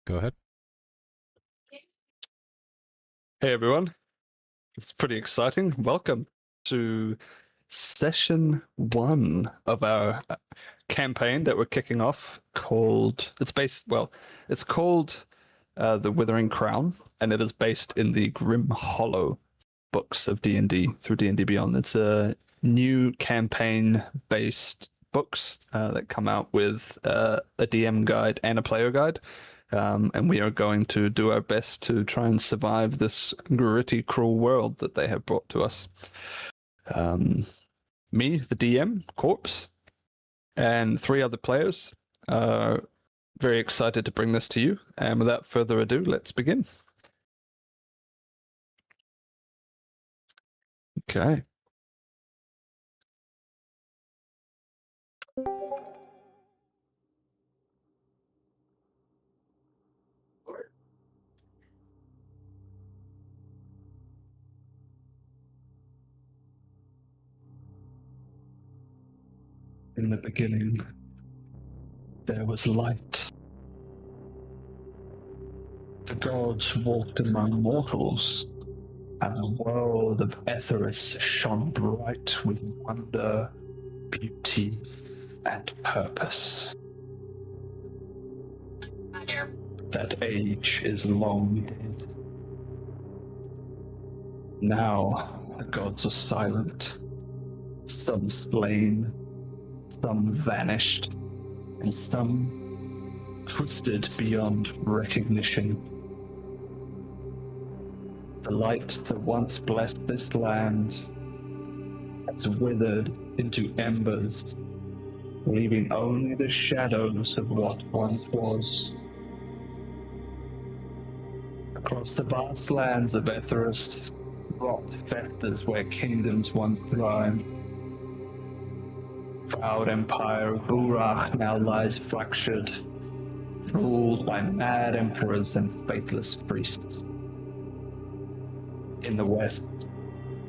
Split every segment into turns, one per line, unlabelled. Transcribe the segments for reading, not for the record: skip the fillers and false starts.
Go ahead.
Hey everyone, it's pretty exciting. Welcome to session 1 of our campaign that we're kicking off called, it's called The Withering Crown, and it is based in the Grim Hollow books of D&D through D&D Beyond. It's a new campaign-based books that come out with a DM guide and a player guide. And we are going to do our best to try and survive this gritty, cruel world that they have brought to us. Me, the DM, Corpse, and 3 other players are very excited to bring this to you. And without further ado, let's begin. Okay. In the beginning, there was light. The gods walked among mortals, and the world of Etheris shone bright with wonder, beauty, and purpose. That age is long dead. Now the gods are silent. Some slain, some vanished, and some twisted beyond recognition. The light that once blessed this land has withered into embers, leaving only the shadows of what once was. Across the vast lands of Etheris, rot festers where kingdoms once thrived. Proud empire of Urach now lies fractured, ruled by mad emperors and faithless priests. In the west,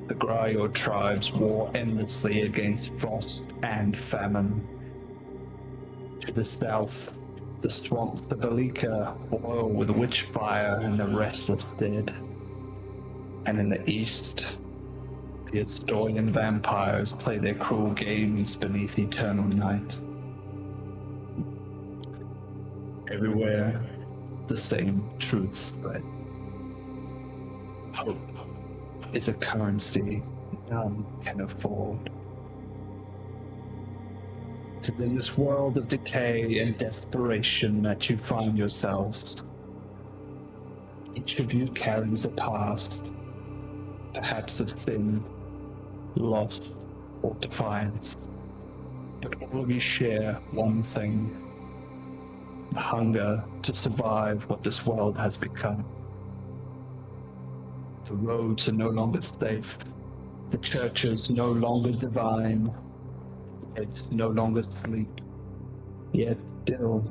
the Graior tribes war endlessly against frost and famine. To the south, the swamps of Alika boil with witch fire and the restless dead. And in the east, the Asturian vampires play their cruel games beneath eternal night. Everywhere, the same truths spread. Hope is a currency none can afford. It is in this world of decay and desperation that you find yourselves. Each of you carries a past, perhaps of sin, loss, or defiance. But all of you share one thing: the hunger to survive what this world has become. The roads are no longer safe, the churches no longer divine, it no longer sleep, yet still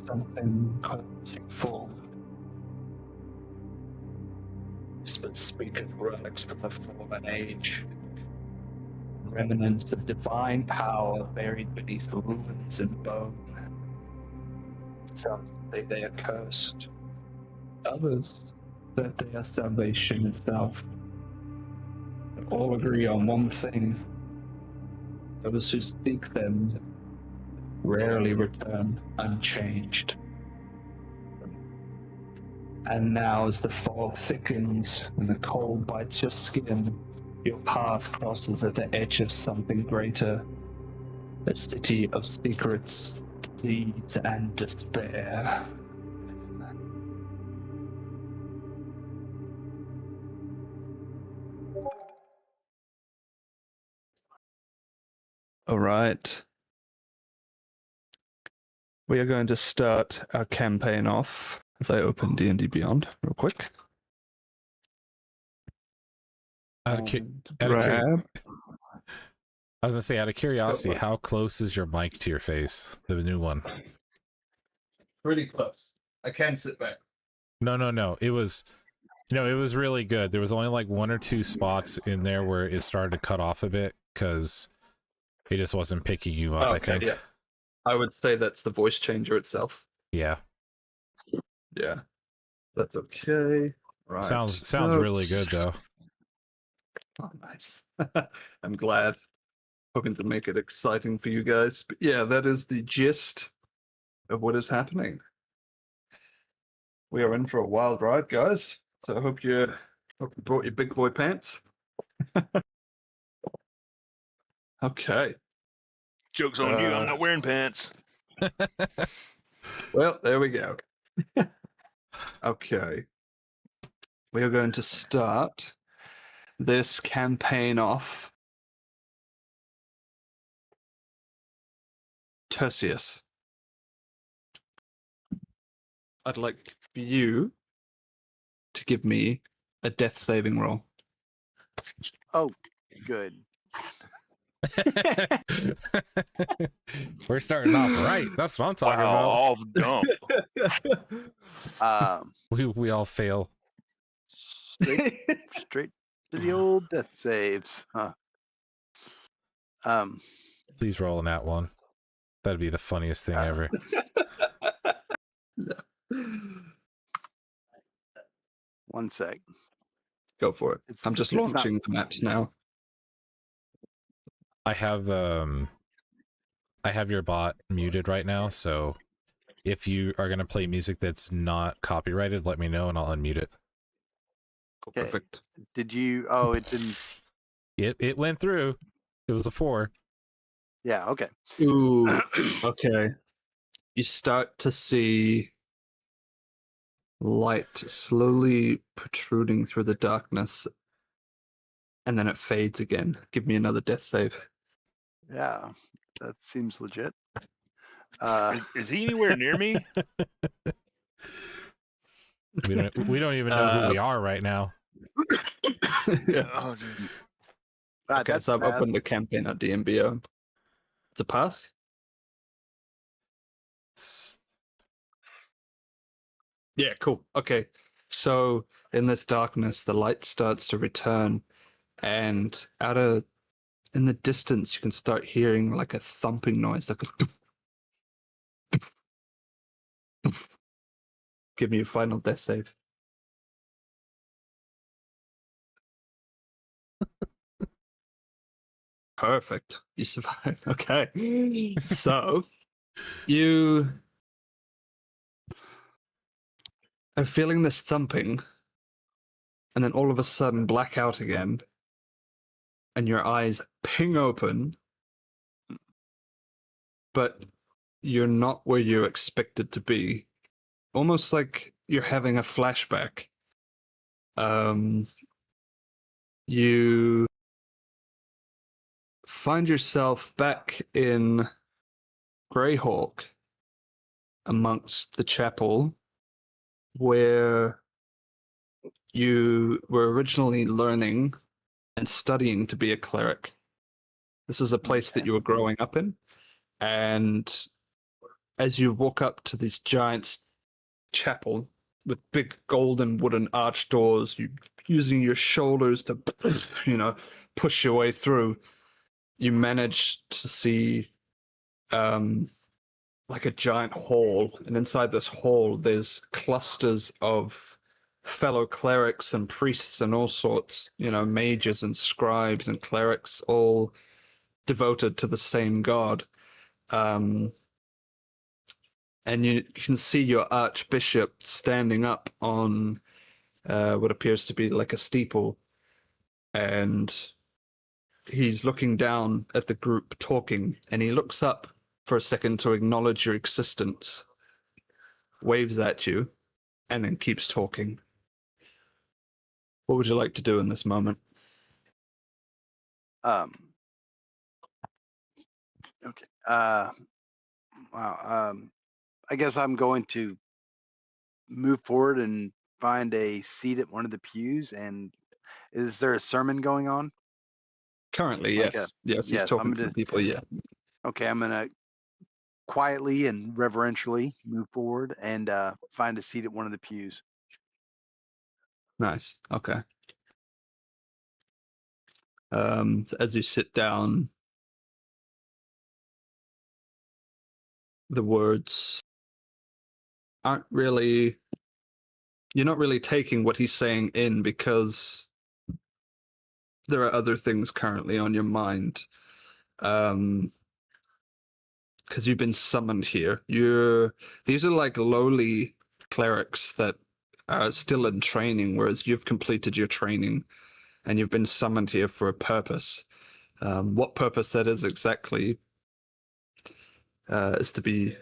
something calls you forward. Whispers speak of relics from the fallen age, remnants of divine power buried beneath the ruins and bone. Some say they are cursed, others that they are salvation itself. But all agree on one thing: those who seek them rarely return unchanged. And now, as the fog thickens and the cold bites your skin, your path crosses at the edge of something greater. A city of secrets, deeds, and despair. All right. We are going to start our campaign off as I open D&D Beyond real quick.
I was gonna say, out of curiosity, how close is your mic to your face? The new one.
Pretty close. I can sit back.
No. It was really good. There was only like 1 or 2 spots in there where it started to cut off a bit because it just wasn't picking you up.
Okay, I think. Yeah. I would say that's the voice changer itself.
Yeah.
Yeah, that's okay. Right.
Sounds really good though.
Oh, nice. I'm glad. Hoping to make it exciting for you guys. But yeah, that is the gist of what is happening. We are in for a wild ride, guys. So I hope you brought your big boy pants. Okay.
Joke's on you. I'm not wearing pants.
Well, there we go. Okay. We are going to start this campaign off. Tertius, I'd like for you to give me a death saving roll.
Oh, good.
We're starting off right. That's what I'm talking
Wow,
about.
all dumb.
We all fail.
Straight to the old death saves, huh?
Please roll on that one. That'd be the funniest thing ever.
One sec.
Go for it.
It's-
I'm just
it's not-
launching the maps now.
I have your bot muted right now, so if you are gonna play music that's not copyrighted, let me know and I'll unmute it.
Okay.
Perfect.
Did you? Oh, it didn't.
It went through. It was a 4.
Yeah. Okay.
Ooh. Okay. You start to see light slowly protruding through the darkness, and then it fades again. Give me another death save.
Yeah, that seems legit.
Is he anywhere near me?
We don't even know who we are right now.
Yeah.
Oh, geez.
Okay,
that's
so I've
fast.
opened the campaign at DMBO. It's a pass? Yeah, cool. Okay. So in this darkness, the light starts to return, and in the distance, you can start hearing like a thumping noise, like a. Give me a final death save. Perfect. You survive. Okay. So you are feeling this thumping, and then all of a sudden black out again, and your eyes ping open, but you're not where you expected to be. Almost like you're having a flashback. You find yourself back in Greyhawk amongst the chapel where you were originally learning and studying to be a cleric. This is a place that you were growing up in, and as you walk up to this giant chapel with big golden wooden arch doors, you using your shoulders to, push your way through. You manage to see, like a giant hall, and inside this hall, there's clusters of fellow clerics and priests and all sorts, mages and scribes and clerics, all devoted to the same god. And you can see your archbishop standing up on what appears to be like a steeple, and he's looking down at the group talking, and he looks up for a second to acknowledge your existence, waves at you, and then keeps talking. What would you like to do in this moment?
Okay. Wow. I guess I'm going to move forward and find a seat at one of the pews. And is there a sermon going on?
Currently,
Like
yes. Yes, he's
yes,
talking
I'm
to the
gonna-
people, yeah.
Okay, I'm gonna quietly and reverentially move forward and find a seat at one of the pews.
Nice. Okay. So as you sit down, the words aren't really you're not really taking what he's saying in because there are other things currently on your mind. Because you've been summoned here. These are like lowly clerics that are still in training, whereas you've completed your training and you've been summoned here for a purpose. What purpose that is exactly is to be,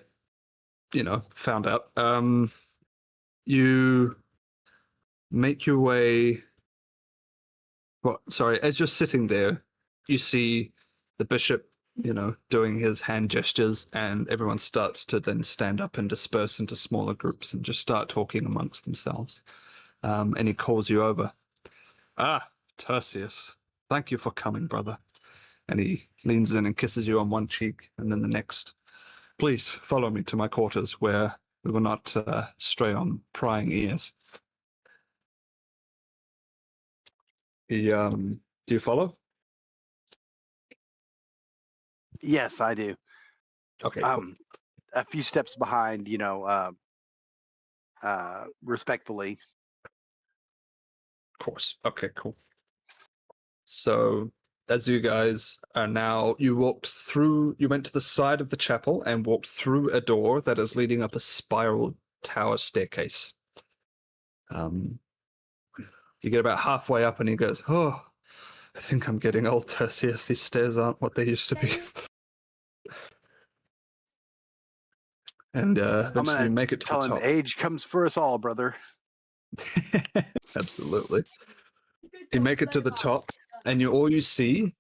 found out. You make your way. Well, sorry, as you're sitting there, you see the bishop, doing his hand gestures, and everyone starts to then stand up and disperse into smaller groups and just start talking amongst themselves. And he calls you over. Ah, Tertius, thank you for coming, brother. And he leans in and kisses you on one cheek and then the next. Please follow me to my quarters where we will not stray on prying ears. Do you follow?
Yes, I do.
Okay, cool.
A few steps behind, respectfully.
Of course. Okay, cool. So as you guys are now, you went to the side of the chapel and walked through a door that is leading up a spiral tower staircase. You get about halfway up and he goes, "Oh, I think I'm getting old, Tertius. These stairs aren't what they used to be." And eventually you make it to
tell
the
him
top.
age comes for us all, brother.
Absolutely. You make it to the top, and all you see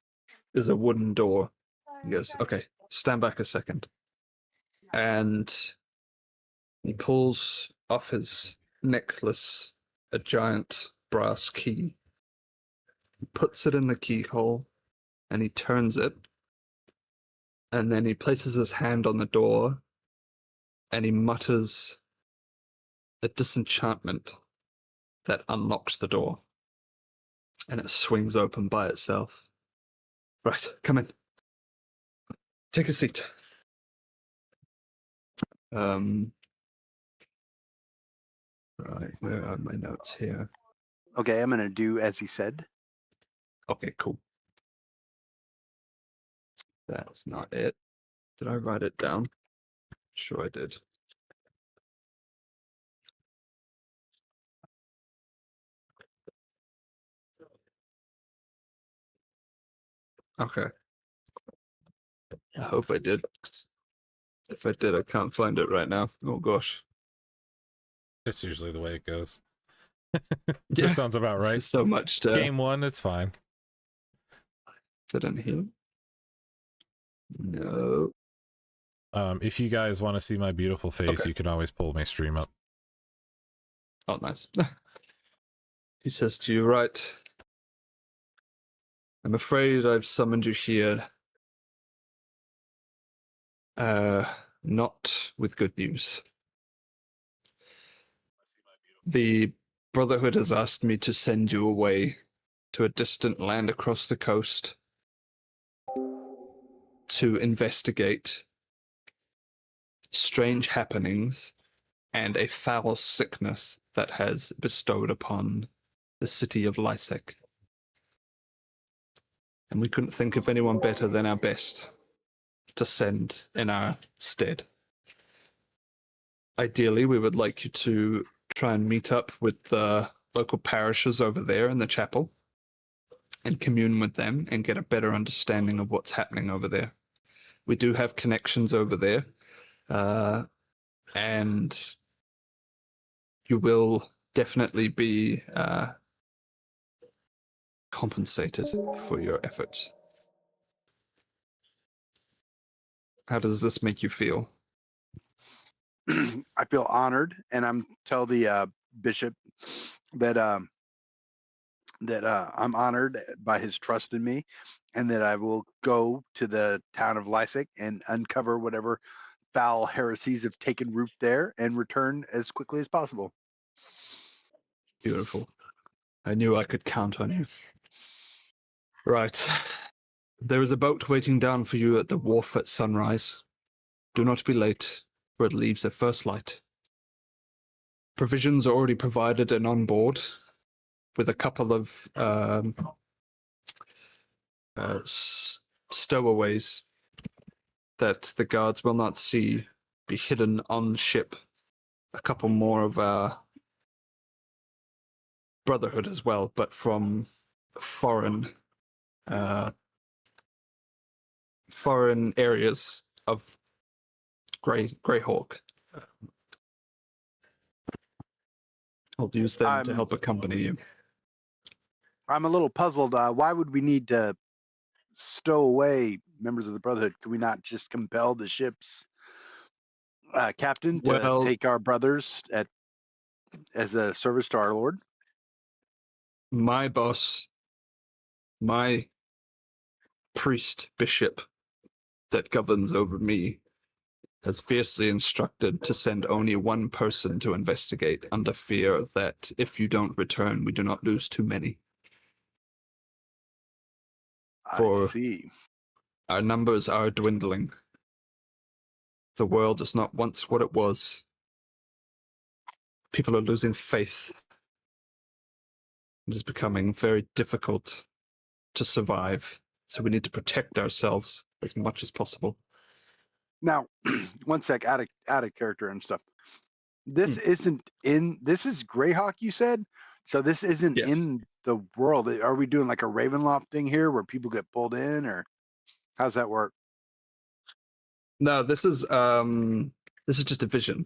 is a wooden door. He goes, "Okay, stand back a second." And he pulls off his necklace a giant brass key. He puts it in the keyhole, and he turns it. And then he places his hand on the door, and he mutters a disenchantment that unlocks the door. And it swings open by itself. Right, come in. Take a seat. Right, where are my notes here?
Okay, I'm gonna do as he said.
Okay, cool. That's not it. Did I write it down? Sure I did. Okay. I hope I did. 'Cause if I did, I can't find it right now. Oh gosh.
That's usually the way it goes.
Yeah,
That sounds about
this
right.
is so much to...
Game one, it's fine.
Is it in here? No.
If you guys want to see my beautiful face,
Okay.
you can always pull my stream up.
Oh, nice. He says to you, right. I'm afraid I've summoned you here. Not with good news. The Brotherhood has asked me to send you away to a distant land across the coast to investigate strange happenings and a foul sickness that has bestowed upon the city of Lysek. And we couldn't think of anyone better than our best to send in our stead. Ideally, we would like you to try and meet up with the local parishes over there in the chapel and commune with them and get a better understanding of what's happening over there. We do have connections over there, and you will definitely be compensated for your efforts. How does this make you feel?
I feel honored, and I'm tell the bishop that I'm honored by his trust in me, and that I will go to the town of Lysick and uncover whatever foul heresies have taken root there and return as quickly as possible.
Beautiful. I knew I could count on you. Right. There is a boat waiting down for you at the wharf at sunrise. Do not be late, for it leaves at first light. provisions are already provided and on board, with a couple of stowaways that the guards will not see be hidden on the ship. A couple more of our Brotherhood as well, but from foreign areas of Greyhawk. I'll use them to help accompany you.
I'm a little puzzled. Why would we need to stow away members of the Brotherhood? Could we not just compel the ship's captain to take our brothers as a service to our Lord?
My boss, my priest bishop that governs over me, has fiercely instructed to send only one person to investigate, under fear that if you don't return, we do not lose too many.
I see.
Our numbers are dwindling. The world is not once what it was. People are losing faith. It is becoming very difficult to survive, so we need to protect ourselves as much as possible.
Now, one sec, out of character and stuff. This isn't in. This is Greyhawk, you said. So this isn't in the world. Are we doing like a Ravenloft thing here, where people get pulled in, or how's that work?
No, this is just a vision.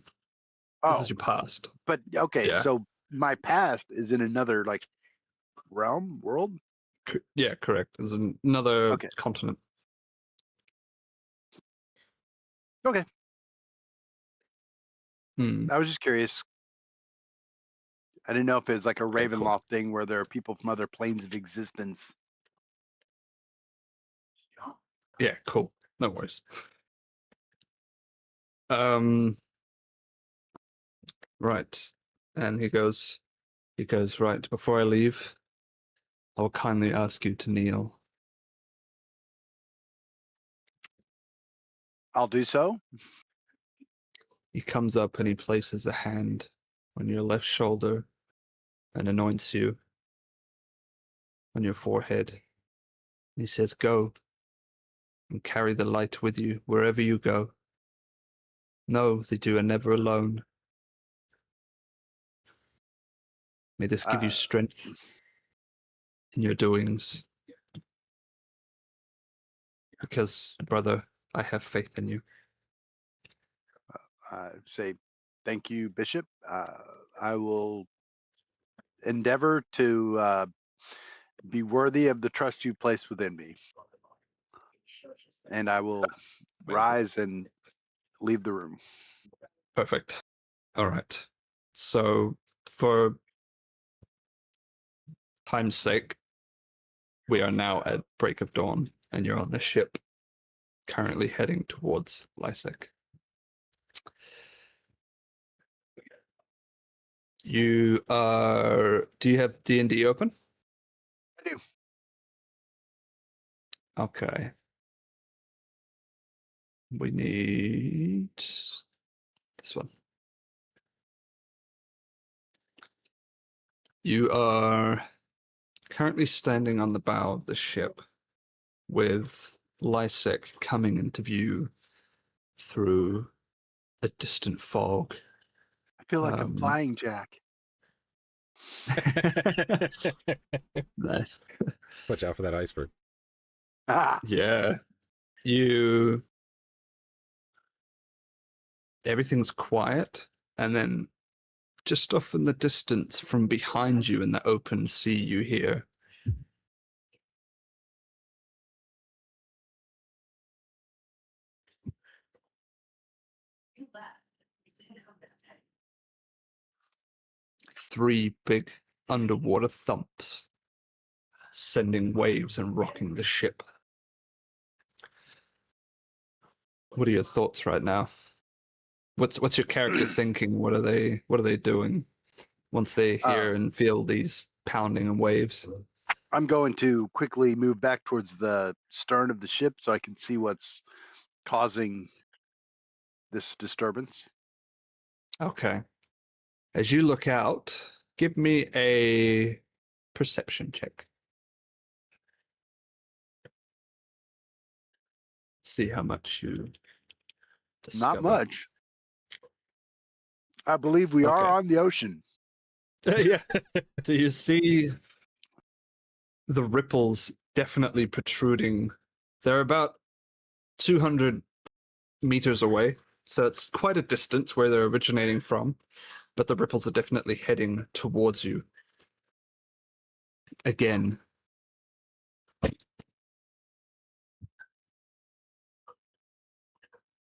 This is your past.
But okay, so my past is in another like world.
Yeah, correct. There's another continent.
Okay.
Hmm.
I was just curious. I didn't know if it was like a Ravenloft thing where there are people from other planes of existence.
Yeah, cool. No worries. Right. And he goes, right, before I leave, I will kindly ask you to kneel.
I'll do so.
He comes up and he places a hand on your left shoulder and anoints you on your forehead. And he says, go and carry the light with you wherever you go. Know that you are never alone. May this give you strength in your doings. Because, brother, I have faith in you.
Say thank you, Bishop. I will endeavor to be worthy of the trust you placed within me. And I will rise and leave the room.
Perfect. All right. So, for time's sake, we are now at break of dawn, and you're on the ship, currently heading towards Lysek. You are... Do you have D&D open?
I do.
Okay. We need this one. You are currently standing on the bow of the ship with Lysek coming into view through a distant fog.
I feel like I'm flying, Jack.
Nice.
Watch out for that iceberg.
Yeah. Everything's quiet, and then just off in the distance from behind you in the open sea, you hear three big underwater thumps, sending waves and rocking the ship. What are your thoughts right now? What's your character thinking? What are they doing once they hear and feel these pounding and waves?
I'm going to quickly move back towards the stern of the ship so I can see what's causing this disturbance.
Okay. As you look out, give me a perception check. See how much you discover.
Not much. I believe we are
Okay.
on the ocean.
Yeah. So you see the ripples definitely protruding. They're about 200 meters away, so it's quite a distance where they're originating from, but the ripples are definitely heading towards you. Again.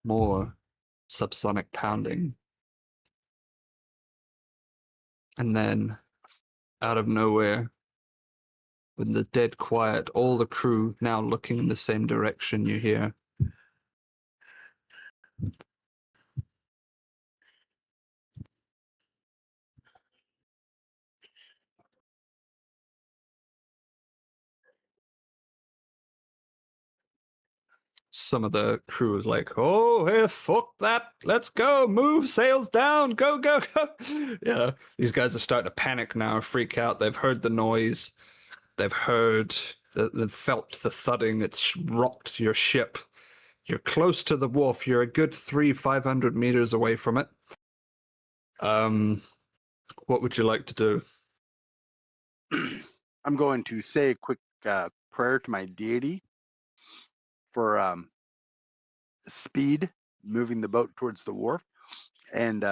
More subsonic pounding. And then, out of nowhere, with the dead quiet, all the crew now looking in the same direction, you hear. Some of the crew is like, oh, hey, fuck that. Let's go. Move. Sails down. Go, go, go. Yeah. These guys are starting to panic now, freak out. They've heard the noise. They've felt the thudding. It's rocked your ship. You're close to the wharf. You're a good 500 meters away from it. What would you like to do?
I'm going to say a quick prayer to my deity for speed, moving the boat towards the wharf, and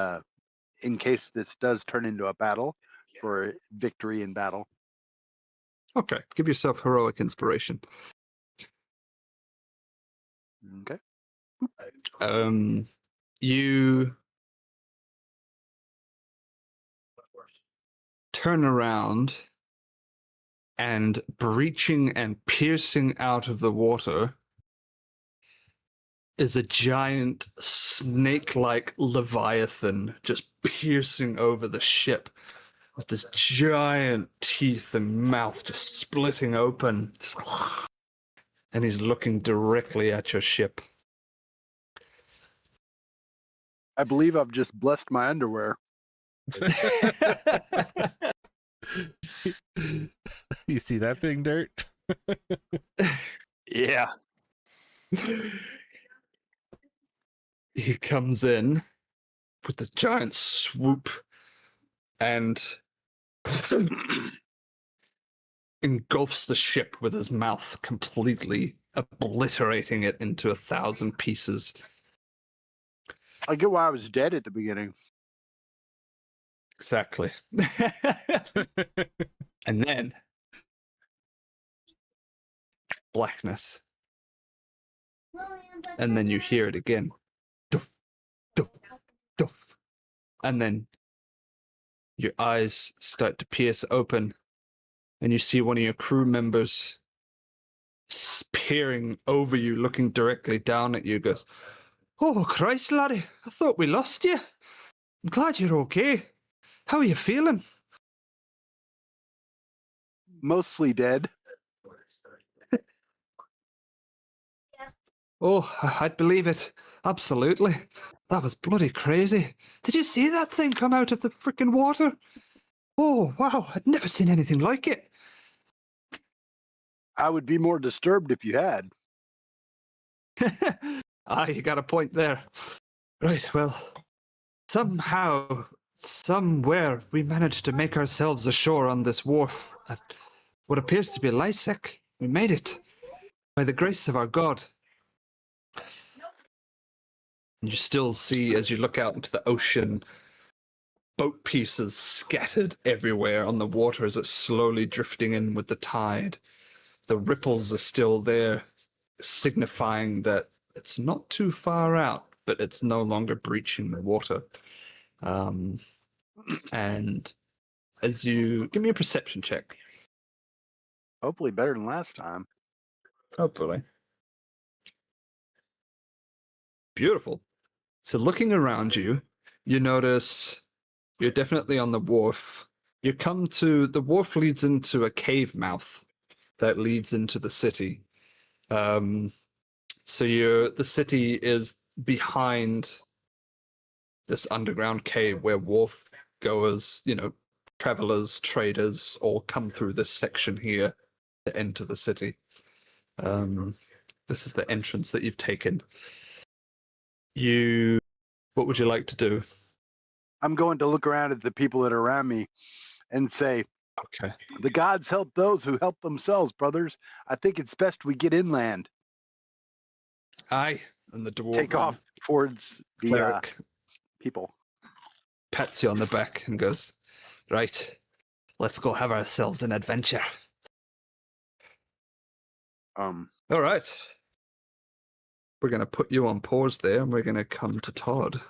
in case this does turn into a battle, for victory in battle.
Okay, give yourself heroic inspiration.
Okay.
You turn around, and breaching and piercing out of the water is a giant snake-like leviathan just piercing over the ship with this giant teeth and mouth just splitting open. And he's looking directly at your ship.
I believe I've just blessed my underwear.
You see that thing, Dirt?
Yeah.
He comes in with the giant swoop and engulfs the ship with his mouth, completely obliterating it into 1,000 pieces.
I get why I was dead at the beginning.
Exactly. And then blackness. And then you hear it again. Doof, doof, doof. And then your eyes start to pierce open, and you see one of your crew members peering over you, looking directly down at you, goes, "Oh, Christ, laddie, I thought we lost you. I'm glad you're okay. How are you feeling?"
Mostly dead.
Oh, I'd believe it. Absolutely. That was bloody crazy. Did you see that thing come out of the frickin' water? Oh, wow. I'd never seen anything like it.
I would be more disturbed if you had.
You got a point there. Right, well, somehow, somewhere, we managed to make ourselves ashore on this wharf at what appears to be Lysek. We made it. By the grace of our God. And you still see, as you look out into the ocean, boat pieces scattered everywhere on the water as it's slowly drifting in with the tide. The ripples are still there, signifying that it's not too far out, but it's no longer breaching the water. And as you... Give me a perception check.
Hopefully better than last time.
Hopefully. Beautiful. So looking around you, you notice you're definitely on the wharf. You come to... The wharf leads into a cave mouth that leads into the city. So the city is behind this underground cave where Worf goers, travelers, traders, all come through this section here to enter the city. This is the entrance that you've taken. What would you like to do?
I'm going to look around at the people that are around me and say,
Okay.
the gods help those who help themselves, brothers. I think it's best we get inland.
Aye. And the dwarf
Take off towards the
cleric
people.
pats you on the back and goes, right, let's go have ourselves an adventure. All right. We're going to put you on pause there, and we're going to come to Todd.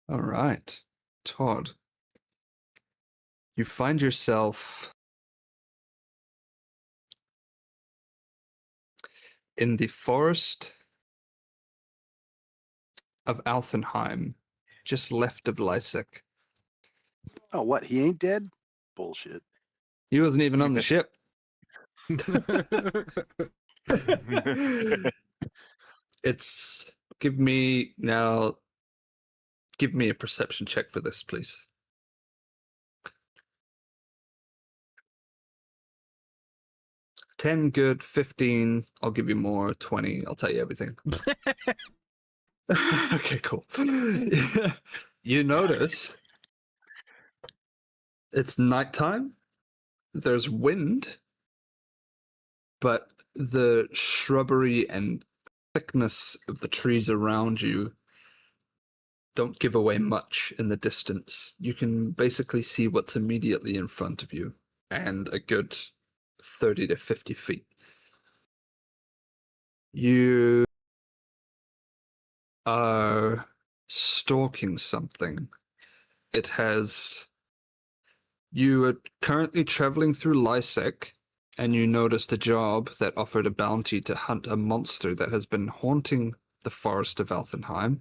All right. Todd, you find yourself in the forest of Alfenheim, just left of Lysek.
Oh, what? He ain't dead? Bullshit.
He wasn't even on the ship. Give me a perception check for this, please. 10 good, 15, I'll give you more, 20, I'll tell you everything. Okay, cool. You notice it's nighttime, there's wind, but the shrubbery and thickness of the trees around you don't give away much in the distance. You can basically see what's immediately in front of you, and a good 30 to 50 feet. You are stalking something. You are currently traveling through Lysek, and you noticed a job that offered a bounty to hunt a monster that has been haunting the forest of Alfenheim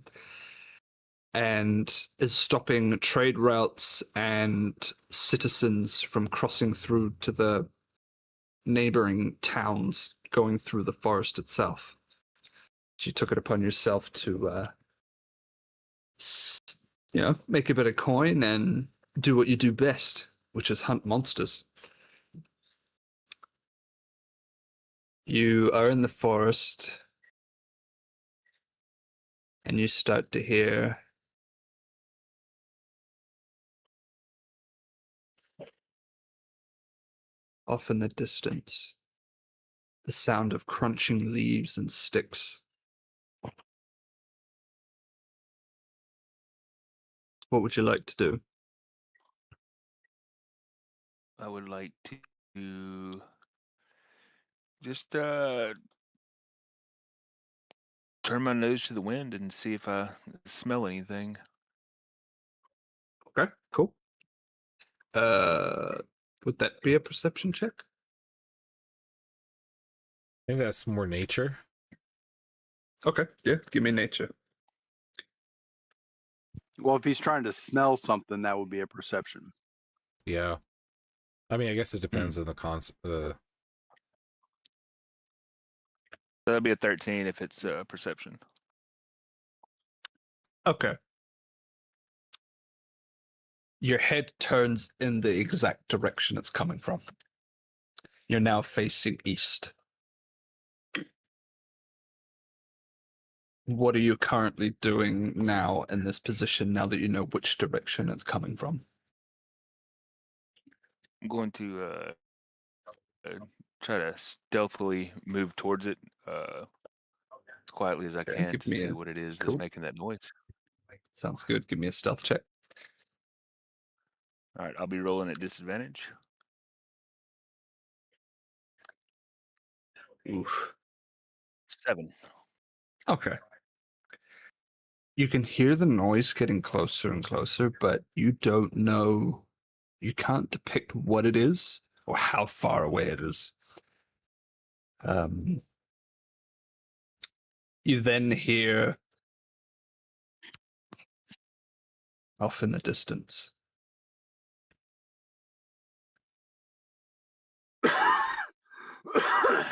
and is stopping trade routes and citizens from crossing through to the neighboring towns going through the forest itself. So you took it upon yourself to make a bit of coin and do what you do best, which is hunt monsters. You are in the forest and you start to hear off in the distance the sound of crunching leaves and sticks. What would you like to do?
I would like to just turn my nose to the wind and see if I smell anything.
Okay, cool. Would that be a perception check?
I think that's more nature.
Okay, yeah, give me nature.
Well, if he's trying to smell something, that would be a perception.
Yeah. I mean, I guess it depends on the
That'd be a 13 if it's perception.
Okay. Your head turns in the exact direction it's coming from. You're now facing east. What are you currently doing now in this position, now that you know which direction it's coming from?
I'm going to try to stealthily move towards it as quietly as I
Okay,
can
give
to
me
see
a-
what it is
cool.
that's making that noise.
Sounds good. Give me a stealth check.
All right, I'll be rolling at disadvantage.
Oof.
7.
Okay. You can hear the noise getting closer and closer, but you don't know, you can't depict what it is or how far away it is. You then hear off in the distance.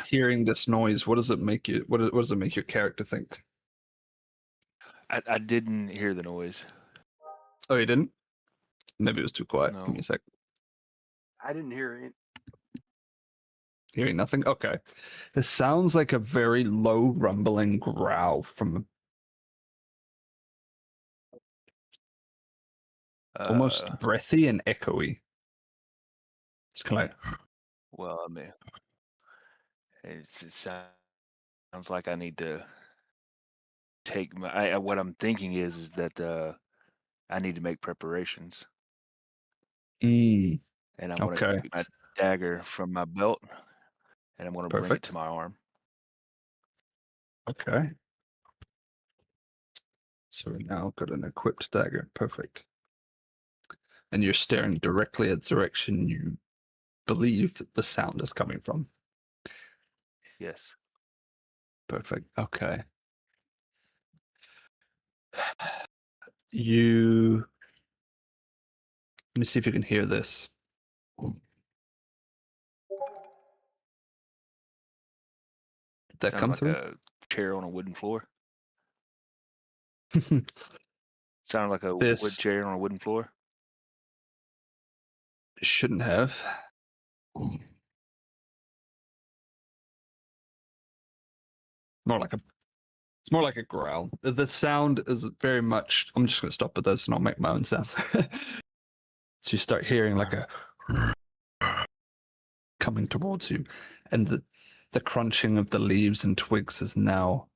Hearing this noise, what does it make you? What does it make your character think?
I didn't hear the noise.
Oh, you didn't? Maybe it was too quiet. Give
No.
me a sec.
I didn't hear it.
Hearing nothing? Okay. It sounds like a very low rumbling growl from almost breathy and echoey. It's kind of like,
Well, I mean, it sounds like I need to take my. What I'm thinking is that I need to make preparations, and I'm going to
okay.
take my dagger from my belt, and I'm going to bring it
Perfect.
to my arm.
Okay. So we now got an equipped dagger. Perfect. And you're staring directly at the direction you believe that the sound is coming from.
Yes.
Perfect. Okay. You. Let me see if you can hear this. Did that
Sound
come
like
through?
a chair on a wooden floor. Sound like a wood
This
chair on a wooden floor.
shouldn't have. More like a. It's more like a growl. The sound is very much. I'm just going to stop at this and I'll make my own sounds. So you start hearing like a coming towards you, and the crunching of the leaves and twigs is now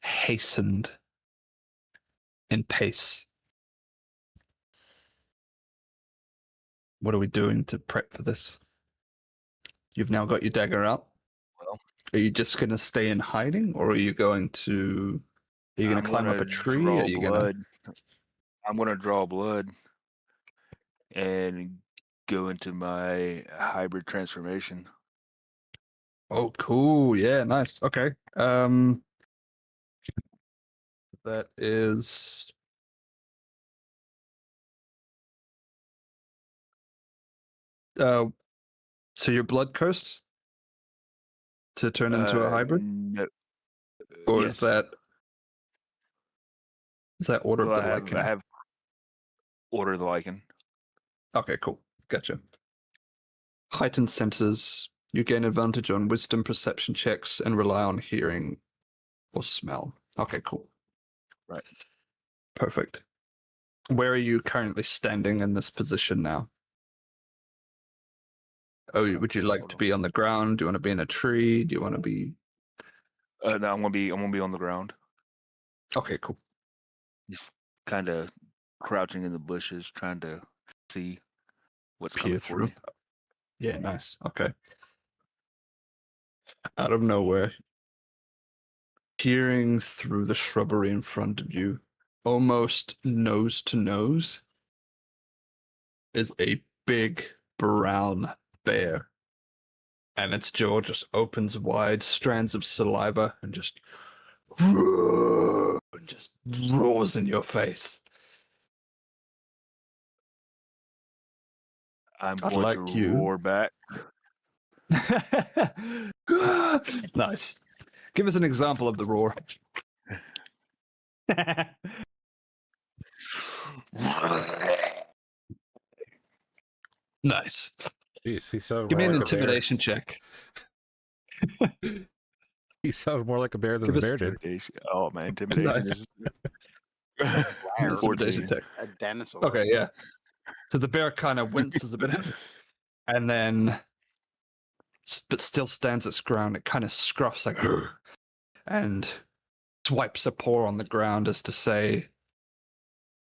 hastened in pace. What are we doing to prep for this? You've now got your dagger out.
Well,
Are you just going to stay in hiding, or are you going to? Are you going
I'm
to climb up
gonna
a tree? Are
draw
you going to?
blood. I'm gonna draw blood and go into my hybrid transformation.
Oh, cool. Yeah, nice. Okay. That is. So your blood curse to turn into a hybrid,
No,
or
yes.
is that Order of
Well,
the Lycan?
I have Order of the Lycan.
Okay, cool. Gotcha. Heightened senses. You gain advantage on wisdom perception checks and rely on hearing or smell. Okay, cool.
Right.
Perfect. Where are you currently standing in this position now? Oh, would you like
Hold
to
on.
be on the ground? Do you want to be in a tree? Do you want to be?
No, I'm gonna be on the ground,
Okay, cool.
just kind of crouching in the bushes, trying to see what's
Peer
coming for
through.
me.
Yeah, nice. Okay. Out of nowhere, peering through the shrubbery in front of you, almost nose to nose, is a big brown bear. And its jaw just opens wide, strands of saliva, and just roars in your face.
I'm
I'd
going
like
to
you.
roar back.
Nice. Give us an example of the roar. Nice.
Jeez, he sounded
Give me
more
an
like a bear.
intimidation check.
He sounded more like a bear than
Give
the
us
bear did.
Intimidation. Oh man, intimidation
Nice.
is
Wow.
14.
Intimidation check.
A dinosaur.
Okay, yeah. So the bear kind of winces a bit, and then, but still stands its ground. It kind of scruffs like, and swipes a paw on the ground as to say,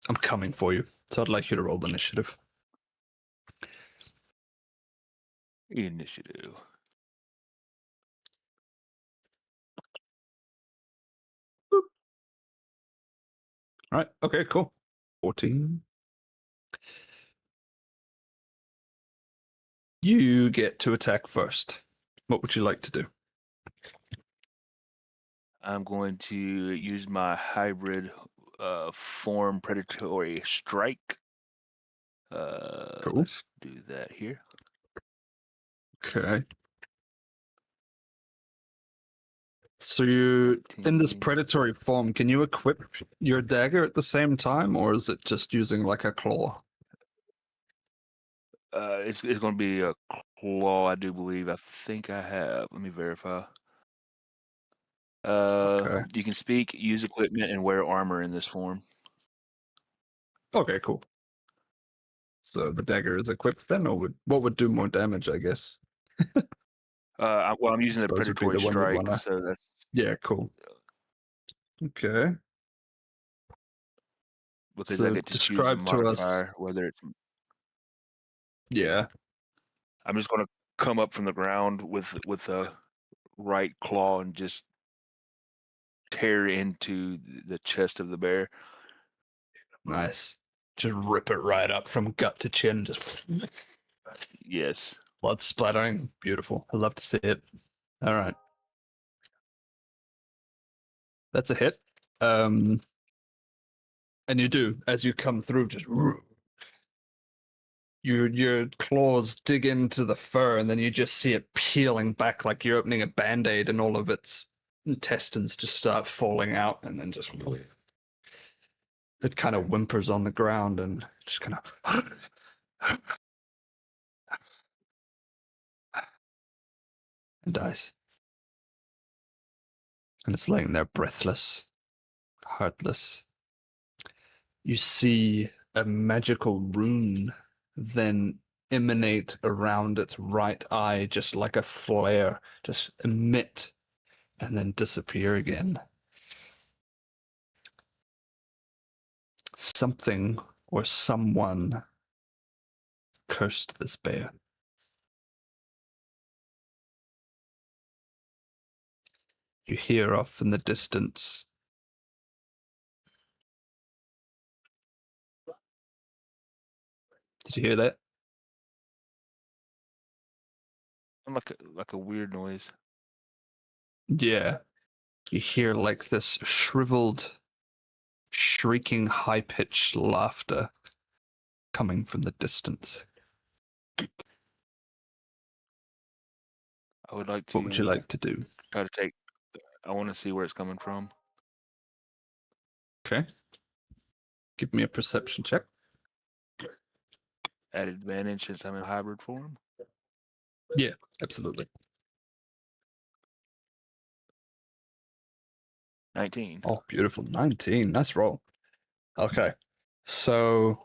"I'm coming for you." So I'd like you to roll the initiative.
Initiative.
All right. Okay. Cool. 14. You get to attack first. What would you like to do?
I'm going to use my hybrid form predatory strike.
Cool.
Let's do that here.
Okay. So you, in this
15.
predatory form, can you equip your dagger at the same time, or is it just using like a claw?
It's going to be a claw, I do believe. I think I have. Let me verify.
Okay.
You can speak, use equipment, and wear armor in this form.
Okay, cool. So the dagger is equipped then, or what would do more damage? I guess.
Well, I'm using the
Suppose would be
predatory
the one you'd
strike,
wanna-
so that's
Yeah, cool. Okay.
because I
So
get to choose a
describe to us.
modifier, whether it's.
Yeah.
I'm just going to come up from the ground with a right claw and just tear into the chest of the bear.
Nice. Just rip it right up from gut to chin. Just
Yes.
blood splattering. Beautiful. I love to see it. All right. That's a hit. And you do, as you come through, just your claws dig into the fur, and then you just see it peeling back like you're opening a band-aid, and all of its intestines just start falling out, and then just it kind of whimpers on the ground and just kind of and dies. And it's laying there breathless, heartless. You see a magical rune then emanate around its right eye, just like a flare, just emit and then disappear again. Something or someone cursed this bear. You hear off in the distance. Did you hear that?
Like a weird noise.
Yeah. You hear like this shriveled, shrieking, high pitched laughter coming from the distance.
I would like to
What would you like to do?
try to take. I want to see where it's coming from.
Okay. Give me a perception check.
At advantage since I'm in hybrid form.
Yeah, absolutely.
19.
Oh, beautiful. 19. Nice roll. Okay. So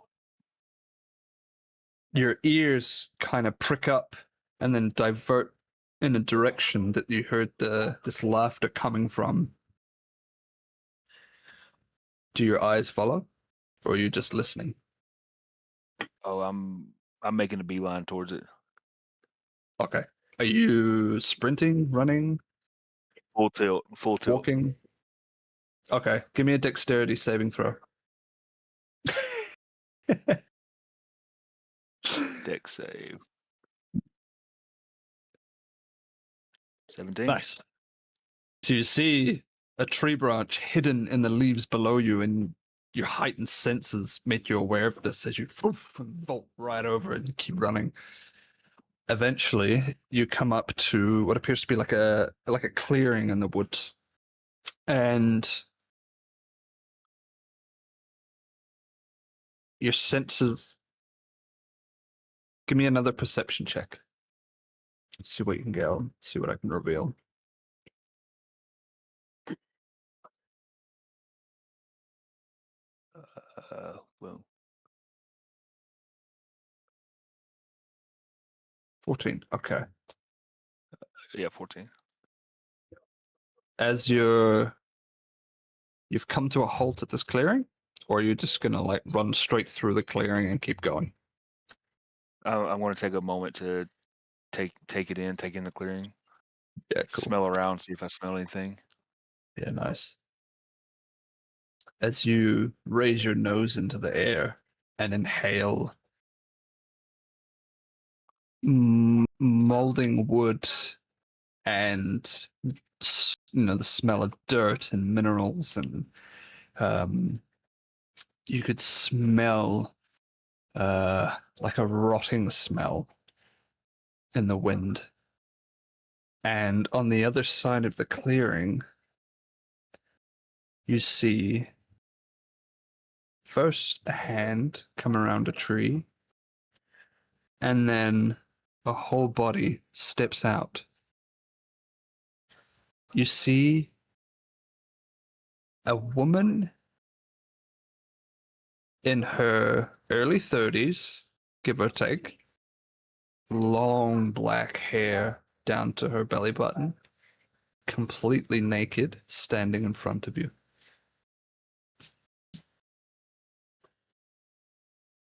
your ears kind of prick up and then divert in a direction that you heard this laughter coming from. Do your eyes follow? Or are you just listening?
Oh, I'm making a beeline towards it.
Okay. Are you sprinting, running,
Full tilt. Full tilt.
walking? Okay. Give me a dexterity saving throw.
Dex save. 17.
Nice. So you see a tree branch hidden in the leaves below you, and your heightened senses make you aware of this as you vault right over it and keep running. Eventually, you come up to what appears to be like a clearing in the woods, and your senses. Give me another perception check. See what you can get. See what I can reveal.
Well,
14. Okay.
yeah, 14.
As you've come to a halt at this clearing, or are you just gonna like run straight through the clearing and keep going?
I want to take a moment to take in the clearing.
Yeah, cool.
Smell around, see if I smell anything.
Yeah, nice. As you raise your nose into the air and inhale molding wood and the smell of dirt and minerals, and you could smell like a rotting smell in the wind. And on the other side of the clearing, you see first a hand come around a tree, and then a whole body steps out. You see a woman in her early 30s, give or take, long black hair down to her belly button, completely naked, standing in front of you.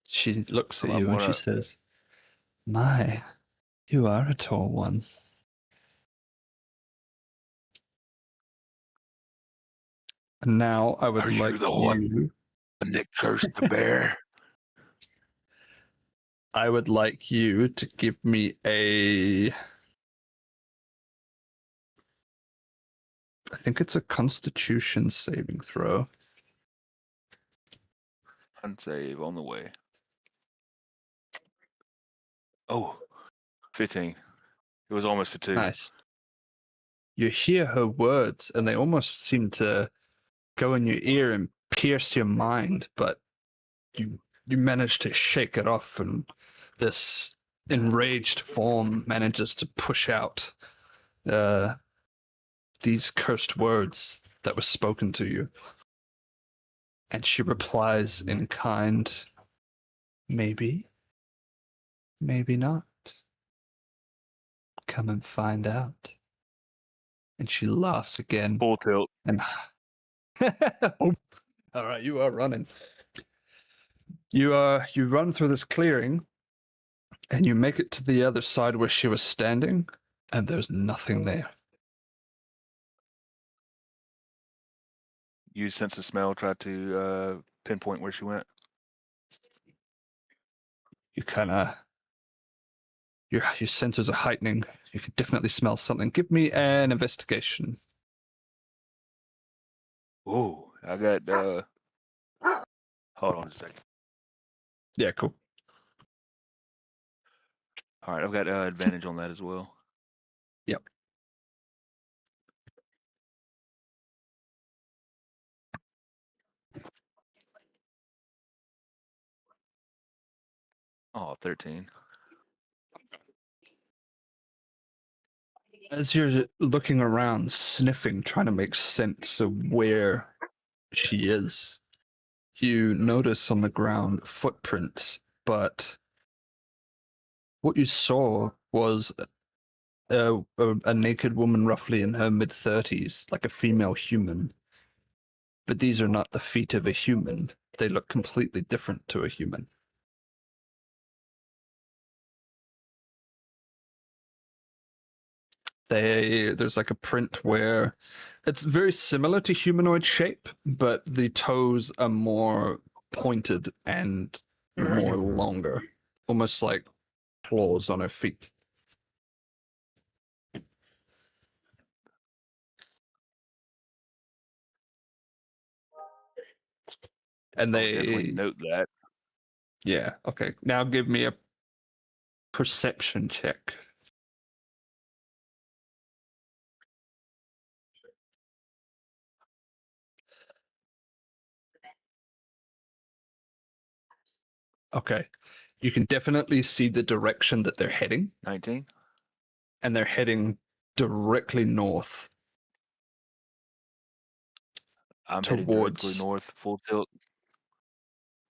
She looks at you and she says, "My, you are a tall one." And now I would
Are you
like
the
you.
one that cursed the bear?
I would like you to give me a. I think it's a Constitution saving throw.
Unsave on the way. Oh, 15. It was almost a 2.
Nice. You hear her words, and they almost seem to go in your ear and pierce your mind, but you manage to shake it off, and this enraged form manages to push out these cursed words that were spoken to you. And she replies in kind, "Maybe, maybe not. Come and find out." And she laughs again.
Full tilt.
And all right, you are running. You run through this clearing, and you make it to the other side where she was standing, and there's nothing there.
Use sense of smell. Try to pinpoint where she went.
You kind of your senses are heightening. You can definitely smell something. Give me an investigation.
Oh, I got. Hold on a second.
Yeah, cool.
All right, I've got advantage on that as well.
Yep.
Oh, 13.
As you're looking around, sniffing, trying to make sense of where she is, you notice on the ground footprints, but what you saw was a naked woman roughly in her mid-30s, like a female human. But these are not the feet of a human. They look completely different to a human. There's like a print where it's very similar to humanoid shape, but the toes are more pointed and more longer, almost like claws on her feet. And
I'll definitely
they,
note that.
yeah, okay. Now give me a perception check. Okay. You can definitely see the direction that they're heading,
19.
and they're heading directly north
I'm heading directly
towards
north, full tilt.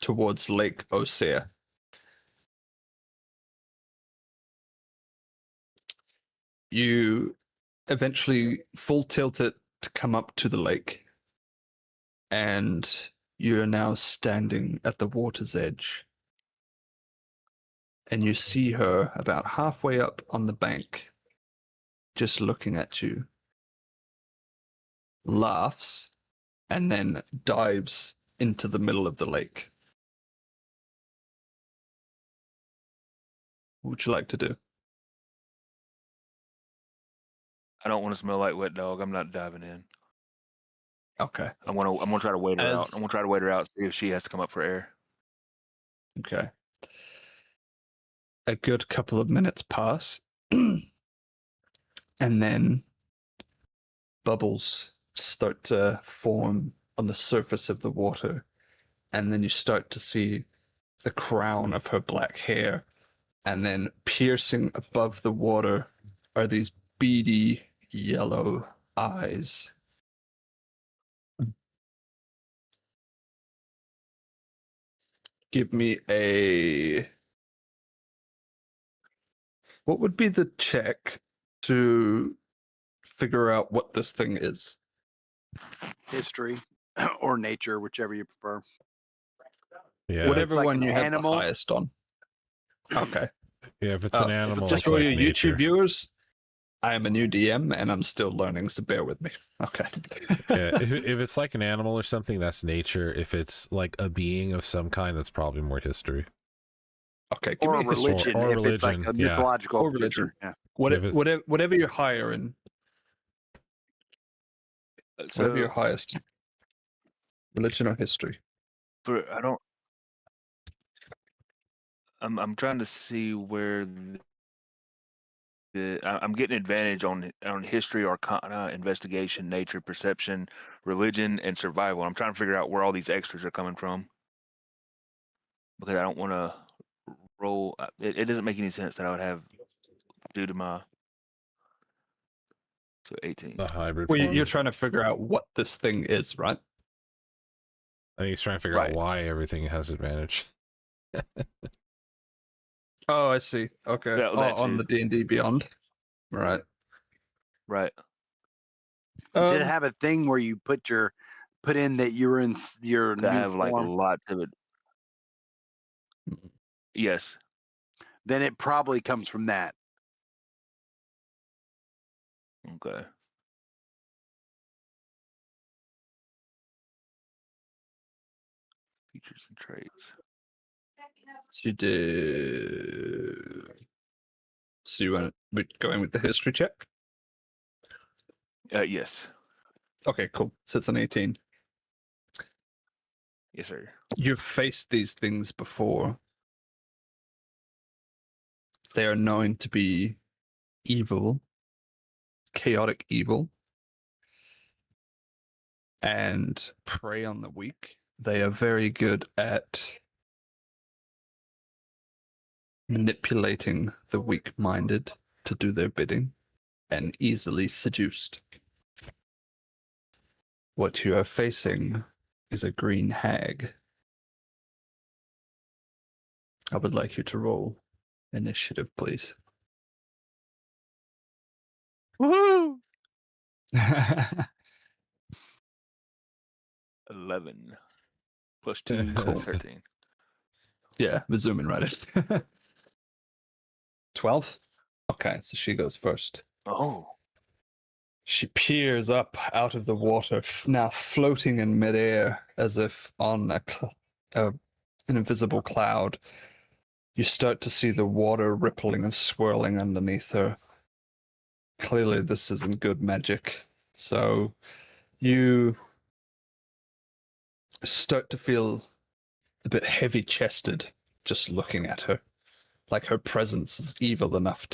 towards Lake Osea. You eventually full tilt it to come up to the lake, and you're now standing at the water's edge. And you see her about halfway up on the bank, just looking at you, laughs, and then dives into the middle of the lake. What would you like to do?
I don't want to smell like wet dog. I'm not diving in.
Okay.
I'm gonna try to wait her out. I'm gonna try to wait her out, see if she has to come up for air.
Okay. A good couple of minutes pass. and then bubbles start to form on the surface of the water, and then you start to see the crown of her black hair, and then piercing above the water are these beady yellow eyes. Give me a... What would be the check to figure out what this thing is?
History or nature, whichever you prefer.
Yeah.
Whatever
like
one
an
you have
animal-
the highest on. Okay.
Yeah, if it's an
If
animal,
just
it's
for
like
your
nature.
YouTube viewers, I am a new DM and I'm still learning, so bear with me. Okay.
Yeah, if it's like an animal or something, that's nature. If it's like a being of some kind, that's probably more history.
Okay, give
Or
me
a
a history.
religion,
or
if it's like
religion,
a
yeah.
mythological
Or religion.
creature. Yeah.
If it's-
Whatever you're higher in, whatever your
So
highest. Religion or history?
I don't. I'm trying to see where I'm getting advantage on history, arcana, investigation, nature, perception, religion, and survival. I'm trying to figure out where all these extras are coming from because I don't want to roll. It doesn't make any sense that I would have due to my 18.
the hybrid
Well,
form.
you're trying to figure out what this thing is, right?
I think he's trying to figure out
Right.
why everything has advantage.
Oh, I see. Okay.
Yeah, that
on
too.
the D&D Beyond. Right.
Right.
Did it have a thing where you put in that you were in your
I
new
have like
form?
lots of it. Yes.
Then it probably comes from that.
Okay. Features and traits.
So you did. So you want to go in with the history check?
Yes.
Okay, cool. So it's an 18.
Yes, sir.
You've faced these things before. They are known to be evil, chaotic evil, and prey on the weak. They are very good at manipulating the weak-minded to do their bidding and easily seduced. What you are facing is a green hag. I would like you to roll initiative, please.
Woohoo! 11 plus 2,
Cool.
13.
Yeah, we're zooming right in. 12? Okay, so she goes first.
Oh.
She peers up out of the water, now floating in midair as if on an invisible cloud. You start to see the water rippling and swirling underneath her. Clearly, this isn't good magic. So you start to feel a bit heavy chested just looking at her. Like her presence is evil enough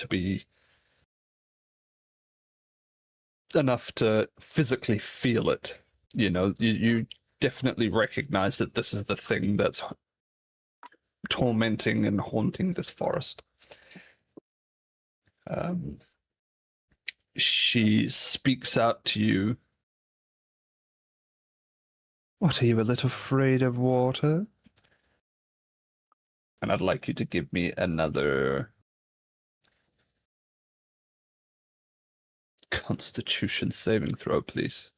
to physically feel it. You know, you definitely recognize that this is the thing that's tormenting and haunting this forest. She speaks out to you. What, are you a little afraid of water? And I'd like you to give me another Constitution saving throw, please.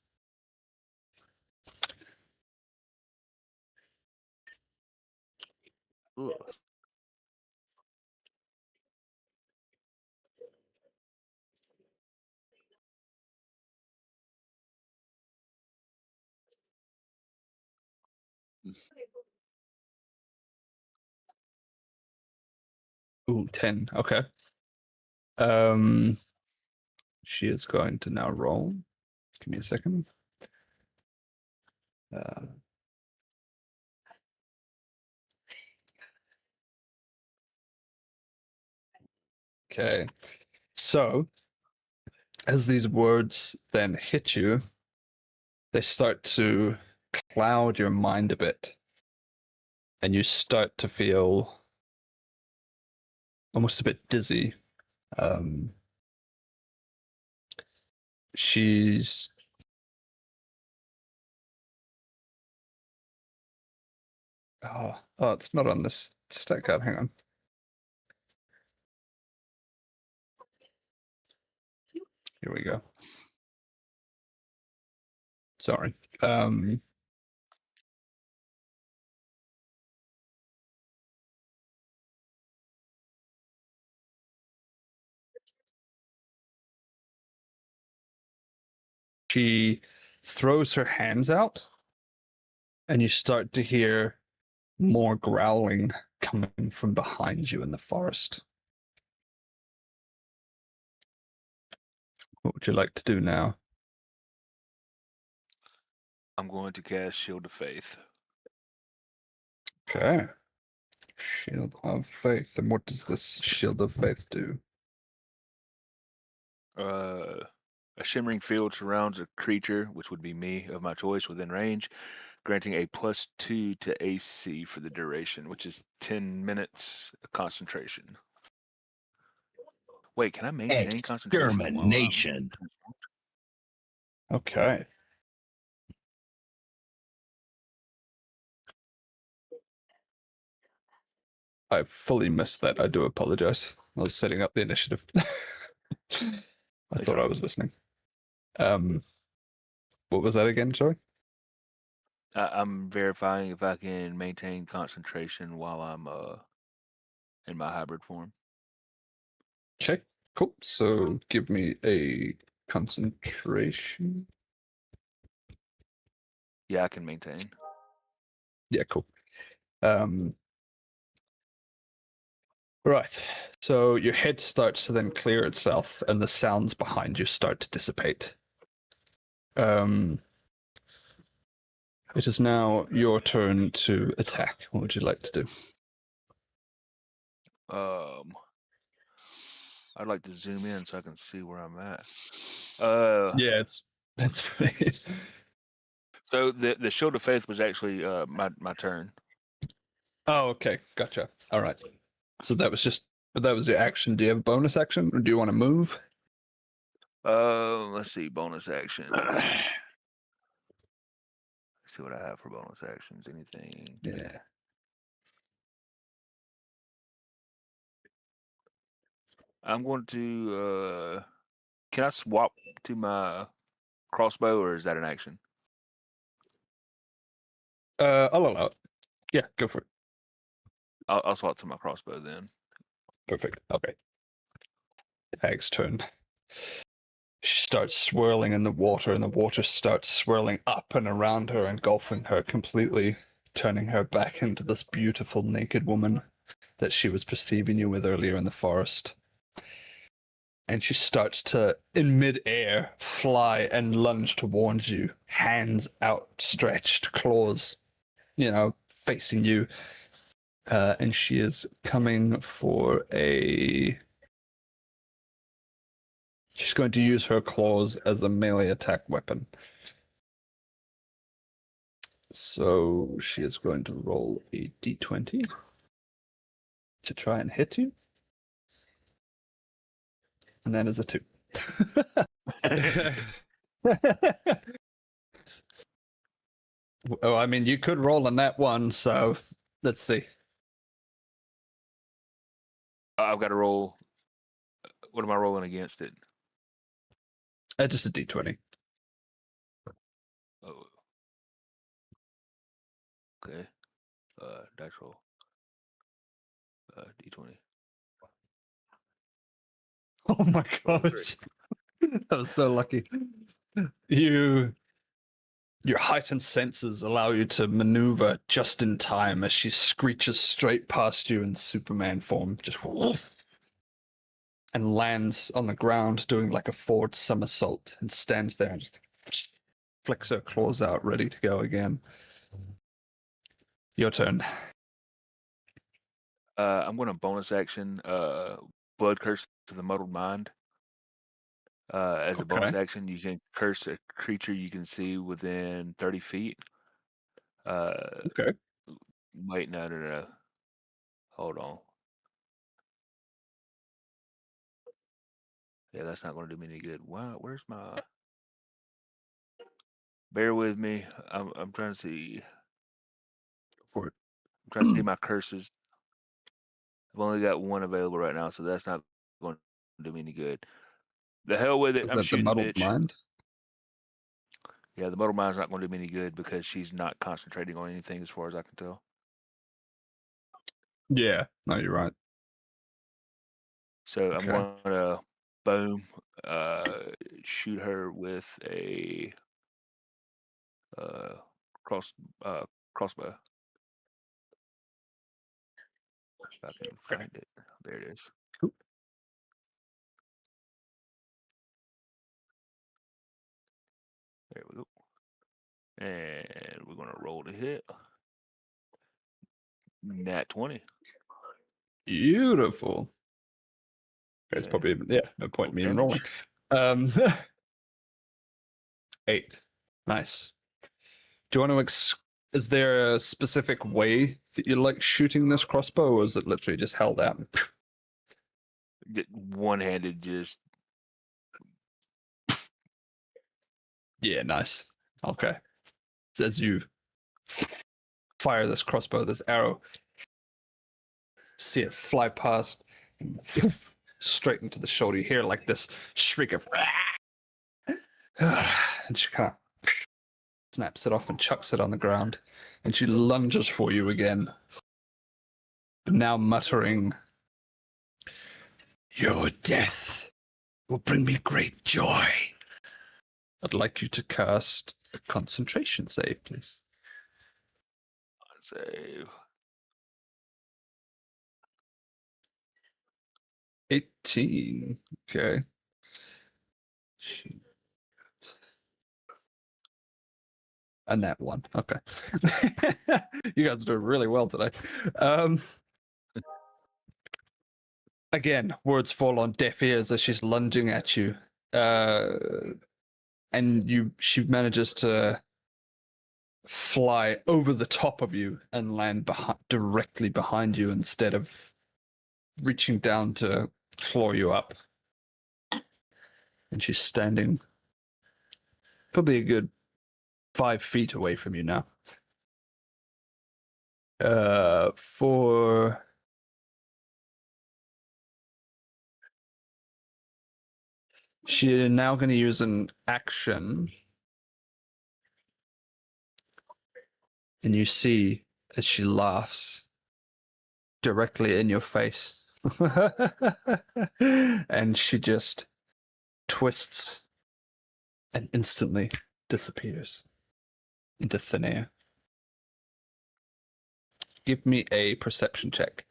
Ugh.
Ooh, 10. Okay. She is going to now roll. Give me a second. Okay. So as these words then hit you, they start to cloud your mind a bit. And you start to feel almost a bit dizzy. She's oh, it's not on this stack card. Hang on. Here we go. Sorry. She throws her hands out, and you start to hear more growling coming from behind you in the forest. What would you like to do now?
I'm going to cast Shield of Faith.
Okay. Shield of Faith. And what does this Shield of Faith do?
A shimmering field surrounds a creature, which would be me, of my choice within range, granting a +2 to AC for the duration, which is 10 minutes of concentration. Wait, can I maintain concentration while
Extermination.
Okay. I fully missed that. I do apologize. I was setting up the initiative. I thought I was listening. What was that again? Sorry.
I'm verifying if I can maintain concentration while I'm in my hybrid form.
Okay, cool. So give me a concentration.
Yeah, I can maintain.
Yeah, cool. Right. So your head starts to then clear itself, and the sounds behind you start to dissipate. It is now your turn to attack. What would you like to do?
I'd like to zoom in so I can see where I'm at.
Yeah, that's pretty.
So the Shield of Faith was actually my turn.
Oh, okay, gotcha. All right. So that was your action. Do you have a bonus action, or do you want to move?
Let's see, bonus action. Let's see what I have for bonus actions. Anything?
Yeah.
I'm going to. Can I swap to my crossbow, or is that an action?
I'll allow it. Yeah, go for it.
I'll swap to my crossbow then.
Perfect. Okay. Hag's turn. She starts swirling in the water, and the water starts swirling up and around her, engulfing her completely, turning her back into this beautiful naked woman that she was perceiving you with earlier in the forest. And she starts to, in midair, fly and lunge towards you, hands outstretched, claws, facing you. And she is coming for a... She's going to use her claws as a melee attack weapon. So she is going to roll a d20 to try and hit you. And that is a 2. Oh, I mean, you could roll on that one, so let's see.
I've got to roll. What am I rolling against it?
Just a d20.
Oh. Okay. Dice roll. D20.
Oh my gosh. That was so lucky. Your heightened senses allow you to maneuver just in time as she screeches straight past you in Superman form, just woof, and lands on the ground doing like a forward somersault and stands there and just flicks her claws out, ready to go again. Your turn.
I'm going to bonus action Blood Curse to the Muddled Mind. As a bonus
Okay.
action, you can curse a creature you can see within 30 feet.
Okay.
Wait, no. Hold on. Yeah, that's not going to do me any good. Wow, where's my? Bear with me. I'm trying to see.
For it.
I'm trying to see my curses. I've only got one available right now, so that's not going to do me any good. The hell with it.
Is
I'm
that the
shooting,
muddled
bitch.
mind?
Yeah, the muddle mind's not going to do me any good because she's not concentrating on anything as far as I can tell.
Yeah. No, you're right.
So I'm
Okay.
going to boom, shoot her with a cross crossbow. If I can
Okay.
find it. There it is.
Cool.
There we go. And we're gonna roll to hit. Nat 20.
Beautiful. It's
Okay.
probably no point in me even rolling.
Damage.
8. Nice. Do you want to is there a specific way that you like shooting this crossbow, or is it literally just held out?
One-handed, just
Yeah, nice. Okay. As you fire this crossbow, this arrow, see it fly past and straight into the shoulder. You hear like this shriek of and she kind of snaps it off and chucks it on the ground, and she lunges for you again, but now muttering, "Your death will bring me great joy. I'd like you to cast a concentration save, please."
save.
18. Okay. And that one. Okay. You guys are doing really well today. Again, words fall on deaf ears as she's lunging at you. And she manages to fly over the top of you and land directly behind you instead of reaching down to claw you up. And she's standing probably a good 5 feet away from you now. She's now going to use an action. And you see as she laughs directly in your face. And she just twists and instantly disappears into thin air. Give me a perception check.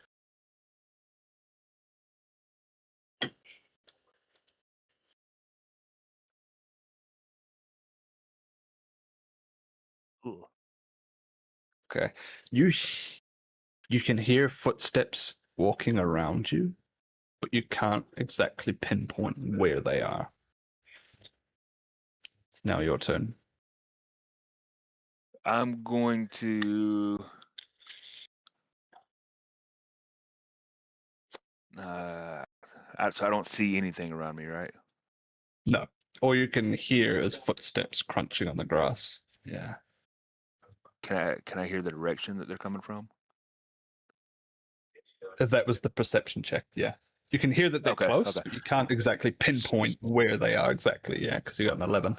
Ooh.
Okay. You can hear footsteps walking around you, but you can't exactly pinpoint where they are. It's now your turn.
I'm going to so I don't see anything around me, right?
No. All you can hear is footsteps crunching on the grass. Yeah.
Can I hear the direction that they're coming from?
That was the perception check, yeah. You can hear that they're
Okay,
close,
okay.
but you can't exactly pinpoint where they are exactly, yeah, because you got an 11.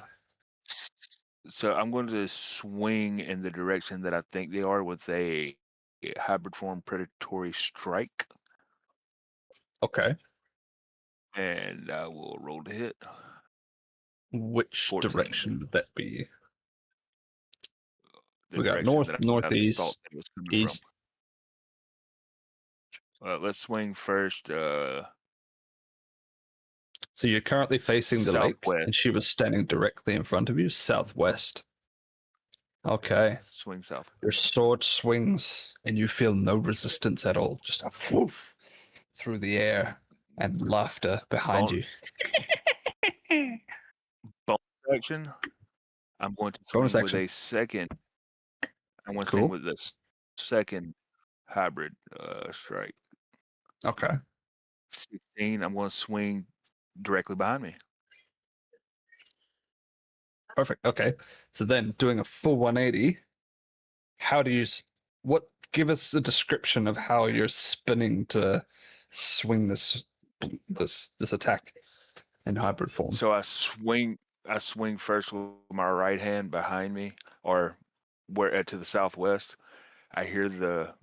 So I'm going to swing in the direction that I think they are with a hybrid form predatory strike.
Okay.
And I will roll to hit.
Which
14.
direction would that be?
The
We got
direction
north,
that I
northeast,
thought it was coming
east.
from. Let's swing first.
So you're currently facing the lake,
Southwest.
and she was standing directly in front of you, southwest. Okay.
Swing south.
Your sword swings, and you feel no resistance at all. Just a whoof through the air, and laughter behind you.
bonus action. I'm going to
Bonus
swing with
action.
a second. I'm going to
Cool.
swing with this second hybrid strike.
Okay.
16. I'm going to swing directly behind me.
Perfect. Okay. So then doing a full 180, how do you give us a description of how you're spinning to swing this attack in hybrid form?
So I swing first with my right hand behind me, or where to the southwest. I hear the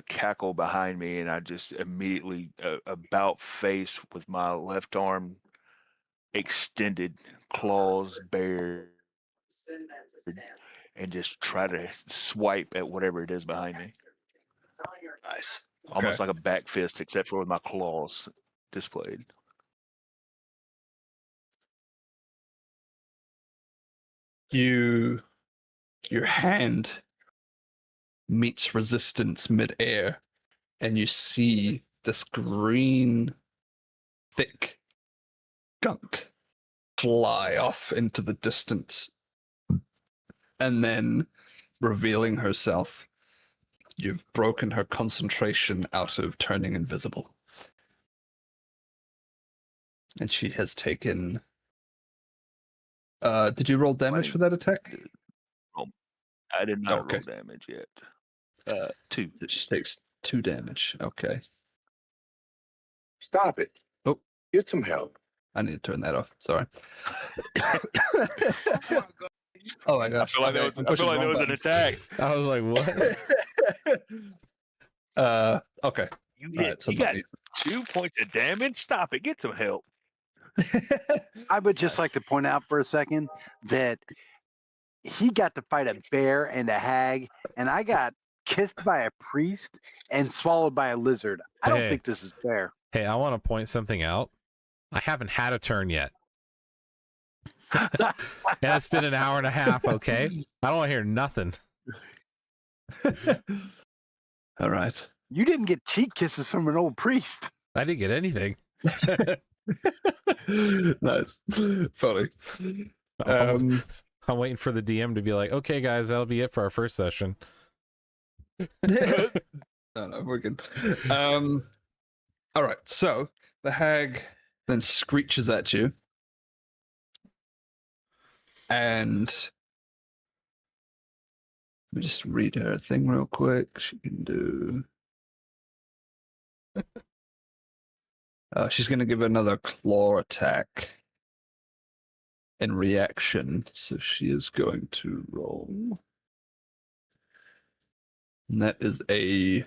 cackle behind me, and I just immediately about face with my left arm extended, claws bared, and just try to swipe at whatever it is behind me.
Nice. Okay.
Almost like a back fist, except for with my claws displayed.
Your hand meets resistance midair, and you see this green, thick gunk fly off into the distance. And then, revealing herself, you've broken her concentration out of turning invisible. And she has taken... did you roll damage for that attack?
I did not
Okay.
roll damage yet. 2.
She takes 2 damage. Okay.
Stop it.
Oh.
Get some help.
I need to turn that off. Sorry. Oh my god.
I feel like that was an attack.
I was like, what?
Okay.
You got 2 points of damage? Stop it. Get some help.
I would just like to point out for a second that he got to fight a bear and a hag, and I got kissed by a priest and swallowed by a lizard. I don't
Hey.
think this is fair.
Hey, I want to point something out. I haven't had a turn yet. And it's been an hour and a half, okay? I don't want to hear nothing.
All right.
You didn't get cheek kisses from an old priest.
I didn't get anything.
Nice. Funny.
I'm waiting for the DM to be like, okay, guys, that'll be it for our first session.
No, we're good. All right. So the hag then screeches at you. And let me just read her thing real quick. She can do... she's going to give another claw attack in reaction. So she is going to roll. And that is a...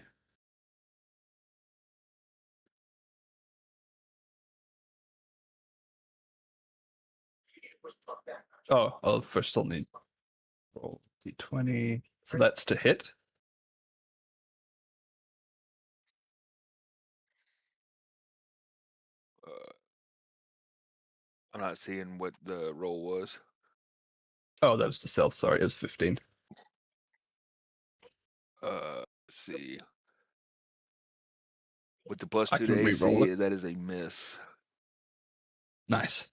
Oh, I'll first I'll need roll d20. So that's to hit.
I'm not seeing what the roll was.
Oh, that was to self. Sorry, it was 15.
Let's see. With the plus
I
2
can
to
re-roll
AC, that is a miss.
Nice.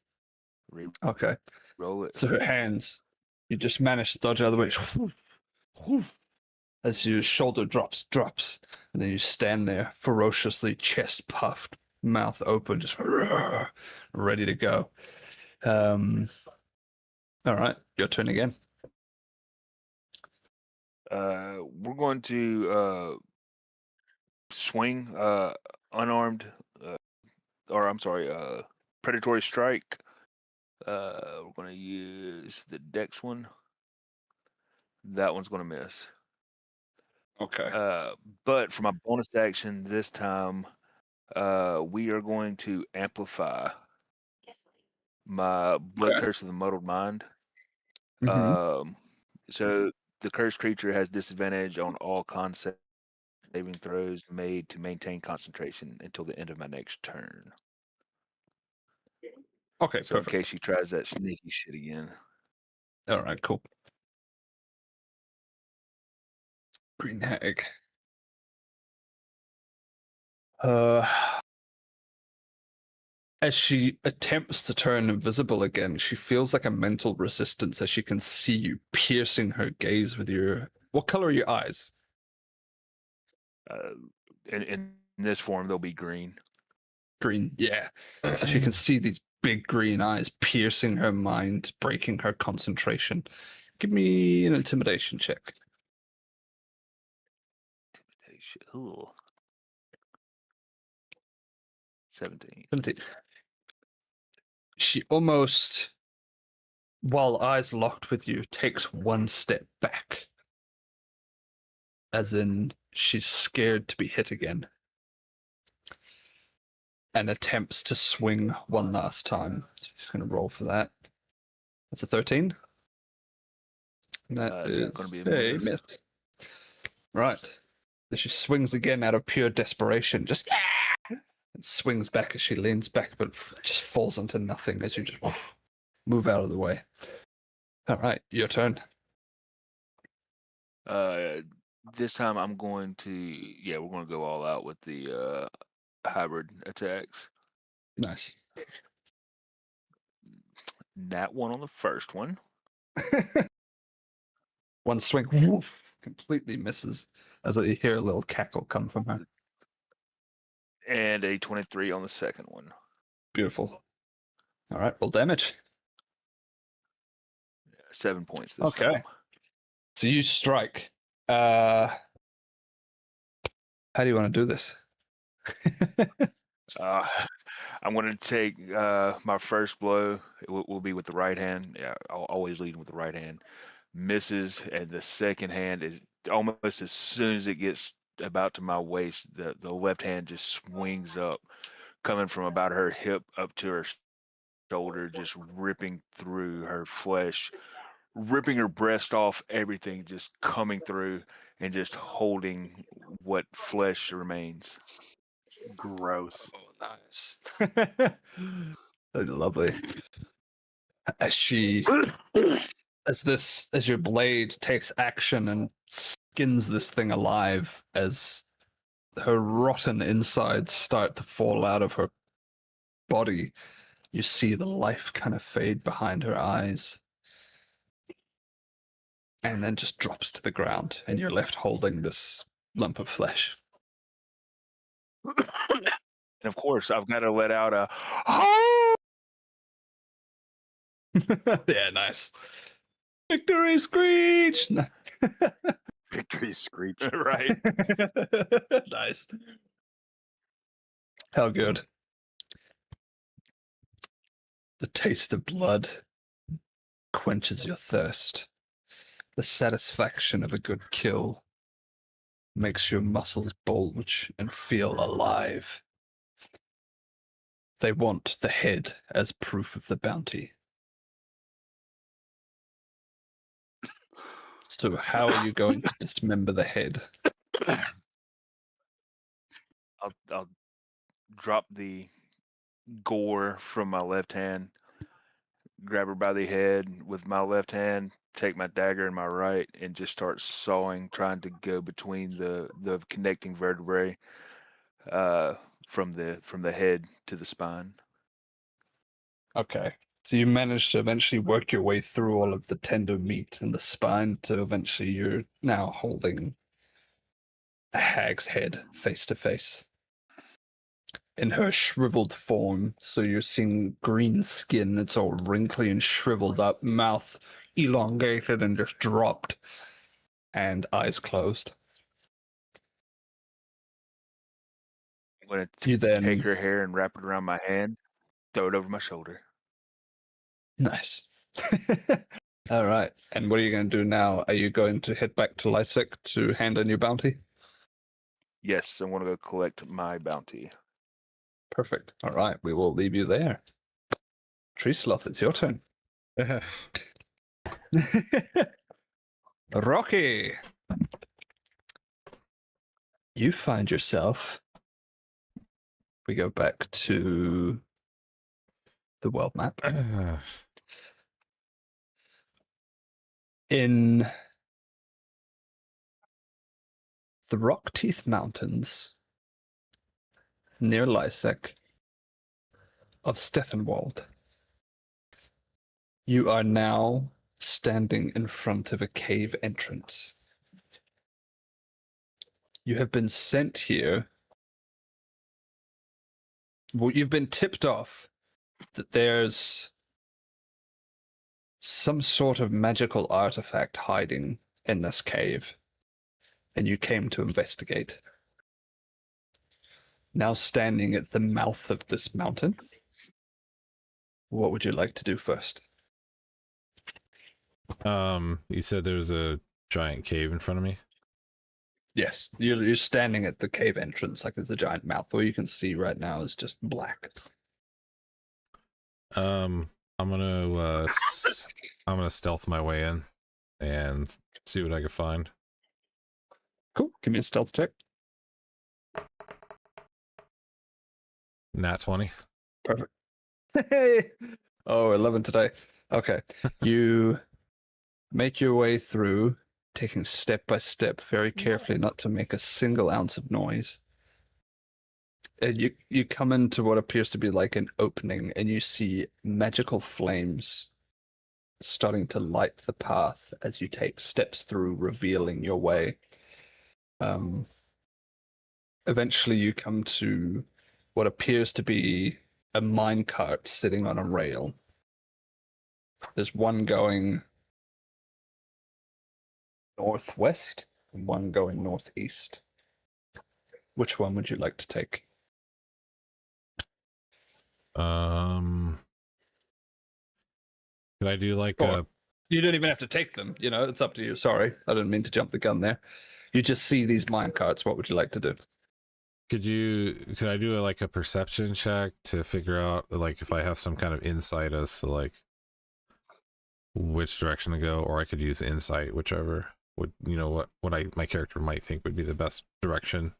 Re-roll
Okay.
it.
So her hands, you just manage to dodge out of the way. As your shoulder drops, and then you stand there ferociously, chest puffed, mouth open, just ready to go. All right, your turn again.
We're going to swing unarmed, or I'm sorry, predatory strike. We're going to use the dex one. That one's going to miss.
Okay.
But for my bonus action this time, we are going to amplify my Blood Curse of the Muddled Mind. So the cursed creature has disadvantage on all con saving throws made to maintain concentration until the end of my next turn.
Okay,
So
perfect.
in case she tries that sneaky shit again.
All right, cool. Green Hag. As she attempts to turn invisible again, she feels like a mental resistance as she can see you piercing her gaze with your. What color are your eyes?
In this form, they'll be green.
Green, yeah. So she can see these big green eyes piercing her mind, breaking her concentration. Give me an intimidation check.
Ooh. 17.
17. She almost, while eyes locked with you, takes one step back. As in, she's scared to be hit again. And attempts to swing one last time. So she's going to roll for that. That's a 13. And that
Is
is
that going to be a miss?
Right. So she swings again out of pure desperation. Just and swings back as she leans back, but just falls into nothing as you just move out of the way. All right, your turn.
This time I'm going to, we're going to go all out with the hybrid attacks.
Nice.
Nat 1 on the first one.
One swing, woof, completely misses as you hear a little cackle come from her.
And a 23 on the second one.
Beautiful. All right, roll damage.
7 points this time.
So you strike. How do you want to do this?
I'm going to take my first blow. It will be with the right hand. Yeah, I'll always lead with the right hand. Misses, and the second hand is almost as soon as it gets about to my waist, the left hand just swings up, coming from about her hip up to her shoulder, just ripping through her flesh, ripping her breast off, everything just coming through and just holding what flesh remains.
Gross.
Oh, nice. Lovely. As your blade takes action and skins this thing alive, as her rotten insides start to fall out of her body, you see the life kind of fade behind her eyes. And then just drops to the ground, and you're left holding this lump of flesh.
And of course, I've got to let out a
Yeah, nice. Victory screech!
Victory screech.
right.
Nice. How good. The taste of blood quenches your thirst. The satisfaction of a good kill makes your muscles bulge and feel alive. They want the head as proof of the bounty. So how are you going to dismember the head?
I'll drop the gore from my left hand, grab her by the head with my left hand, take my dagger in my right, and just start sawing, trying to go between the connecting vertebrae from the head to the spine.
Okay. So you managed to eventually work your way through all of the tender meat and the spine to eventually you're now holding a hag's head face to face. In her shriveled form, so you're seeing green skin, it's all wrinkly and shriveled up, mouth elongated and just dropped, and eyes closed.
I'm going
You
to
then
take her hair and wrap it around my hand, throw it over my shoulder.
Nice. All right. And what are you going to do now? Are you going to head back to Lysek to hand in your bounty?
Yes, I want to go collect my bounty.
Perfect. All right. We will leave you there. Tree Sloth, it's your turn. Rocky, you find yourself. We go back to the world map. In the Rock Teeth Mountains near Lysek, of Steffenwald. You are now standing in front of a cave entrance. You have been sent here. Well, you've been tipped off that there's some sort of magical artifact hiding in this cave, and you came to investigate. Now standing at the mouth of this mountain, what would you like to do first?
You said there's a giant cave in front of me.
Yes, you're standing at the cave entrance, like there's a giant mouth. All you can see right now is just black.
I'm gonna stealth my way in and see what I can find.
Cool. Give me a stealth check.
Nat 20.
Perfect. Hey! Oh, 11 today. Okay. You make your way through, taking step by step, very carefully not to make a single ounce of noise. And you come into what appears to be like an opening, and you see magical flames starting to light the path as you take steps through, revealing your way. Eventually you come to what appears to be a minecart sitting on a rail. There's one going northwest and one going northeast. Which one would you like to take?
Could I do like
Or, you don't even have to take them, you know, it's up to you. Sorry, I didn't mean to jump the gun there. You just see these minecarts. What would you like to do?
could I do like a perception check to figure out like if I have some kind of insight as to like which direction to go, or I could use insight, whichever would, you know, what my character might think would be the best direction.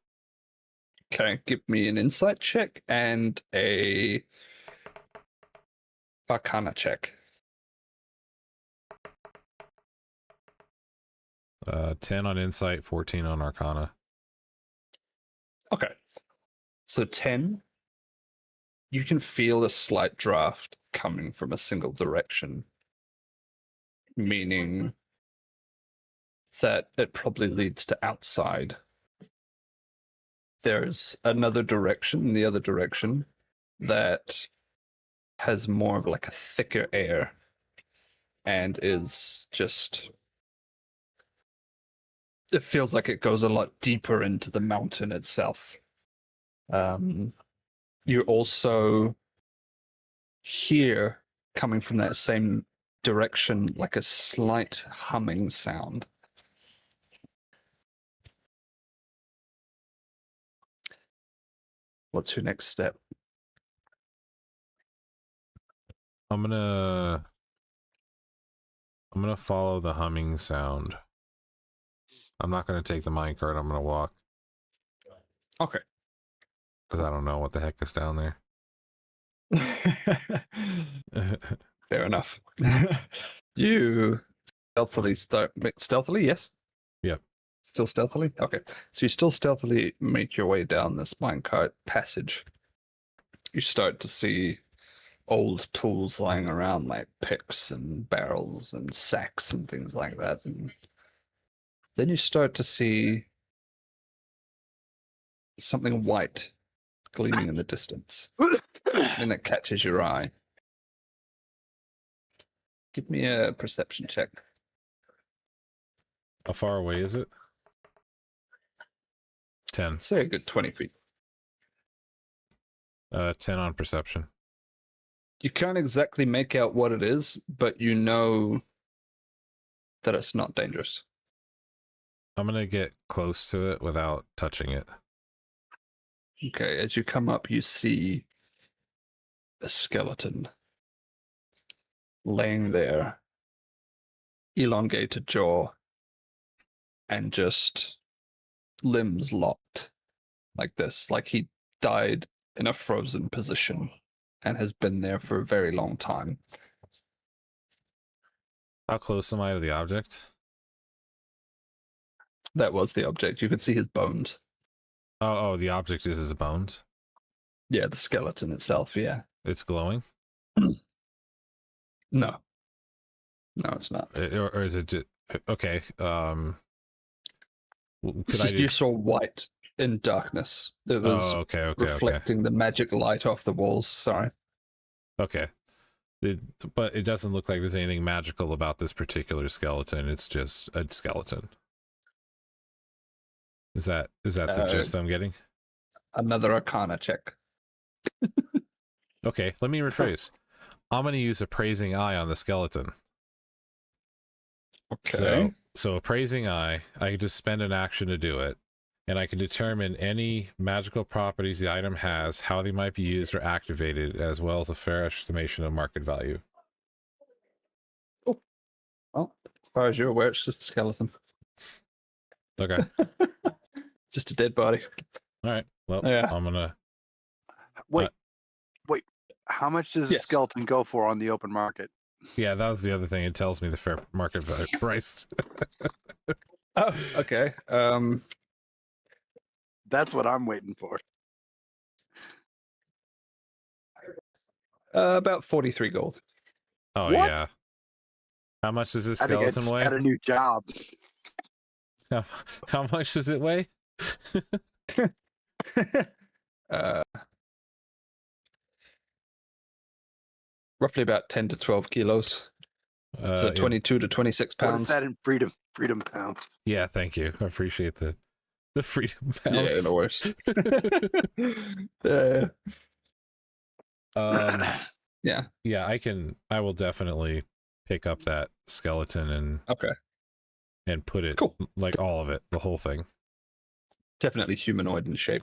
Okay, give me an insight check and a arcana check.
10 on insight, 14 on arcana.
Okay. So 10, you can feel a slight draft coming from a single direction, meaning that it probably leads to outside. There's another direction, the other direction, that has more of like a thicker air and is just... It feels like it goes a lot deeper into the mountain itself. You also hear, coming from that same direction, like a slight humming sound. What's your next step?
I'm gonna follow the humming sound. I'm not gonna take the minecart. I'm gonna walk.
Okay.
Because I don't know what the heck is down there.
Fair enough. You stealthily start... Stealthily, yes?
Yep.
Still stealthily? Okay. So you still stealthily make your way down this minecart passage. You start to see old tools lying around, like picks and barrels and sacks and things like that. And then you start to see something white gleaming in the distance. And that catches your eye. Give me a perception check.
How far away is it? 10.
Say a good 20 feet.
10 on perception.
You can't exactly make out what it is, but you know that it's not dangerous.
I'm gonna get close to it without touching it.
Okay, as you come up, you see a skeleton laying there, elongated jaw, and just limbs locked like this, like he died in a frozen position and has been there for a very long time.
How close am I to the object?
That was the object. You could see his bones.
Oh, the object is his bones.
Yeah, the skeleton itself, yeah.
It's glowing?
No. No, it's not.
Or is it just, okay?
It's just you saw white in darkness. It was
okay.
reflecting the magic light off the walls. Sorry.
Okay. But it doesn't look like there's anything magical about this particular skeleton. It's just a skeleton. Is that the gist I'm getting?
Another Arcana check.
Okay, let me rephrase. I'm going to use Appraising Eye on the skeleton.
Okay.
So Appraising Eye, I can just spend an action to do it, and I can determine any magical properties the item has, how they might be used or activated, as well as a fair estimation of market value.
Oh. Well, as far as you're aware, it's just a skeleton.
Okay.
It's just a dead body.
All right. Well,
Yeah.
I'm gonna.
Wait. How much does a skeleton go for on the open market?
Yeah, that was the other thing. It tells me the fair market value price.
Oh, okay.
That's what I'm waiting for.
About 43 gold.
Oh
What?
yeah. How much does this
I think I
skeleton
just
weigh?
got a new job.
How much does it weigh?
Roughly about 10 to 12 kilos. So 22 to 26
What
pounds.
is that in freedom pounds?
Yeah, thank you. I appreciate the freedom pounds.
Yeah, no worries. Yeah.
Yeah, I will definitely pick up that skeleton and put it,
Cool.
like all of it, the whole thing.
Definitely humanoid in shape.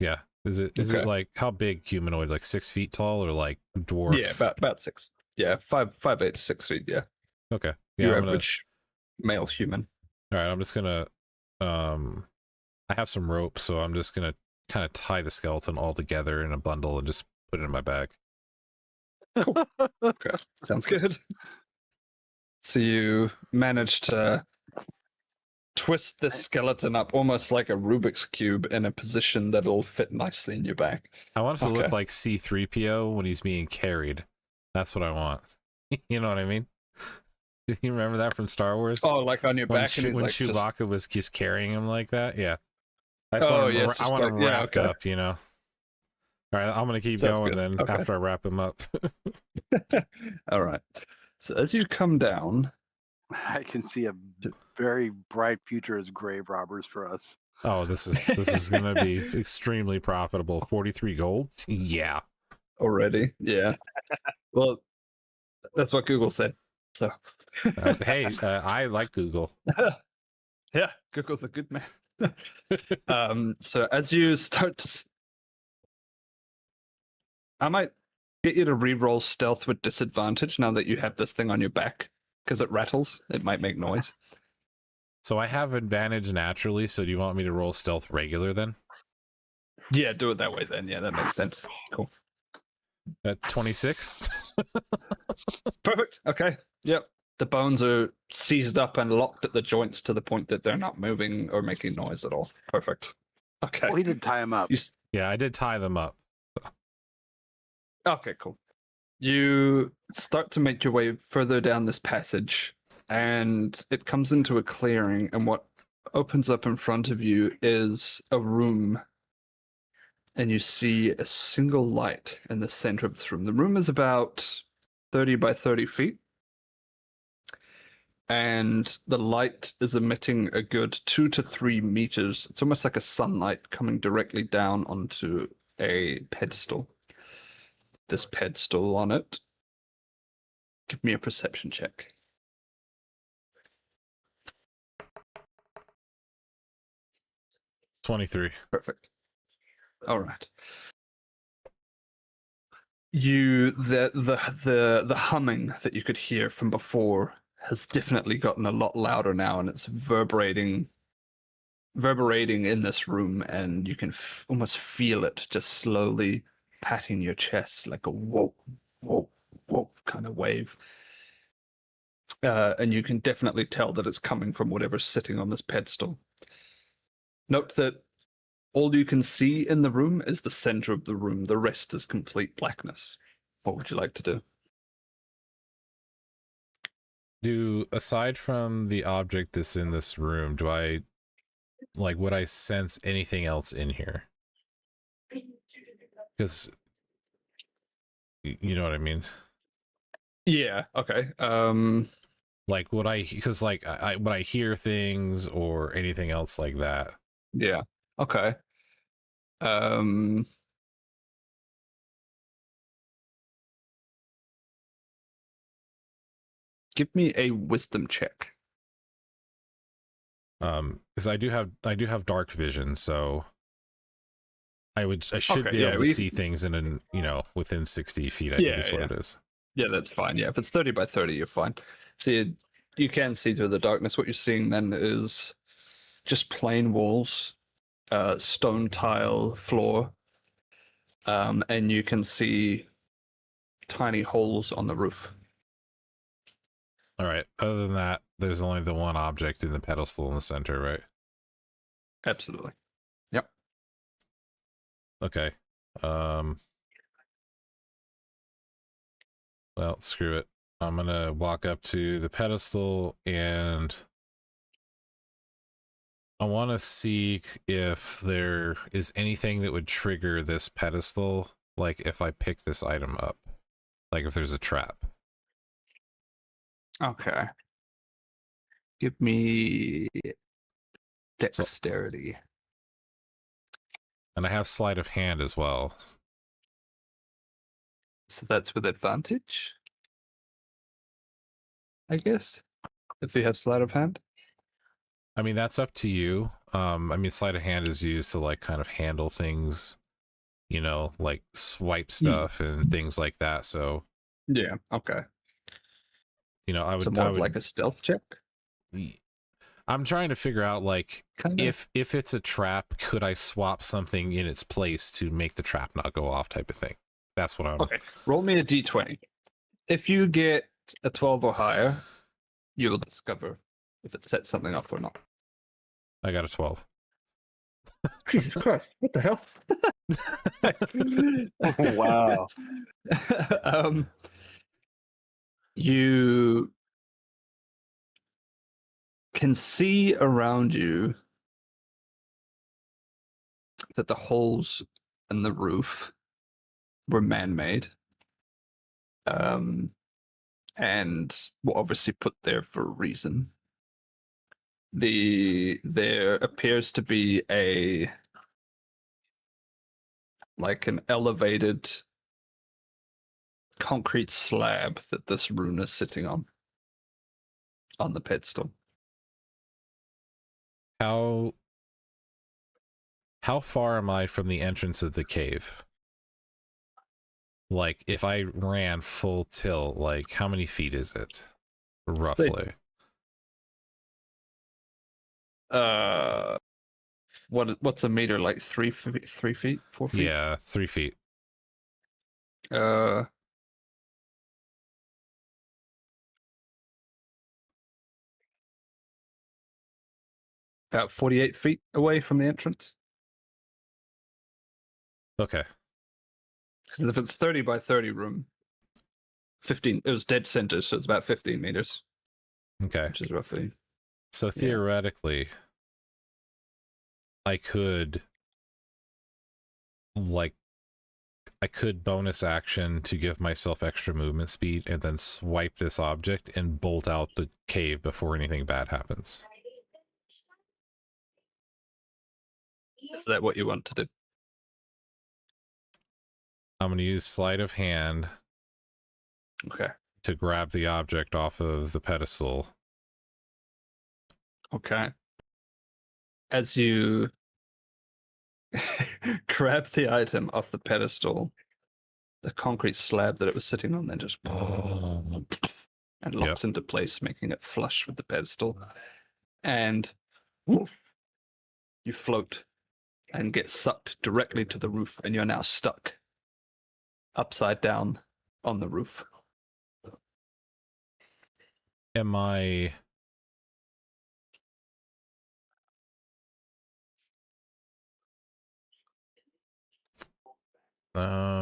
Yeah. Is it
Okay.
like, how big humanoid, like 6 feet tall, or like dwarf?
Yeah, about 6. Yeah, 5'8" to 6 feet. Yeah,
Okay. Yeah,
your average male human.
All right, I'm just gonna I have some rope, so I'm just gonna kind of tie the skeleton all together in a bundle and just put it in my bag.
Cool. Okay, sounds good. So you managed to twist this skeleton up almost like a Rubik's Cube in a position that'll fit nicely in your bag.
I want it to
Okay.
look like C-3PO when he's being carried. That's what I want. You know what I mean? Do you remember that from Star Wars?
Oh, like on your back, and he's
when
like
Chewbacca was just carrying him like that? Yeah. I want him wrapped up, you know? All right, I'm going to keep
Sounds
going
good.
then
Okay.
after I wrap him up.
All right. So as you come down,
I can see a very bright future as grave robbers for us.
Oh, this is going to be extremely profitable. 43 gold? Yeah.
already, yeah. Well, that's what Google said. So,
Hey, I like Google.
yeah, Google's a good man. So as you start to, I might get you to re-roll stealth with disadvantage now that you have this thing on your back because it rattles. It might make noise.
So I have advantage naturally, so do you want me to roll stealth regular then?
Yeah, do it that way then. Yeah, that makes sense. Cool.
At 26?
Perfect. Okay. Yep. The bones are seized up and locked at the joints to the point that they're not moving or making noise at all. Perfect. Okay.
Well, he did tie him up.
Yeah, I did tie them up.
Okay, cool. You start to make your way further down this passage, and it comes into a clearing, and what opens up in front of you is a room, and you see a single light in the center of this room. The room is about 30 by 30 feet, and the light is emitting a good 2 to 3 meters. It's almost like a sunlight coming directly down onto a pedestal. This pedestal on it. Give me a perception check.
$23.
Perfect. All right. The humming that you could hear from before has definitely gotten a lot louder now, and it's reverberating in this room, and you can almost feel it just slowly patting your chest like a whoa, whoa, whoa kind of wave. And you can definitely tell that it's coming from whatever's sitting on this pedestal. Note that all you can see in the room is the center of the room. The rest is complete blackness. What would you like to do?
Aside from the object that's in this room, would I sense anything else in here? Because you know what I mean?
Yeah. Okay.
Like, would I hear things or anything else like that?
Yeah. Okay. Um. Give me a wisdom check.
Because I do have dark vision, so I should be able to see things within 60 feet, I think is what it is.
Yeah, that's fine. Yeah, if it's 30 by 30, you're fine. See, you can see through the darkness. What you're seeing then is just plain walls, stone tile floor, and you can see tiny holes on the roof.
All right. Other than that, there's only the one object in the pedestal in the center, right?
Absolutely. Yep.
Okay. Well, screw it. I'm gonna walk up to the pedestal and I want to see if there is anything that would trigger this pedestal, like if I pick this item up, like if there's a trap.
Okay. Give me dexterity.
And I have sleight of hand as well.
So that's with advantage, I guess, if you have sleight of hand.
I mean, that's up to you. I mean, sleight of hand is used to like kind of handle things, like swipe stuff and things like that. So
yeah, okay.
I would.
So more of like a stealth check.
I'm trying to figure out like
Kinda.
if it's a trap, could I swap something in its place to make the trap not go off, type of thing. That's what I'm.
Okay, roll me a d20. If you get a 12 or higher, you will discover if it sets something off or not.
I got a 12.
Jesus Christ! What the hell?
Wow.
You can see around you that the holes in the roof were man-made, and were obviously put there for a reason. There appears to be an elevated concrete slab that this rune is sitting on the pedestal.
How far am I from the entrance of the cave? Like, if I ran full tilt, like, how many feet is it, roughly?
What's a meter, like 3 feet, 4 feet?
Yeah, 3 feet.
About 48 feet away from the entrance.
Okay.
Because if it's 30 by 30 room, 15, it was dead center, so it's about 15 meters.
Okay.
Which is roughly.
So theoretically, I could bonus action to give myself extra movement speed and then swipe this object and bolt out the cave before anything bad happens.
Is that what you want to do?
I'm going to use sleight of hand.
Okay.
To grab the object off of the pedestal.
Okay. As you grab the item off the pedestal, the concrete slab that it was sitting on then just and locks into place, making it flush with the pedestal. And woof, you float and get sucked directly to the roof, and you're now stuck upside down on the roof.
Am I...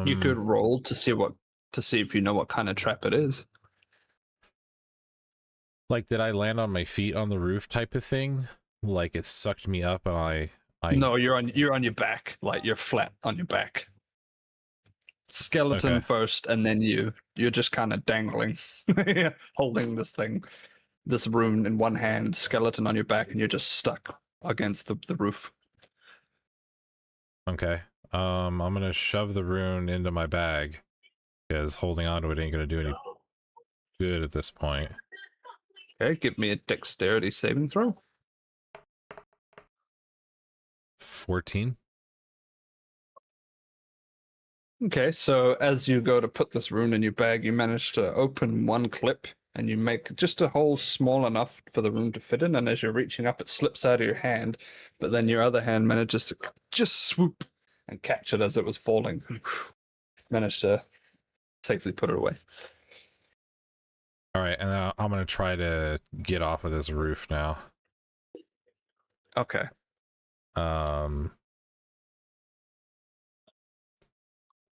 You could roll to see what to see if you know what kind of trap it is.
Like, did I land on my feet on the roof type of thing? Like it sucked me up and I
No, you're on your back, like you're flat on your back. Skeleton
Okay.
first, and then you're just kind of dangling, holding this rune in one hand, skeleton on your back, and you're just stuck against the roof.
Okay. I'm gonna shove the rune into my bag because holding on to it ain't gonna do any good at this point.
Okay, give me a dexterity saving throw.
14.
Okay, so as you go to put this rune in your bag, you manage to open one clip and you make just a hole small enough for the rune to fit in. And as you're reaching up, it slips out of your hand, but then your other hand manages to just swoop and catch it as it was falling. Managed to safely put it away.
All right, and I'm gonna try to get off of this roof now.
Okay.
I'm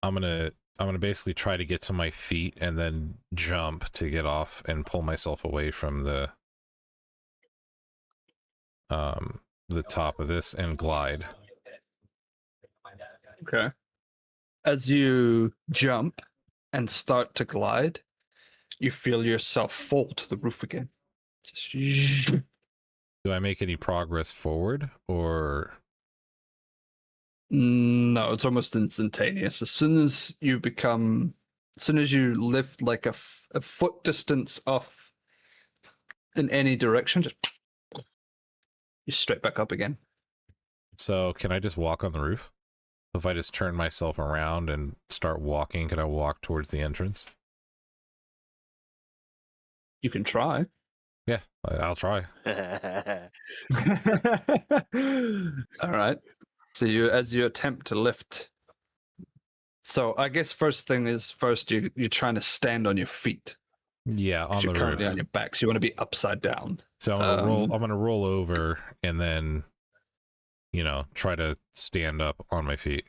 gonna basically try to get to my feet and then jump to get off and pull myself away from the top of this and glide.
Okay. As you jump and start to glide, you feel yourself fall to the roof again. Just
Do I make any progress forward or?
no, it's almost instantaneous. As soon as you lift like a foot distance off in any direction, just you're straight back up again.
So can I just walk on the roof? If I just turn myself around and start walking, can I walk towards the entrance?
You can try.
Yeah, I'll try.
All right. So as you attempt to lift. So I guess first thing is you're trying to stand on your feet.
Yeah, on
You're
the
currently
roof.
on your back, so you want to be upside down.
So I'm gonna roll over and then, try to stand up on my feet.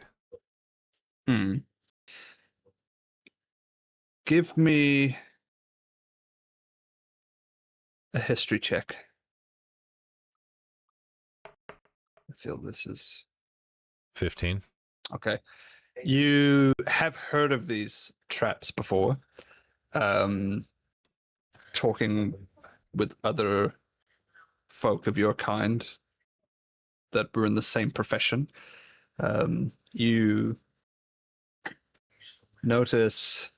Give me a history check. I feel this is
15.
okay. You have heard of these traps before. Talking with other folk of your kind that were in the same profession. You notice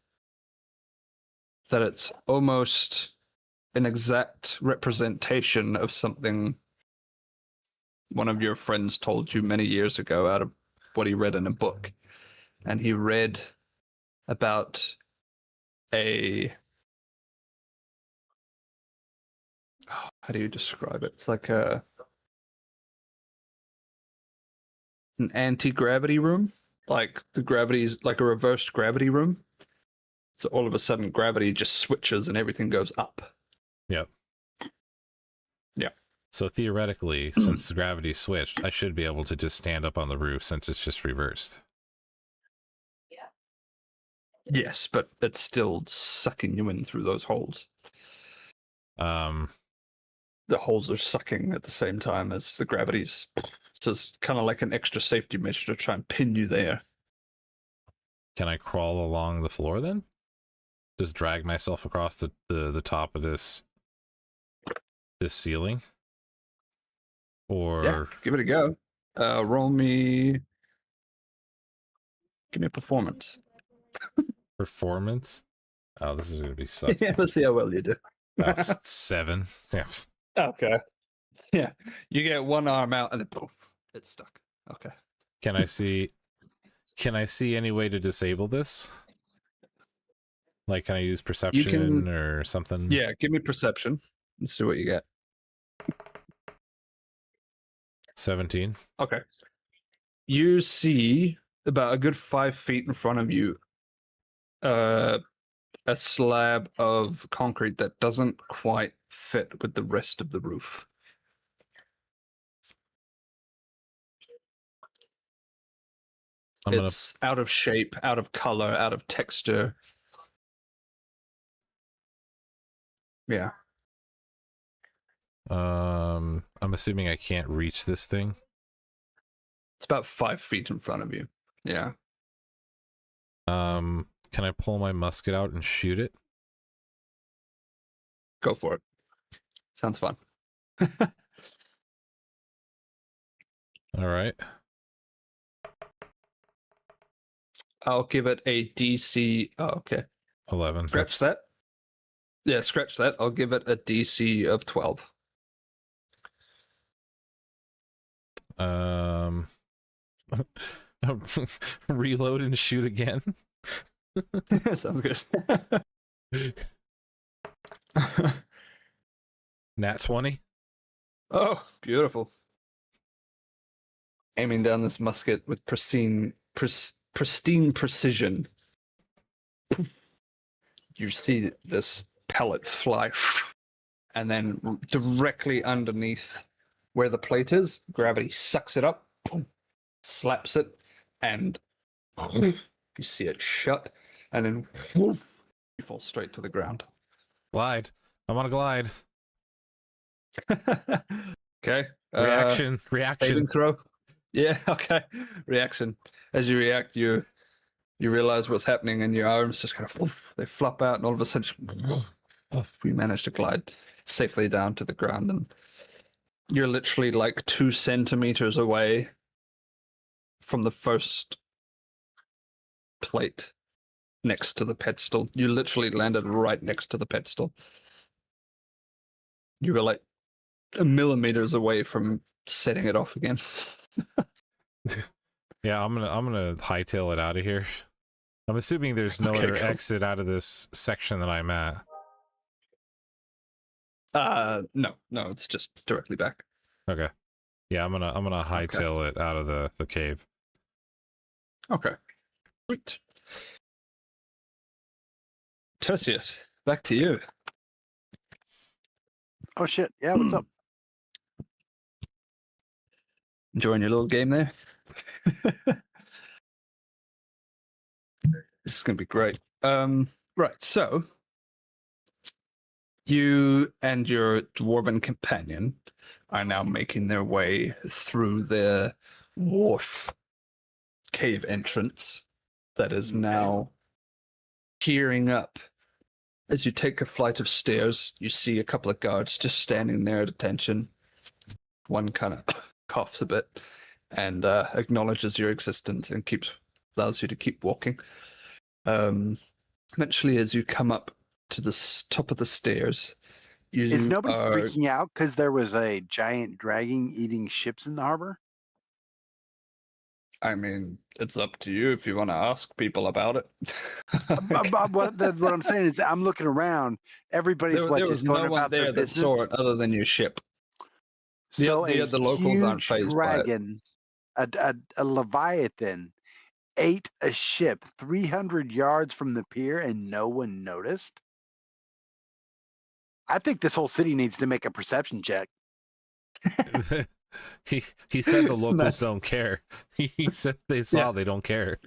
that it's almost an exact representation of something one of your friends told you many years ago out of what he read in a book. And he read about how do you describe it? It's like an anti-gravity room. Like the gravity is like a reversed gravity room. So all of a sudden gravity just switches and everything goes up.
Yep.
Yeah.
So theoretically, since the gravity switched, I should be able to just stand up on the roof since it's just reversed.
Yes, but it's still sucking you in through those holes. The holes are sucking at the same time as the gravity's. So it's kind of like an extra safety measure to try and pin you there.
Can I crawl along the floor then? Just drag myself across the top of this ceiling? Or
yeah, give it a go. Roll me. Give me a performance.
performance? Oh, this is gonna be sucky.
Yeah, let's see how well you do.
7. Yeah.
Okay. Yeah, you get one arm out and then poof, it's stuck. Okay.
Can I see any way to disable this? Like, can I use perception or something?
Yeah, give me perception. Let's see what you get.
17.
Okay. You see about a good 5 feet in front of you a slab of concrete that doesn't quite fit with the rest of the roof. It's out of shape, out of color, out of texture. Yeah.
I'm assuming I can't reach this thing.
It's about 5 feet in front of you. Yeah.
Can I pull my musket out and shoot it?
Go for it. Sounds fun.
All right.
I'll give it a DC. Oh, okay.
11.
Scratch that. Yeah, scratch that. I'll give it a DC of 12.
Reload and shoot again.
Sounds good.
Nat 20.
Oh, beautiful. Aiming down this musket with pristine precision. You see this pellet fly, and then directly underneath where the plate is, gravity sucks it up, slaps it, and you see it shut, and then you fall straight to the ground.
Glide. I'm on a glide.
Okay.
Reaction.
Saving
Reaction.
throw. Yeah. Okay. Reaction. As you react, you realize what's happening, and your arms just kind of they flop out, and all of a sudden, you manage to glide safely down to the ground, and you're literally like 2 centimeters away from the first plate next to the pedestal. You literally landed right next to the pedestal. You were like millimeters away from setting it off again.
Yeah, I'm gonna hightail it out of here. I'm assuming there's no
Okay,
other
cool.
exit out of this section that I'm at.
No, it's just directly back.
Okay. Yeah, I'm gonna hightail it out of the cave.
Okay. Sweet. Tertius, back to you.
Oh shit! Yeah, what's up?
Enjoying your little game there? This is gonna be great. Right, so you and your dwarven companion are now making their way through the wharf cave entrance that is now gearing up. As you take a flight of stairs, you see a couple of guards just standing there at attention. One kind of coughs a bit and acknowledges your existence and allows you to keep walking. Eventually, as you come up to the top of the stairs,
Is nobody freaking out because there was a giant dragon eating ships in the harbor?
I mean, it's up to you if you want to ask people about it.
What I'm saying is, I'm looking around. Everybody's
there was
just going
no one
about their
there that
business.
saw it other than your ship.
So
the locals aren't
huge
fazed by it.
dragon, a leviathan, ate a ship 300 yards from the pier, and no one noticed. I think this whole city needs to make a perception check.
he said the locals
Nice.
don't care. He said they saw they don't care.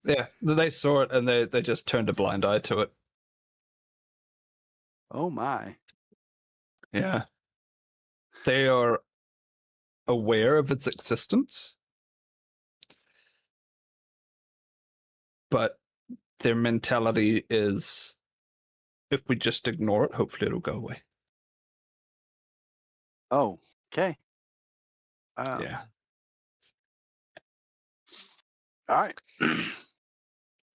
Yeah, they saw it and they just turned a blind eye to it.
Oh my!
Yeah. They are aware of its existence, but their mentality is, if we just ignore it, hopefully it'll go away.
Oh, okay.
Yeah.
All right.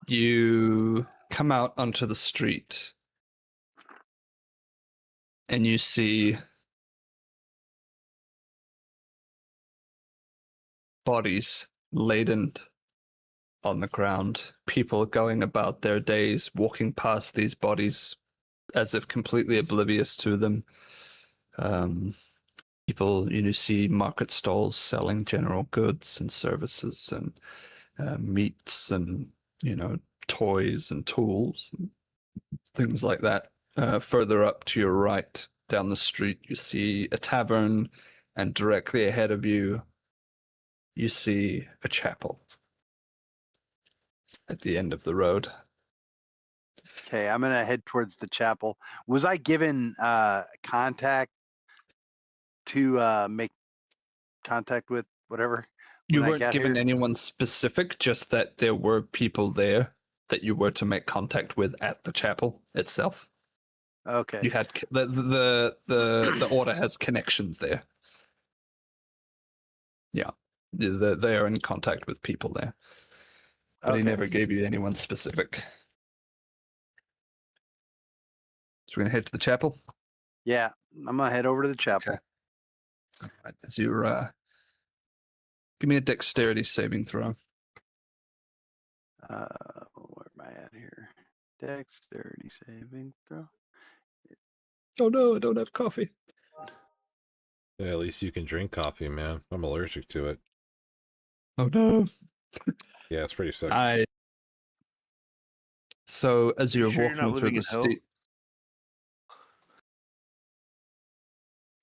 You come out onto the street and you see bodies laden on the ground, people going about their days, walking past these bodies as if completely oblivious to them. People, see market stalls selling general goods and services and meats and, toys and tools and things like that. Further up to your right, down the street, you see a tavern, and directly ahead of you, you see a chapel at the end of the road.
Okay, I'm gonna head towards the chapel. Was I given contact to make contact with whatever?
You
when I
weren't
got
given
here?
anyone specific, just that there were people there that you were to make contact with at the chapel itself.
Okay.
You had the order has connections there. Yeah, they are in contact with people there, but he
Okay.
never gave you anyone specific. So we're gonna head to the chapel.
Yeah, I'm gonna head over to the chapel.
Okay. All right, as you give me a dexterity saving throw.
Where am I at here? Dexterity saving throw.
Oh no, I don't have coffee.
Yeah, at least you can drink coffee, man. I'm allergic to it.
Oh no.
Yeah, it's pretty sick.
So as
You
you're
sure you're
walking
not
through
living
the
in hell?
street,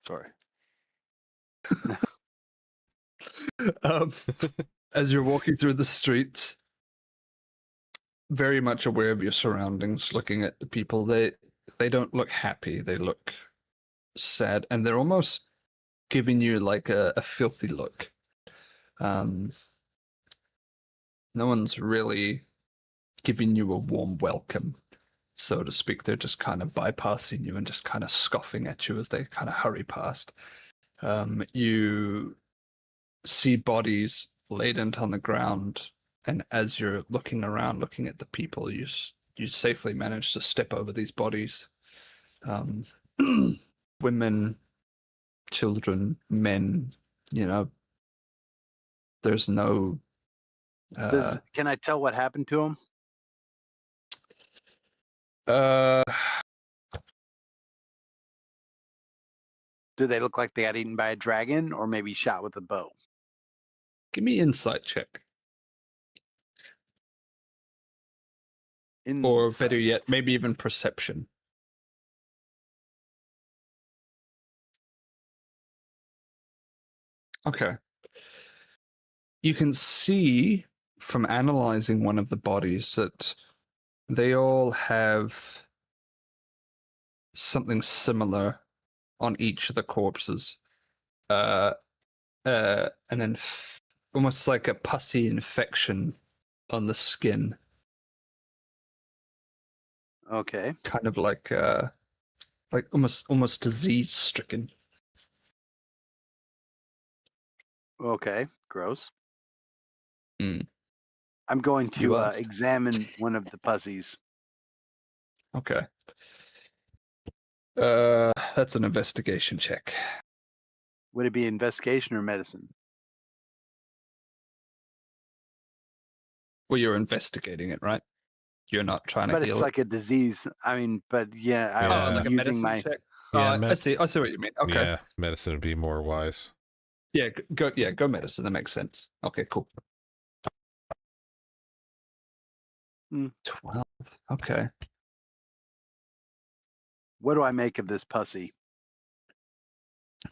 Sorry.
um, as you're walking through the streets, very much aware of your surroundings, looking at the people, they don't look happy. They look sad, and they're almost giving you like a filthy look. No one's really giving you a warm welcome, so to speak. They're just kind of bypassing you and just kind of scoffing at you as they kind of hurry past. You see bodies laid out on the ground, and as you're looking around, looking at the people, you safely manage to step over these bodies. Women, children, men. You know, there's no.
Can I tell what happened to him? Do they look like they got eaten by a dragon, or maybe shot with a bow?
Give me insight check. Or better yet, maybe even perception. Okay. You can see from analyzing one of the bodies that they all have something similar on each of the corpses. And almost like a pussy infection on the skin.
Okay.
Kind of like almost disease stricken.
Okay. Gross.
Mm.
I'm going
You
to
asked.
examine one of the pussies.
Okay. That's an investigation check.
Would it be investigation or medicine?
Well, you're investigating it, right? You're not trying to
But
heal
it's
it.
like a disease. I mean, but yeah,
Yeah.
Oh, like a
using
medicine
my.
check.
Yeah,
I see what you mean. Okay.
Yeah, medicine would be more wise.
Yeah, go medicine. That makes sense. Okay, cool. 12. Okay.
What do I make of this pussy?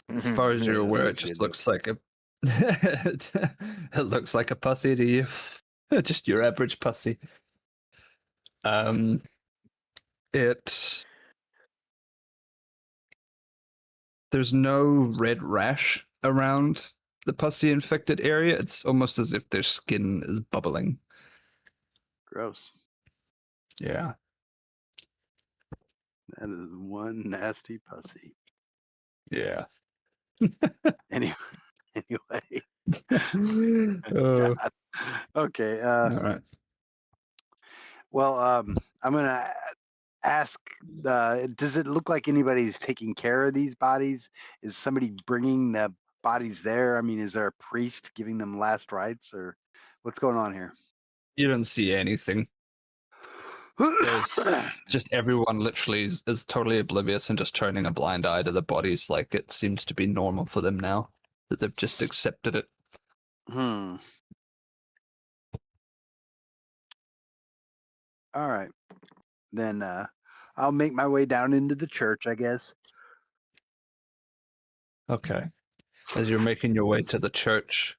As far as you're aware, it just looks like a it looks like a pussy to you. Just your average pussy. It there's no red rash around the pussy infected area. It's almost as if their skin is bubbling.
Gross.
Yeah.
That is one nasty pussy.
Yeah.
Anyway.
Oh,
God. Okay.
all right.
Well, I'm gonna ask. Does it look like anybody's taking care of these bodies? Is somebody bringing the bodies there? I mean, is there a priest giving them last rites, or what's going on here?
You don't see anything. There's just everyone literally is totally oblivious and just turning a blind eye to the bodies, like it seems to be normal for them now that they've just accepted it.
All right. Then I'll make my way down into the church, I guess.
Okay. As you're making your way to the church,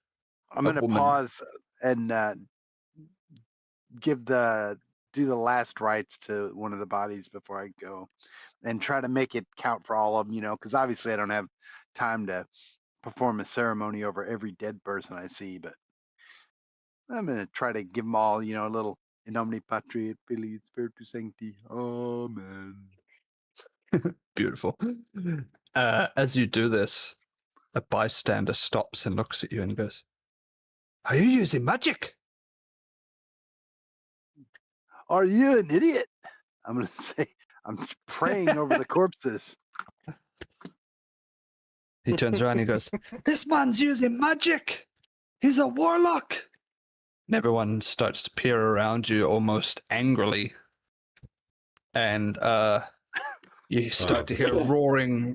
I'm going to
woman-
pause and give the do the last rites to one of the bodies before I go, and try to make it count for all of them. Because obviously I don't have time to perform a ceremony over every dead person I see, but I'm gonna try to give them all, a little in nomine Patri et Filii et Spiritus Sancti. Amen.
Beautiful. As you do this, a bystander stops and looks at you and goes, "Are you using magic?"
Are you an idiot? I'm gonna say I'm praying over the corpses.
He turns around and he goes, "This man's using magic! He's a warlock!" And everyone starts to peer around you almost angrily. And you start to hear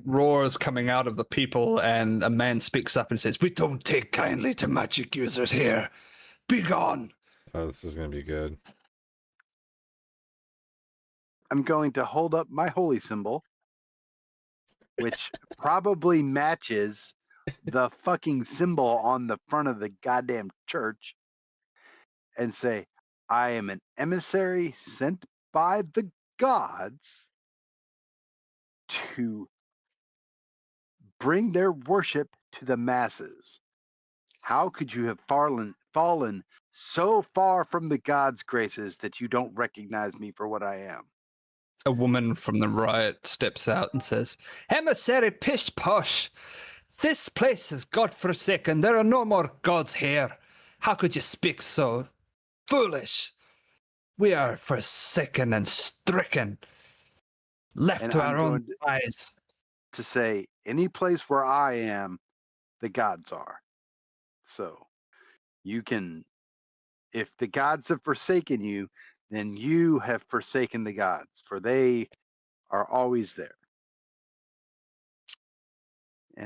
roars coming out of the people, and a man speaks up and says, "We don't take kindly to magic users here. Be gone."
Oh, this is gonna be good.
I'm going to hold up my holy symbol, which probably matches the fucking symbol on the front of the goddamn church, and say, I am an emissary sent by the gods to bring their worship to the masses. How could you have fallen so far from the gods' graces that you don't recognize me for what I am?
A woman from the riot steps out and says, "Emissary pish posh! This place is God-forsaken. There are no more gods here. How could you speak so foolish? We are forsaken and stricken, left
And
to
I'm
our own
going
eyes."
to say, any place where I am, the gods are. So you can, if the gods have forsaken you, then you have forsaken the gods, for they are always there.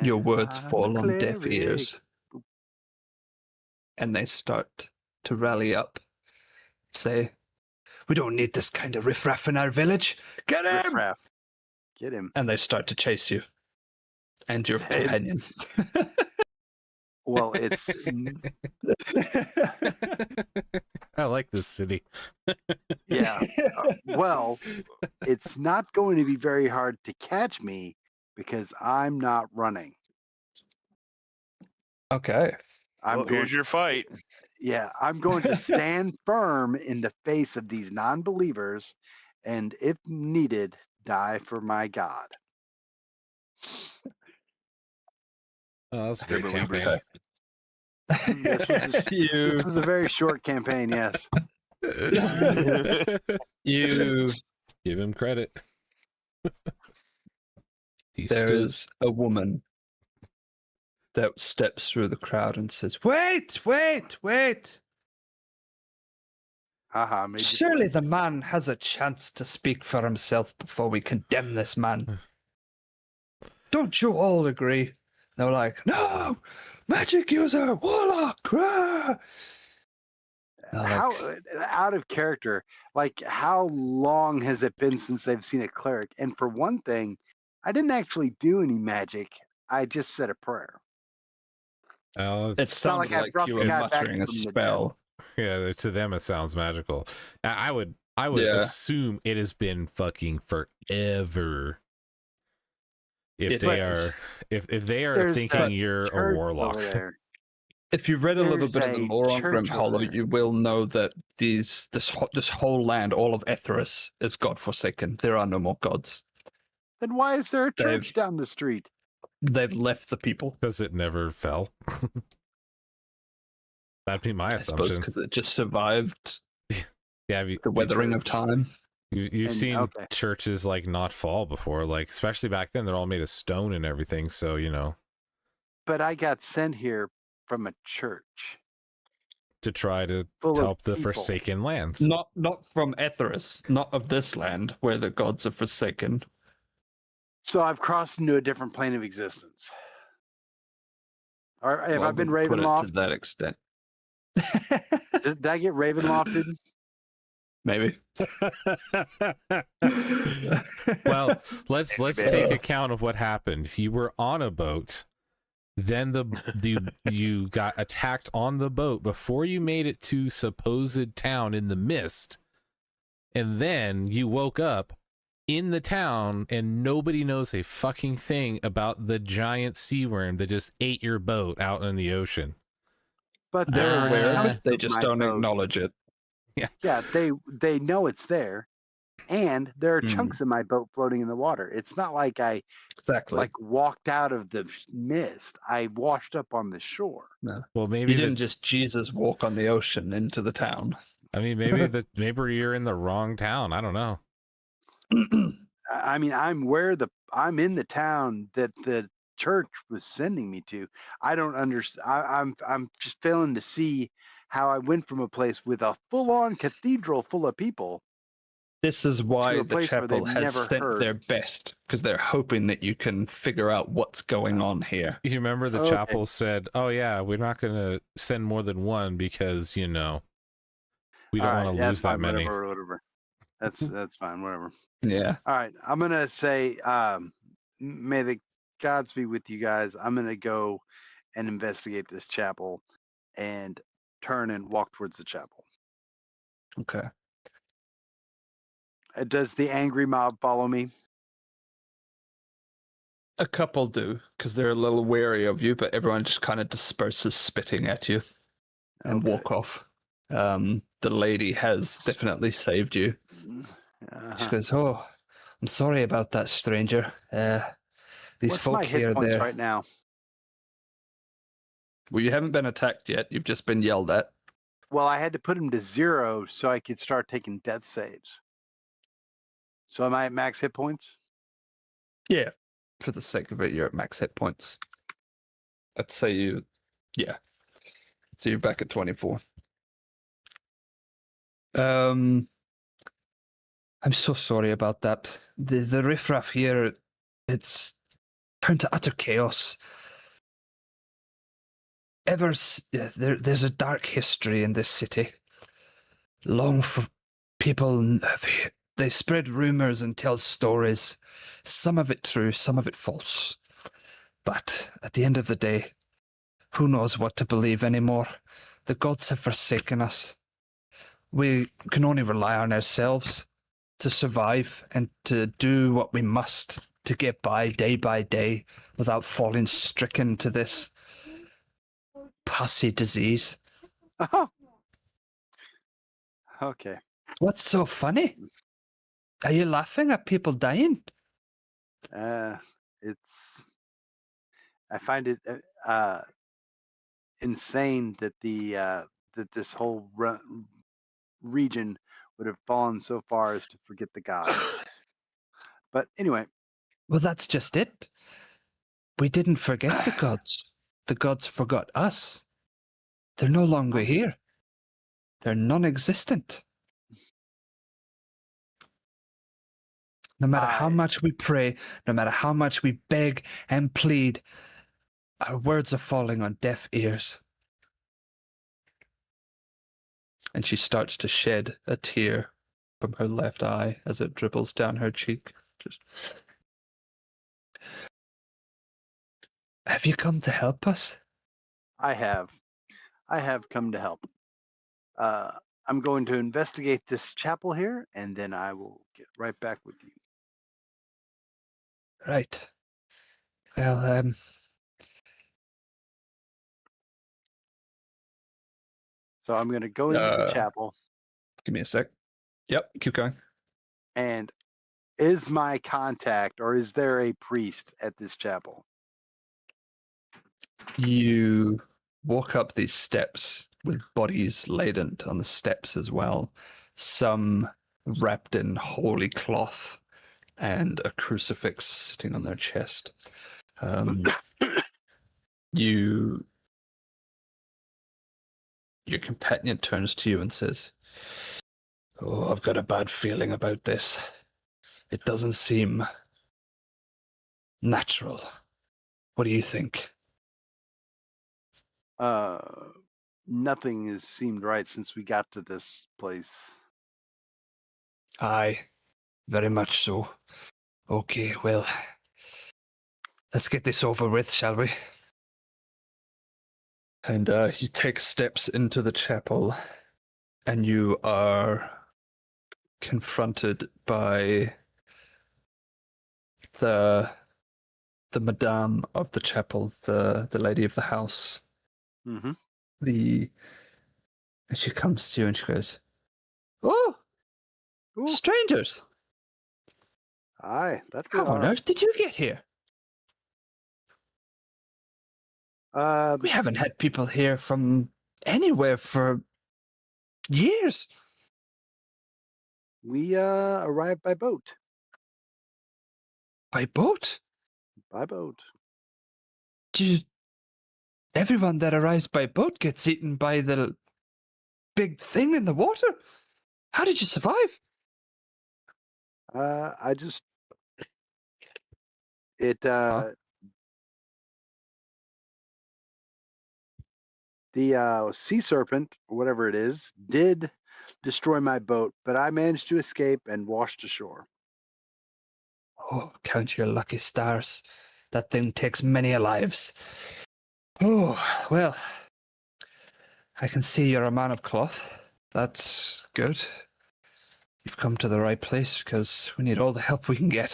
Your
And
words
I'm a
fall on deaf
cleric.
ears, and they start to rally up. Say, "We don't need this kind of riffraff in our village. Get him!"
Riffraff. Get him.
And they start to chase you and your
Hey.
companion.
Well, it's
I like this city.
yeah. Well, it's not going to be very hard to catch me because I'm not running.
Okay.
Well, here's your fight.
Yeah, I'm going to stand firm in the face of these non-believers, and if needed, die for my God.
Oh, that's a great
True believer.
campaign.
This was a very short campaign, yes.
You
Give him credit. He
There
stood.
is a woman that steps through the crowd and says, "Wait, wait, wait.
Haha, made you
Surely
blink.
the man has a chance to speak for himself before we condemn this man. Don't you all agree?" They were like, "No, magic user, warlock." Rah!
How out of character, like how long has it been since they've seen a cleric? And for one thing, I didn't actually do any magic. I just said a prayer.
Oh,
It
not
sounds
like I
like
brought
you
the
were
guy back
muttering a
from the dead.
spell.
yeah. To them, it sounds magical. I would
Yeah.
assume it has been fucking forever. If they are, if they are
There's
thinking
that
you're a
church
warlock,
over there.
If you read a little
There's
bit of the
a
lore on
church
Grim
over
Hollow,
there.
you will know that this whole land, all of Etheris, is God-forsaken. There are no more gods.
Then why is there a church
They've-
down the street?
They've left the people.
because it never fell. That'd be my
I suppose
assumption.
because it just survived
Yeah, have you,
the weathering of time.
you've
And-
seen
okay.
churches like not fall before, like especially back then. They're all made of stone and everything. So
But I got sent here from a church
to try to
full of
help the
people.
Forsaken Lands.
Not from Etheris, not of this land where the gods are forsaken.
So I've crossed into a different plane of existence. Or have
Well,
I been
we put it to
Ravenloft?
that extent.
Did I get Ravenlofted?
Maybe.
Well, let's
Maybe.
take account of what happened. You were on a boat, then you got attacked on the boat before you made it to supposed town in the mist, And then you woke up in the town and nobody knows a fucking thing about the giant sea worm that just ate your boat out in the ocean.
But
They're
there are
aware of
chunks
it. They
of
just
my
don't
boat.
acknowledge it.
Yeah, they know it's there, and there are
Hmm.
chunks of my boat floating in the water. It's not like I
Exactly.
walked out of the mist. I washed up on the shore.
No.
Well,
You
maybe
didn't just Jesus walk on the ocean into the town.
I mean, maybe you're in the wrong town. I don't know.
I mean, I'm in the town that the church was sending me to. I don't understand. I'm just failing to see how I went from a place with a full-on cathedral full of people
This is
to
why
a
the
place where
chapel
they've
has
never
sent
heard.
their best, because they're hoping that you can figure out what's going on here.
You remember the
Okay.
chapel said, "Oh yeah, we're not going to send more than one because we don't
All
want
right,
to
that's
lose that
fine,
many."
Whatever. That's fine. Whatever.
Yeah.
All right, I'm gonna say, may the gods be with you guys. I'm gonna go and investigate this chapel, and turn and walk towards the chapel.
Okay.
Does the angry mob follow me?
A couple do, because they're a little wary of you, but everyone just kind of disperses spitting at you and
Okay.
walk off. The lady has definitely saved you. She goes, "Oh, I'm sorry about that, stranger. These
What's
folk
my hit
here,
points
they're..."
right now?
Well, you haven't been attacked yet. You've just been yelled at.
Well, I had to put them to 0 so I could start taking death saves. So am I at max hit points?
Yeah. For the sake of it, you're at max hit points. I'd say you, yeah. So you're back at 24. I'm so sorry about that. The riffraff here, it's turned to utter chaos. There's a dark history in this city. Long for people, they spread rumors and tell stories. Some of it true, some of it false. But at the end of the day, who knows what to believe anymore? The gods have forsaken us. We can only rely on ourselves to survive and to do what we must to get by day without falling stricken to this pussy disease.
Oh. Okay.
What's so funny? Are you laughing at people dying?
It's. I find it insane that that this whole region would have fallen so far as to forget the gods. But anyway.
Well, that's just it. We didn't forget the gods. The gods forgot us. They're no longer here. They're non-existent. No matter how much we pray, no matter how much we beg and plead, our words are falling on deaf ears. And she starts to shed a tear from her left eye as it dribbles down her cheek. Just... Have you come to help us?
I have come to help. I'm going to investigate this chapel here, and then I will get right back with you.
Right. Well,
So I'm going to go into the chapel.
Give me a sec. Yep, keep going.
And is my contact, or is there a priest at this chapel?
You walk up these steps with bodies laden on the steps as well. Some wrapped in holy cloth and a crucifix sitting on their chest. Your companion turns to you and says, "Oh, I've got a bad feeling about this. It doesn't seem natural. What do you think?"
Nothing has seemed right since we got to this place.
Aye, very much so. Okay, well, let's get this over with, shall we? And you take steps into the chapel, and you are confronted by the madame of the chapel, the lady of the house.
Mm-hmm.
And she comes to you and she goes, "Oh, strangers!
Aye, that we
How on
are.
earth did you get here? We haven't had people here from anywhere for years."
We arrived by boat.
By boat?
By boat.
Everyone that arrives by boat gets eaten by the big thing in the water? How did you survive?
I just it the sea serpent, or whatever it is, did destroy my boat, but I managed to escape and washed ashore.
Oh, count your lucky stars. That thing takes many lives. Oh, well, I can see you're a man of cloth. That's good. You've come to the right place because we need all the help we can get.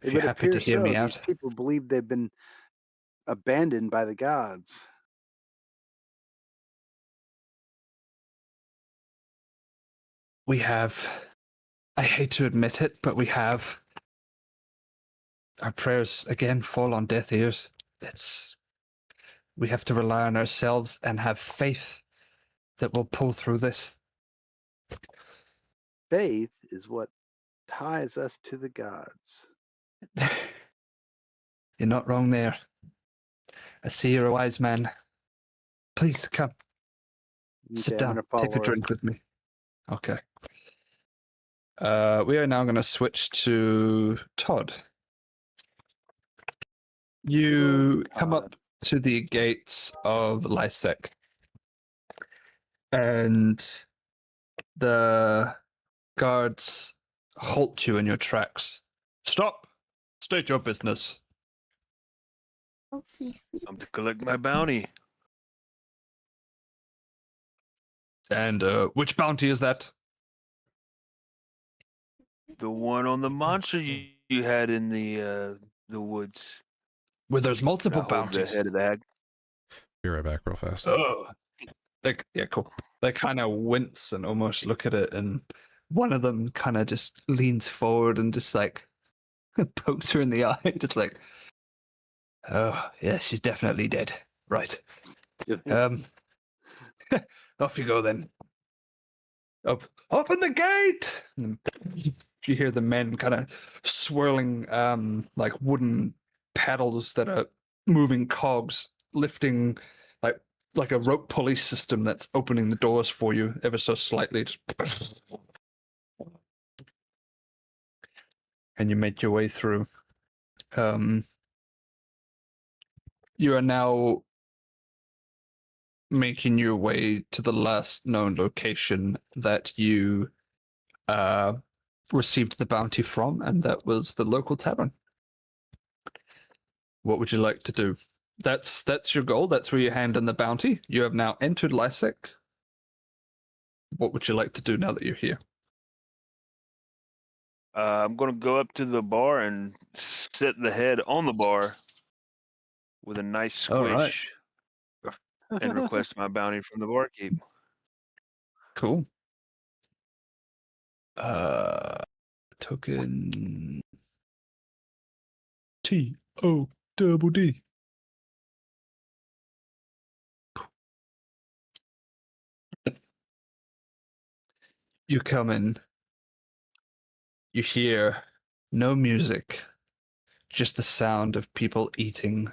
It
If
would
you're happy to
appear
hear
so.
me
These
out.
people believe they've been abandoned by the gods.
We have, I hate to admit it, but we have. Our prayers again fall on deaf ears. We have to rely on ourselves and have faith that we'll pull through this.
Faith is what ties us to the gods.
You're not wrong there. I see you're a wise man. Please come. Sit
Okay, I'm
down.
gonna
Take a
follow her.
drink with me. Okay. We are now going to switch to Todd. You come up to the gates of Lysek, and the guards halt you in your tracks. Stop! State your business.
I'm to collect my bounty.
And which bounty is that?
The one on the monster you had in the woods.
Where there's
I
multiple
hold the
bounties.
head of the hag.
Be right back real fast.
Oh. Yeah, cool. They kind of wince and almost look at it, and one of them kind of just leans forward and just like pokes her in the eye, just like, "Oh, yeah, she's definitely dead. Right. Off you go then. Open the gate!" And you hear the men kind of swirling, like wooden paddles that are moving cogs, lifting like a rope pulley system that's opening the doors for you ever so slightly. Just and you make your way through. You are now making your way to the last known location that you received the bounty from, and that was the local tavern. What would you like to do? That's your goal. That's where you hand in the bounty. You have now entered Lysek. What would you like to do now that you're here?
I'm gonna go up to the bar and sit the head on the bar with a nice squish
All right.
and request my bounty from the barkeep.
Cool. Token TODD. You come in. You hear no music, just the sound of people eating,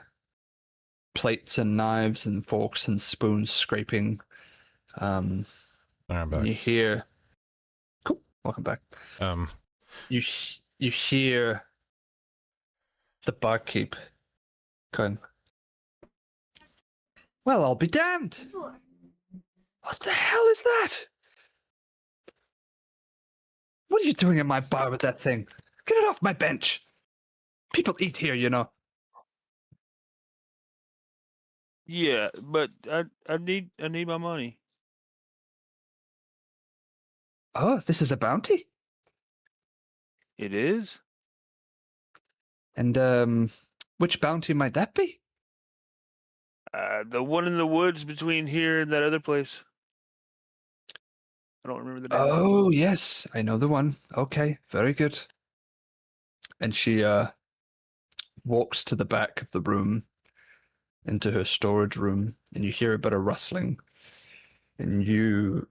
plates and knives and forks and spoons scraping.
I'm back.
You hear. Cool. Welcome back. You hear the barkeep going, "Well, I'll be damned. What the hell is that? What are you doing in my bar with that thing? Get it off my bench. People eat here, you know."
Yeah, but I need my money.
Oh, this is a bounty?
It is?
And which bounty might that be?
The one in the woods between here and that other place. I don't remember the name.
Oh, yes, I know the one. Okay, very good. And she walks to the back of the room, into her storage room, and you hear a bit of rustling. And you,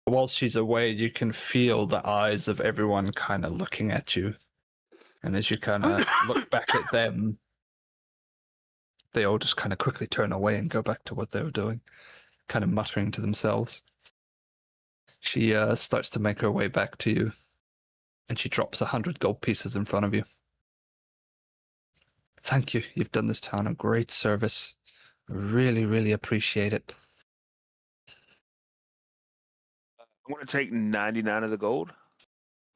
while she's away, you can feel the eyes of everyone kind of looking at you. And as you kind of look back at them, they all just kind of quickly turn away and go back to what they were doing, kind of muttering to themselves. She starts to make her way back to you, and she drops 100 gold pieces in front of you. Thank you. You've done this town a great service. Really, really appreciate it.
I'm going to take 99 of the gold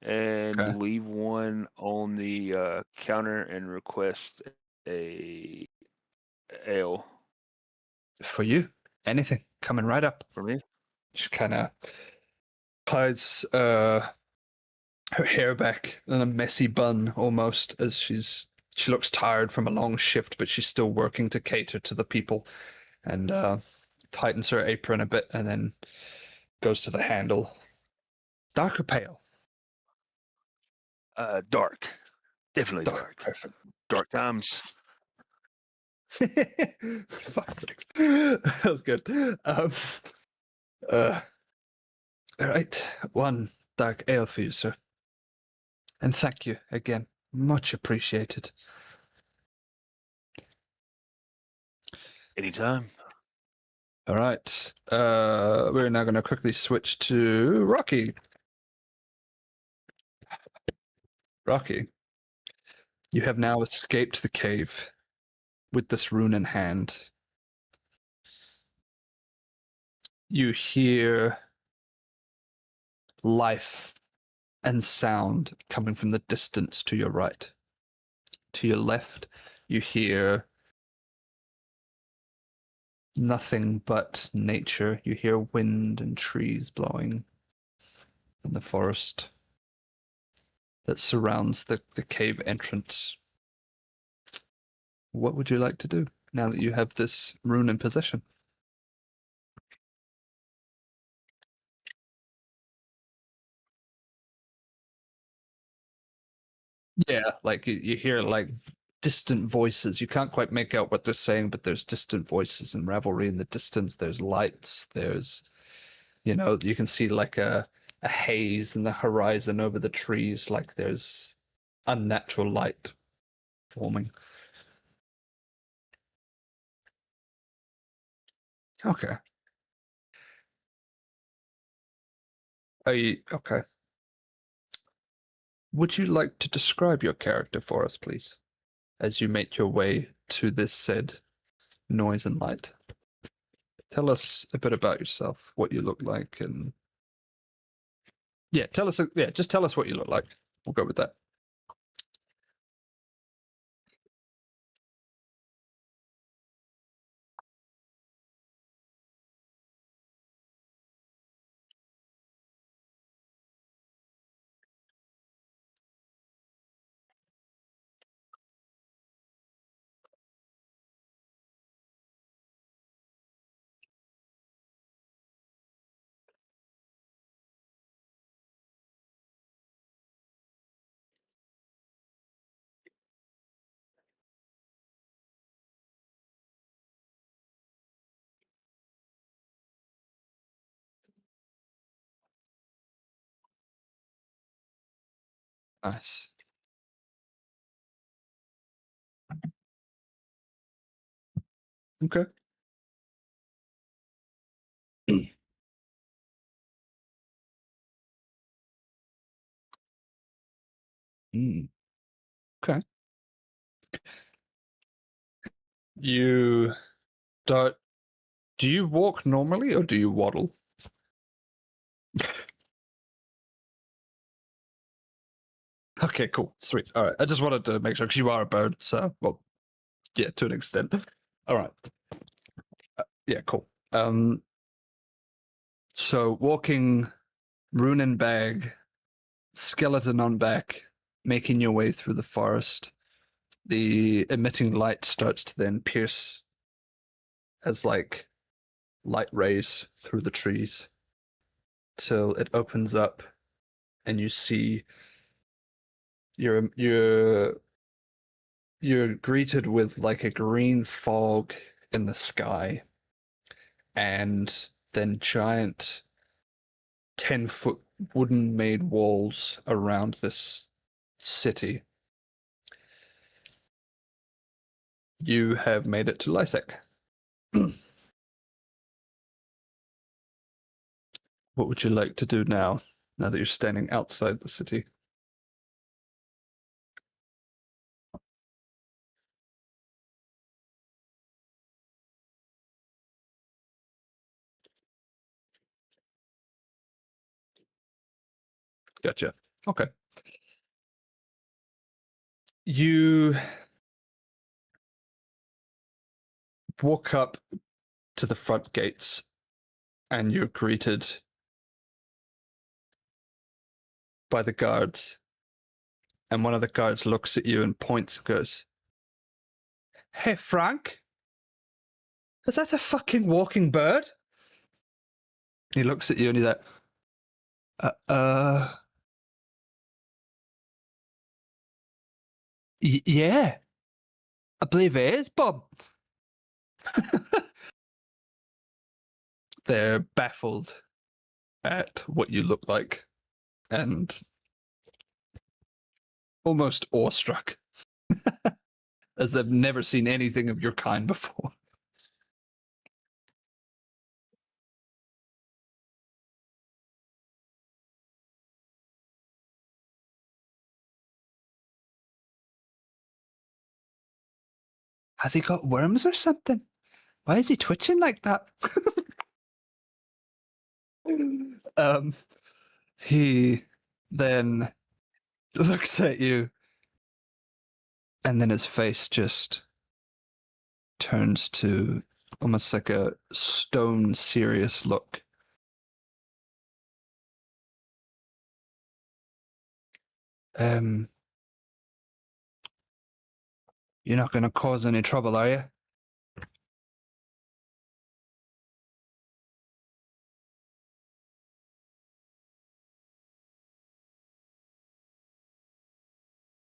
and
Okay.
leave one on the counter and request a ale
For you, anything coming right up.
for me.
She kind of hides her hair back in a messy bun almost, as she looks tired from a long shift, but she's still working to cater to the people, and tightens her apron a bit, and then goes to the handle. Dark or pale?
Dark. Definitely dark.
Perfect.
Dark times.
Fuck's sake. That was good. All right, one dark ale for you, sir. And thank you again. Much appreciated.
Anytime.
All right. We're now going to quickly switch to Rocky. Rocky, you have now escaped the cave with this rune in hand. You hear life and sound coming from the distance to your right. To your left, you hear nothing but nature. You hear wind and trees blowing in the forest that surrounds the cave entrance. What would you like to do now that you have this rune in possession? Yeah, like you hear like distant voices. You can't quite make out what they're saying, but there's distant voices and revelry in the distance. There's lights. There's, you know, you can see like a haze in the horizon over the trees. Like there's unnatural light forming. Okay. Are you okay? Would you like to describe your character for us, please, as you make your way to this said noise and light? Tell us a bit about yourself, what you look like, and yeah, tell us. Yeah, just tell us what you look like. We'll go with that. Nice. Okay. Mm, okay. You start. Do you walk normally or do you waddle? Okay, cool, sweet. All right, I just wanted to make sure because you are a bird, so well, yeah, to an extent. All right. Yeah, cool. So walking Runin bag, skeleton on back, making your way through the forest. The emitting light starts to then pierce as like light rays through the trees till it opens up and you see you're greeted with like a green fog in the sky and then giant 10-foot wooden made walls around this city. You have made it to Lysek. What would you like to do now that you're standing outside the city? Gotcha. Okay. You walk up to the front gates and you're greeted by the guards. And one of the guards looks at you and points and goes, "Hey, Frank, is that a fucking walking bird?" He looks at you and he's like, yeah, I believe it is, Bob. They're baffled at what you look like and almost awestruck, as they've never seen anything of your kind before. Has he got worms or something? Why is he twitching like that? He then looks at you, and then his face just turns to almost like a stone serious look. You're not going to cause any trouble, are you?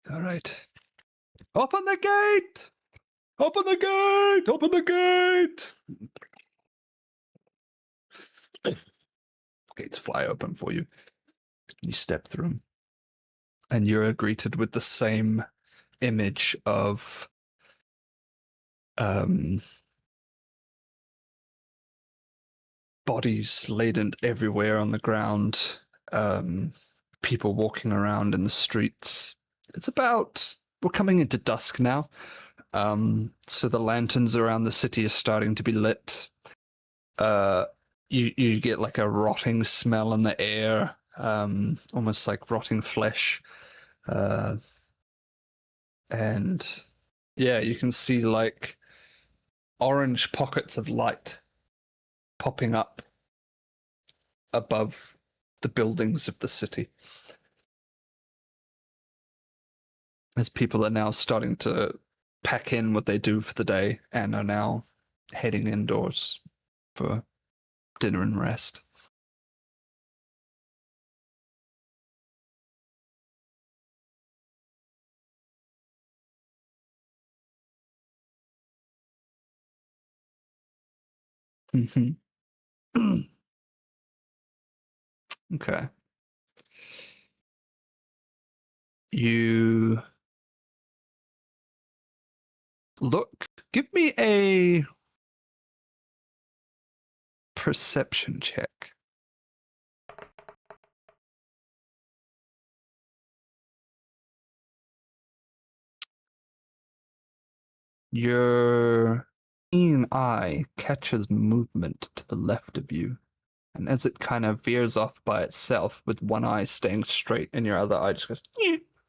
All right. Open the gate! Open the gate! Open the gate! Gates fly open for you. You step through them. And you're greeted with the same image of bodies laden everywhere on the ground, people walking around in the streets. We're coming into dusk now, so the lanterns around the city are starting to be lit. You get like a rotting smell in the air, almost like rotting flesh, and yeah, you can see like orange pockets of light popping up above the buildings of the city, as people are now starting to pack in what they do for the day and are now heading indoors for dinner and rest. Okay. You give me a perception check. Your keen eye catches movement to the left of you, and as it kind of veers off by itself, with one eye staying straight and your other eye just goes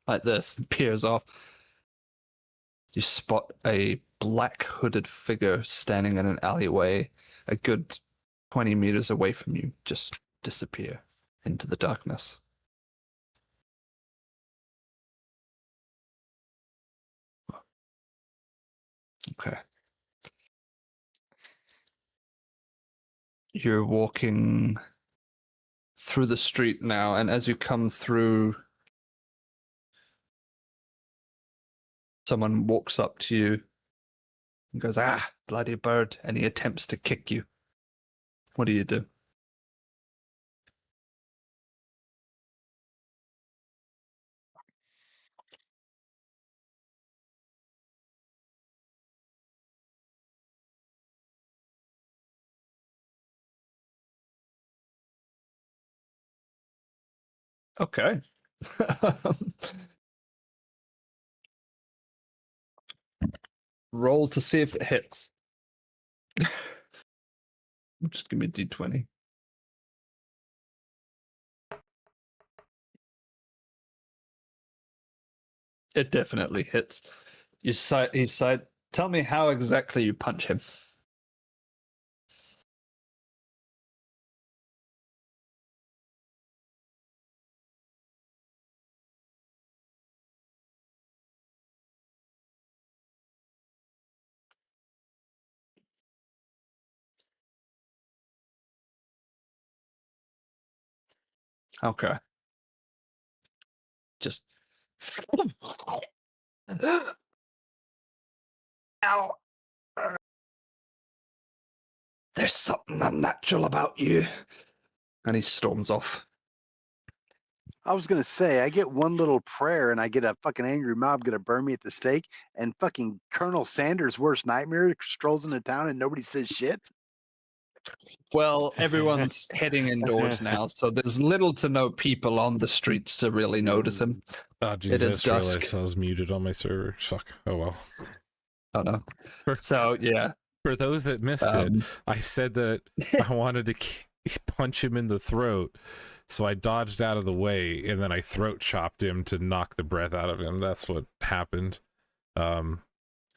like this and peers off, you spot a black hooded figure standing in an alleyway a good 20 meters away from you just disappear. into the darkness. Okay. You're walking through the street now, and as you come through, someone walks up to you and goes, "Ah, bloody bird," and he attempts to kick you. What do you do? Okay. Roll to see if it hits. Just give me a d20. It definitely hits. He said, "Tell me how exactly you punch him." Okay. Just. Ow. There's something unnatural about you. And he storms off.
I was gonna say, I get one little prayer and I get a fucking angry mob gonna burn me at the stake, and fucking Colonel Sanders' worst nightmare strolls into town and nobody says shit.
Well, everyone's heading indoors now, so there's little to no people on the streets to really notice him.
Oh,
It
Jesus,
is
I realized
dusk.
I was muted on my server. Fuck. Oh, well.
Oh no. So yeah.
For those that missed it,
Um,
I said that I wanted to punch him in the throat, so I dodged out of the way, and then I throat chopped him to knock the breath out of him. That's what happened. And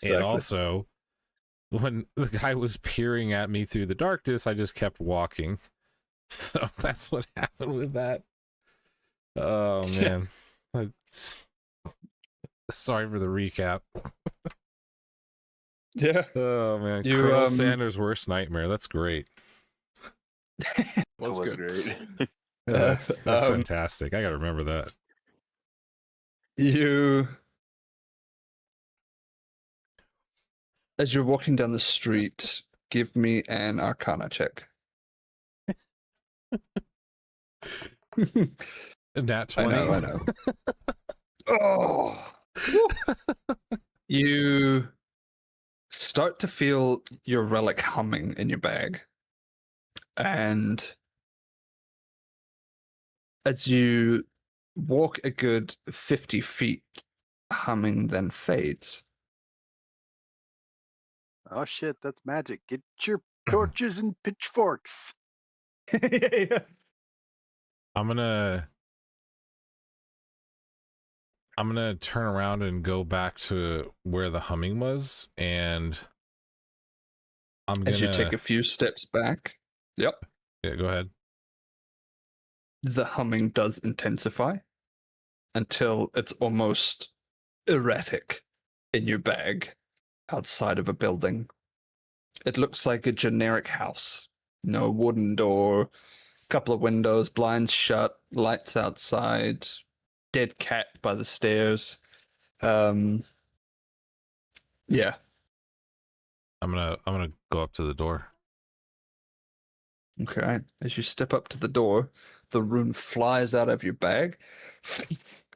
Exactly.
also, when the guy was peering at me through the darkness, I just kept walking. So that's what happened with that. Oh, man. Sorry for the recap.
Yeah.
Oh, man.
You,
Colonel Sanders' worst nightmare. That's great.
That was
good.
great.
That's
Um,
fantastic. I gotta remember that.
You, as you're walking down the street, give me an Arcana check.
Nat 20.
I know. Oh. You start to feel your relic humming in your bag. And as you walk a good 50 feet, humming then fades.
Oh shit, that's magic. Get your torches and pitchforks.
Yeah.
I'm gonna turn around and go back to where the humming was, and I'm gonna
As you take a few steps back, yep,
yeah, go ahead.
the humming does intensify until it's almost erratic in your bag outside of a building. It looks like a generic house. No wooden door, couple of windows, blinds shut, lights outside, dead cat by the stairs. Yeah.
I'm gonna go up to the door.
Okay. As you step up to the door, the rune flies out of your bag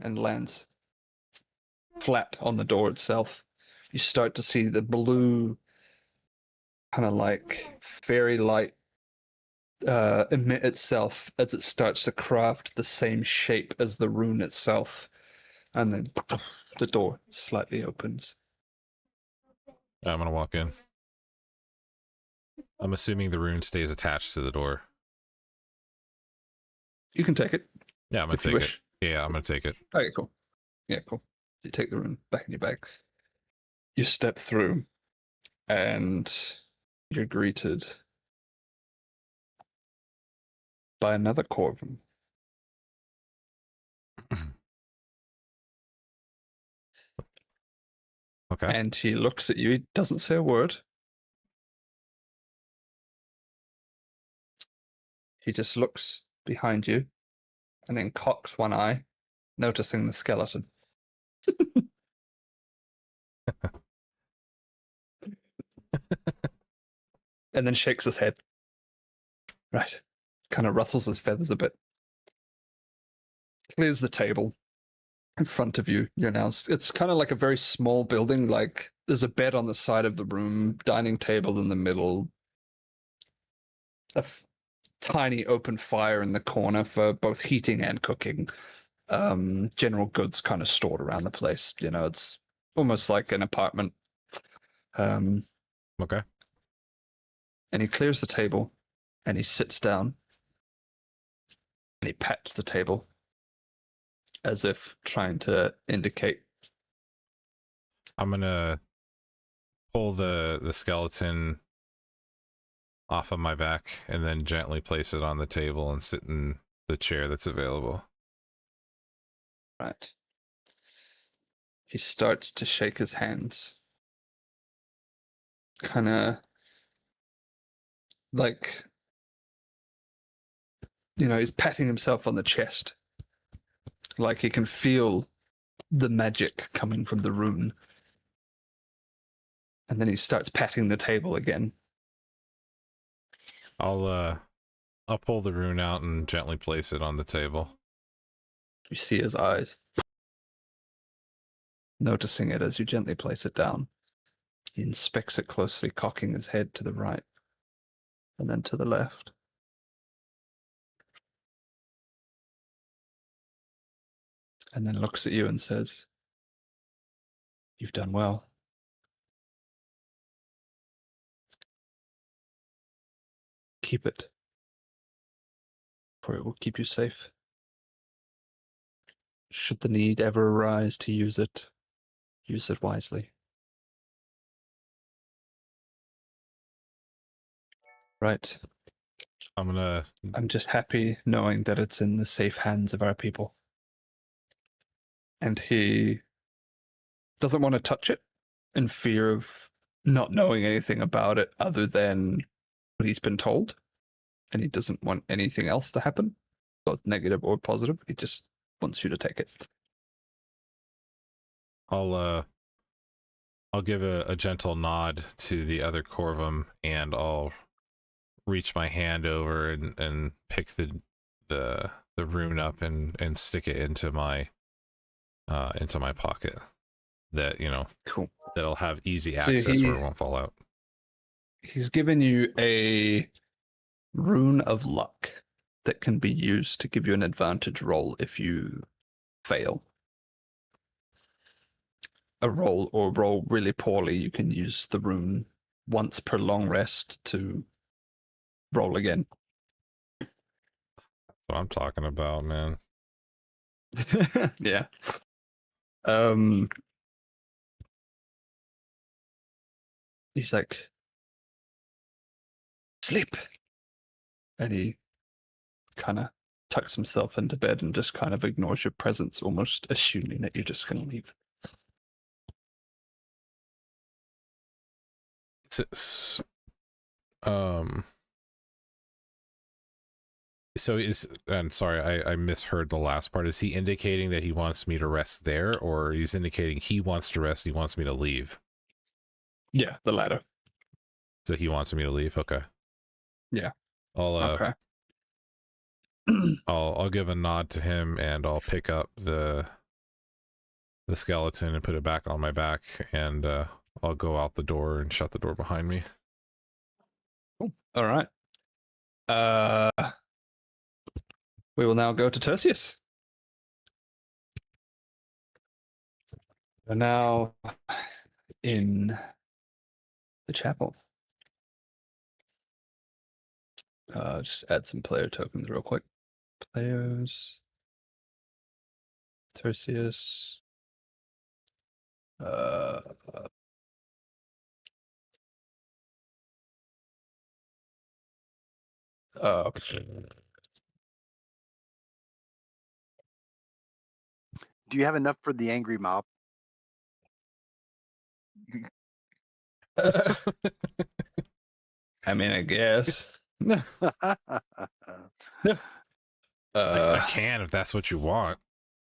and lands flat on the door itself. You start to see the blue, kind of like fairy light emit itself as it starts to craft the same shape as the rune itself. And then the door slightly opens.
I'm gonna walk in. I'm assuming the rune stays attached to the door.
You can take it.
Yeah, I'm gonna
if you
take it.
wish.
Yeah, I'm gonna take it.
Okay, cool. Yeah, cool. You take the rune back in your bag. You step through, and you're greeted by another Corvin.
Okay.
And he looks at you. He doesn't say a word. He just looks behind you and then cocks one eye, noticing the skeleton. And then shakes his head. Right. Kind of rustles his feathers a bit. Clears the table in front of you. You're now. It's kind of like a very small building. Like there's a bed on the side of the room, dining table in the middle, tiny open fire in the corner for both heating and cooking. General goods kind of stored around the place. You know, it's almost like an apartment.
Okay.
And he clears the table and he sits down and he pats the table as if trying to indicate.
I'm gonna pull the skeleton off of my back and then gently place it on the table and sit in the chair that's available.
Right. He starts to shake his hands. Kind of like, you know, he's patting himself on the chest. Like he can feel the magic coming from the rune. And then he starts patting the table again.
I'll pull the rune out and gently place it on the table.
You see his eyes. Noticing it as you gently place it down. He inspects it closely, cocking his head to the right and then to the left. And then looks at you and says, "You've done well. Keep it, for it will keep you safe. Should the need ever arise to use it wisely." Right. I'm just happy knowing that it's in the safe hands of our people. And he doesn't want to touch it in fear of not knowing anything about it other than what he's been told. And he doesn't want anything else to happen, both negative or positive. He just wants you to take it.
I'll give a gentle nod to the other Corvum and I'll reach my hand over and pick the rune up and stick it into my pocket. That, you know,
Cool.
that'll have easy
So
access where it won't fall out.
He's given you a rune of luck that can be used to give you an advantage roll if you fail a roll or roll really poorly. You can use the rune once per long rest to roll again.
That's what I'm talking about, man.
Yeah. He's like, "Sleep," and he kind of tucks himself into bed and just kind of ignores your presence, almost assuming that you're just going to leave.
So I'm sorry, I misheard the last part. Is he indicating that he wants me to rest there, or he's indicating he wants to rest, he wants me to leave?
Yeah, the latter.
So he wants me to leave? Okay.
Yeah.
Okay. I'll give a nod to him and I'll pick up the skeleton and put it back on my back and I'll go out the door and shut the door behind me.
Cool. All right. We will now go to Tertius. We're now in the chapel. Just add some player tokens real quick. Players. Tertius.
Do you have enough for the angry mob?
I mean, I guess.
I can if that's what you want.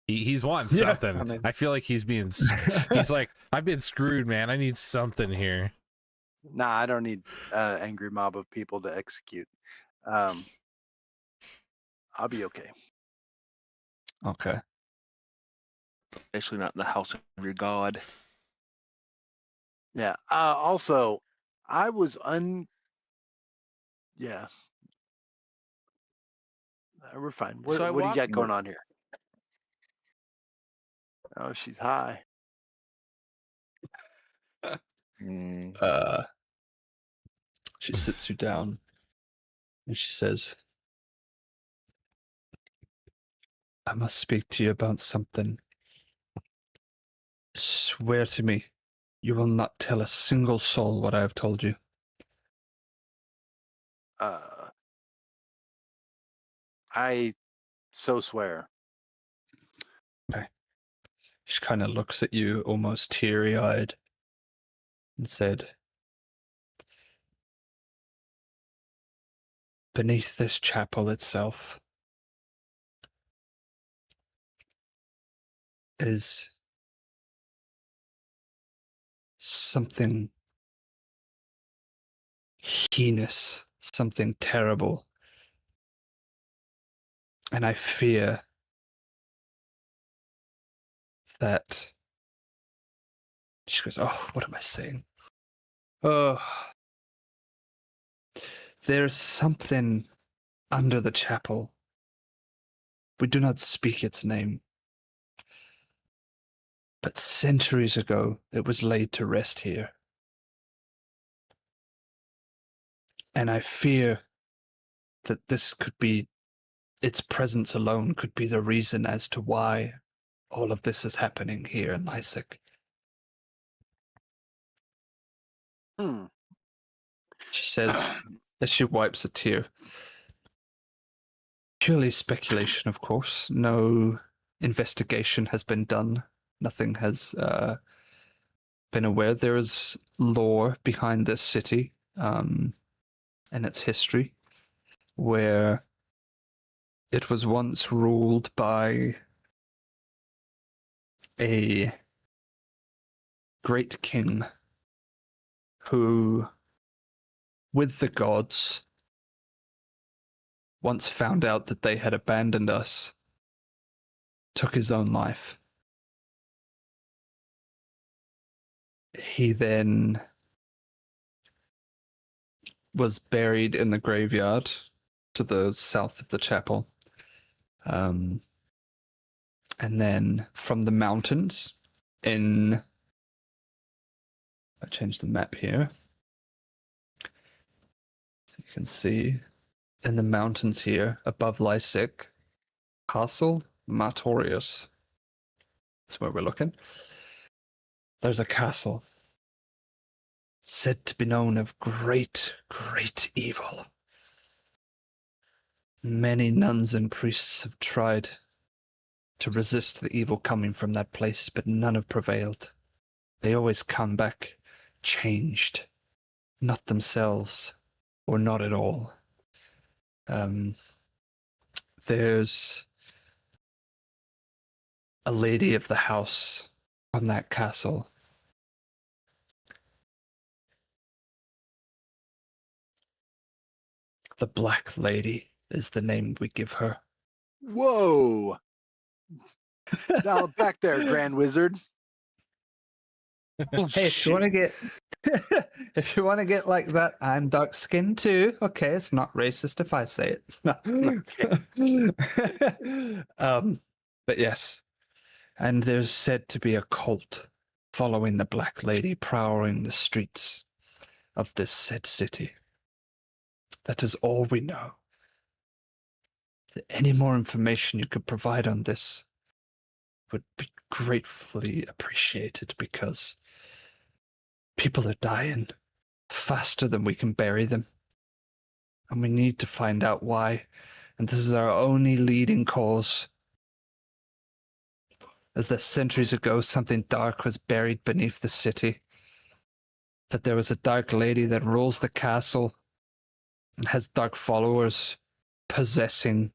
He's wanting
Yeah,
something.
I mean-
I feel like he's being. He's like, I've been screwed, man. I need something here.
Nah, I don't need angry mob of people to execute. I'll be okay.
Okay.
Especially not in the house of your god.
Yeah. Also, I was Yeah. We're fine. What
So I
do you
walked-
got going on here? Oh, she's high.
Mm.
She sits you down and she says, I must speak to you about something. Swear to me, you will not tell a single soul what I have told you.
I so swear.
She kind of looks at you almost teary-eyed and said, beneath this chapel itself is something heinous, something terrible. And I fear that... She goes, oh, what am I saying? Oh, there's something under the chapel. We do not speak its name. But centuries ago, it was laid to rest here. And I fear that this could be, its presence alone could be the reason as to why all of this is happening here in Lysick. She says, as she wipes a tear, purely speculation, of course. No investigation has been done. Nothing has been aware. There is lore behind this city and its history, where it was once ruled by a great king who, with the gods, once found out that they had abandoned us, took his own life. He then was buried in the graveyard to the south of the chapel. And then from the mountains I changed the map here. So you can see in the mountains here above Lysick, Castle Martorius. That's where we're looking. There's a castle said to be known of great, great evil. Many nuns and priests have tried to resist the evil coming from that place, but none have prevailed. They always come back changed, not themselves, or not at all. There's a lady of the house from that castle. The Black Lady is the name we give her.
Whoa. Now back there, Grand Wizard.
Oh,
Hey, if you want to get, if you want to get like that, I'm dark skinned too. Okay, it's not racist if I say it. But yes, and there's said to be a cult following the Black Lady, prowling the streets of this said city. That is all we know. Any more information you could provide on this would be gratefully appreciated, because people are dying faster than we can bury them. And we need to find out why. And this is our only leading cause. As that centuries ago something dark was buried beneath the city. that there was a dark lady that rules the castle and has dark followers possessing.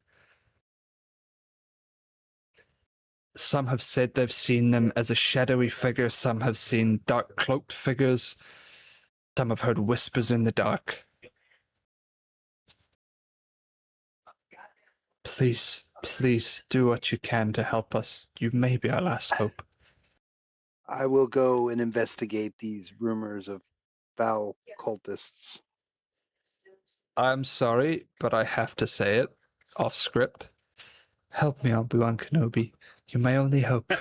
Some have said they've seen them as a shadowy figure. Some have seen dark cloaked figures. Some have heard whispers in the dark. Please, please do what you can to help us. You may be our last hope.
I will go and investigate these rumors of foul cultists.
I'm sorry, but I have to say it off script. Help me, Obi-Wan Kenobi. You're my only hope.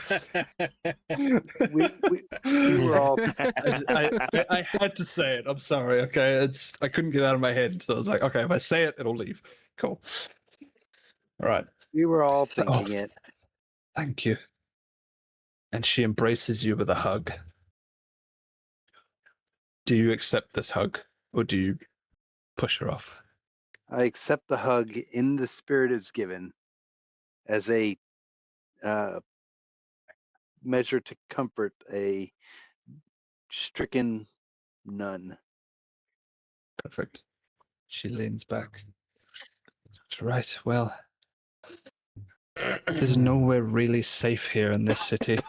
We were all
I had to say it. I'm sorry. Okay, I couldn't get it out of my head, so I was like, okay, if I say it, it'll leave. Cool. All right.
we were all
Oh,
thinking it.
thank you. And she embraces you with a hug. Do you accept this hug, or do you push her off?
I accept the hug in the spirit it's given as a measure to comfort a stricken nun.
Perfect. She leans back. Right, well, there's nowhere really safe here in this city.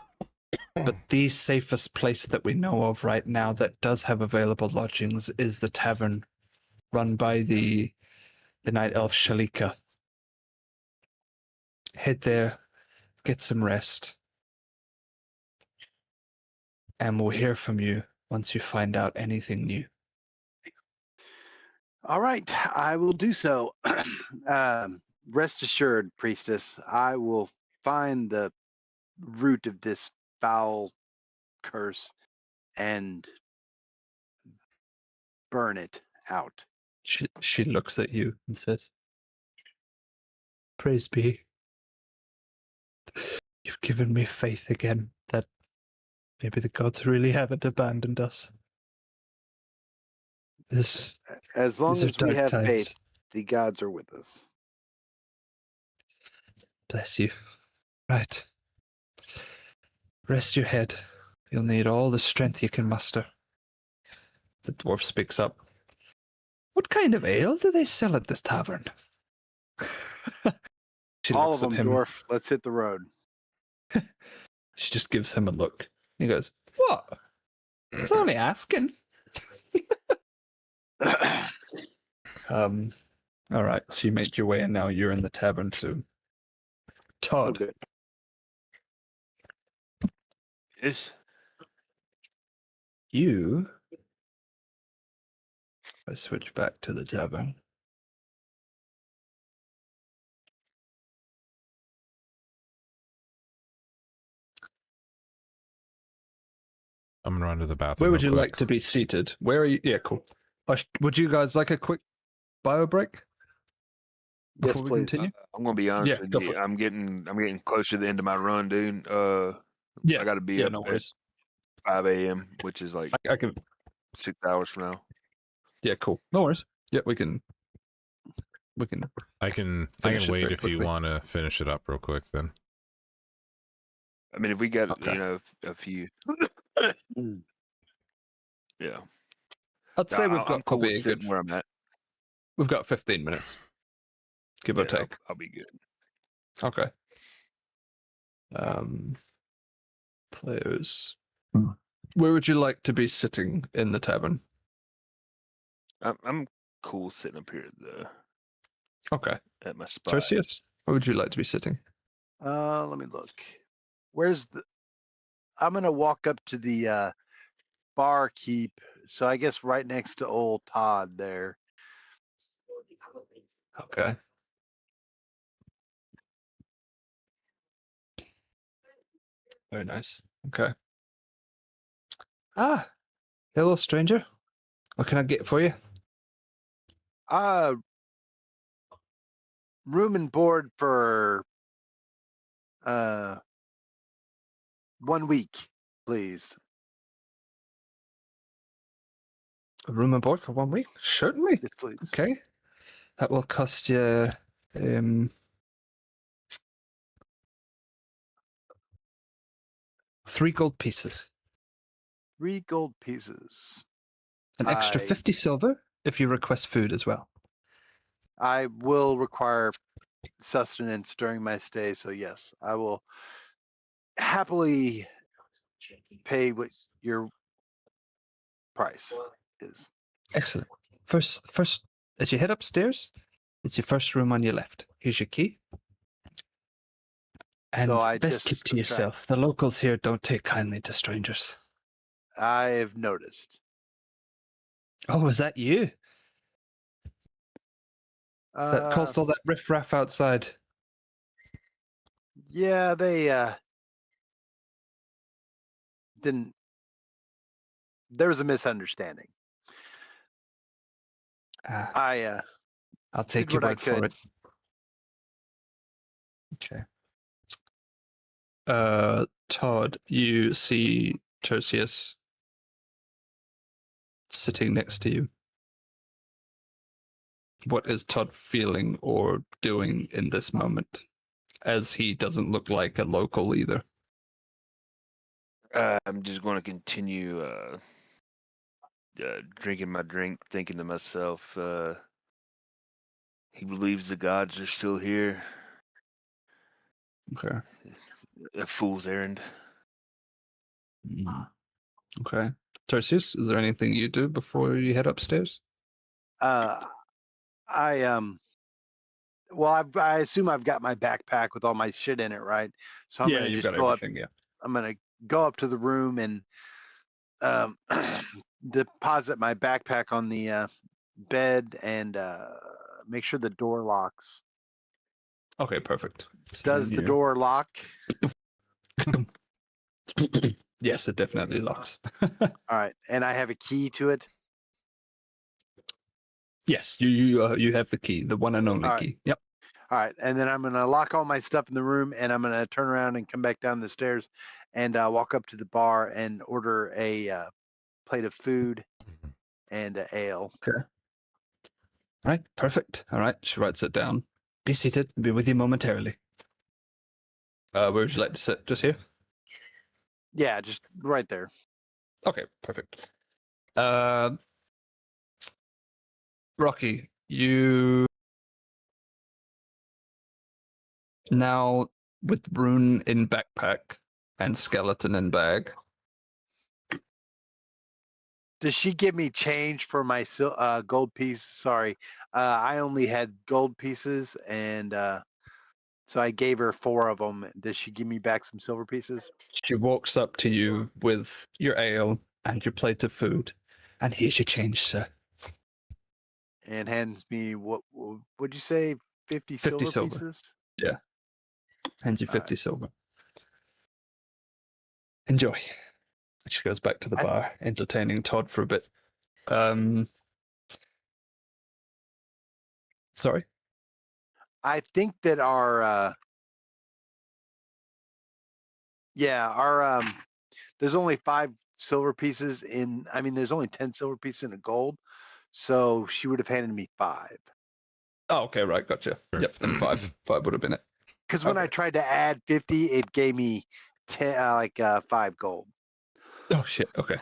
But the safest place that we know of right now that does have available lodgings is the tavern run by the night elf Shalika. Head there, get some rest, and we'll hear from you once you find out anything new.
All right, I will do so. Rest assured, priestess, I will find the root of this foul curse and burn it out.
She looks at you and says, "Praise be. You've given me faith again that maybe the gods really haven't abandoned us. This
As long
These are
as we
dark
have
times.
faith, the gods are with us.
Bless you. Right. Rest your head. You'll need all the strength you can muster." The dwarf speaks up. "What kind of ale do they sell at this tavern?" She
All
looks
of
at
them,
him.
dwarf. Let's hit the road.
She just gives him a look. He goes, "What? It's only asking." All right. So you make your way, and now you're in the tavern too.
Oh,
Todd,
good.
Yes.
you. I switch back to the tavern.
I'm gonna run to the bathroom.
Where would
real
you
quick.
like to be seated? Where are you? Yeah, cool. Would you guys like a quick bio break
Yes,
before we
please.
continue?
I'm gonna be honest
Yeah,
with
go
you.
for it.
I'm getting close to the end of my run, dude.
Yeah,
I got to be
yeah,
up
no
at
worries.
5 a.m., which is like
I can.
6 hours from now.
Yeah, cool. No worries. Yeah, we can.
I can
Finish it
wait
very
if you
quickly.
want to finish it up real quick. Then
I mean, if we got
Okay.
a few,
Mm.
yeah.
I'd say we've
I'm
got
cool
probably
with
a good.
sitting where I'm at.
We've got 15 minutes, give or
Yeah,
take.
I'll be good.
Okay. Players. Where would you like to be sitting in the tavern?
I'm cool sitting up here
Okay.
at my spot.
Tertius, where would you like to be sitting?
Let me look. Where's the? I'm gonna walk up to the barkeep. So I guess right next to old Todd there.
Okay. Very nice. Okay. Ah, hello, stranger. What can I get for you?
Room and board for 1 week, please.
A room and board for 1 week? Certainly.
Yes, please.
Okay. That will cost you 3 gold pieces.
3 gold pieces.
An extra 50 silver if you request food as well.
I will require sustenance during my stay, so yes, I will happily pay what your price is.
Excellent. First, as you head upstairs, it's your first room on your left. Here's your key. And
So I
best
just
keep to
subtract.
yourself. The locals here don't take kindly to strangers.
I've noticed.
Oh, is that you? That caused all that riffraff outside.
Yeah, they didn't. There was a misunderstanding. I
I'll take
did
your
what I
word for
could.
it. Okay. Todd, you see Tertius sitting next to you. What is Todd feeling or doing in this moment? As he doesn't look like a local either.
I'm just going to continue drinking my drink, thinking to myself, he believes the gods are still here.
Okay.
A fool's errand.
Okay. Tertius, is there anything you do before you head upstairs?
Well, I assume I've got my backpack with all my shit in it, right? So I'm gonna
you've
just
got
go
everything,
up. I'm gonna go up to the room and deposit my backpack on the bed and make sure the door locks.
Okay, perfect. So
Does
then
the door lock?
Yes, it definitely locks.
All right, and I have a key to it.
Yes, you have the key, the one and only
All right.
key. Yep.
All right, and then I'm gonna lock all my stuff in the room, and I'm gonna turn around and come back down the stairs, and walk up to the bar and order a plate of food and ale.
Okay. All right, perfect. All right, she writes it down. Be seated. I'll be with you momentarily. Where would you like to sit? Just here?
Yeah, just right there.
Okay, perfect. Rocky, you now with rune in backpack and skeleton in bag.
Does she give me change for my gold piece? Sorry, I only had gold pieces, and so I gave her 4 of them. Does she give me back some silver pieces?
She walks up to you with your ale and your plate of food, and here's your change, sir.
And hands me what? Would you say 50 silver pieces?
Yeah. Hands you
All
50 silver. Enjoy. And she goes back to the bar, entertaining Todd for a bit. Sorry?
I think that our there's only 5 silver pieces in. I mean, there's only 10 silver pieces in a gold, so she would have handed me 5.
Oh, okay, right, gotcha.
Sure.
Yep, then 5. 5 would have been it.
Because when I
Okay.
tried to add 50, it gave me 10, 5 gold.
Oh shit. Okay.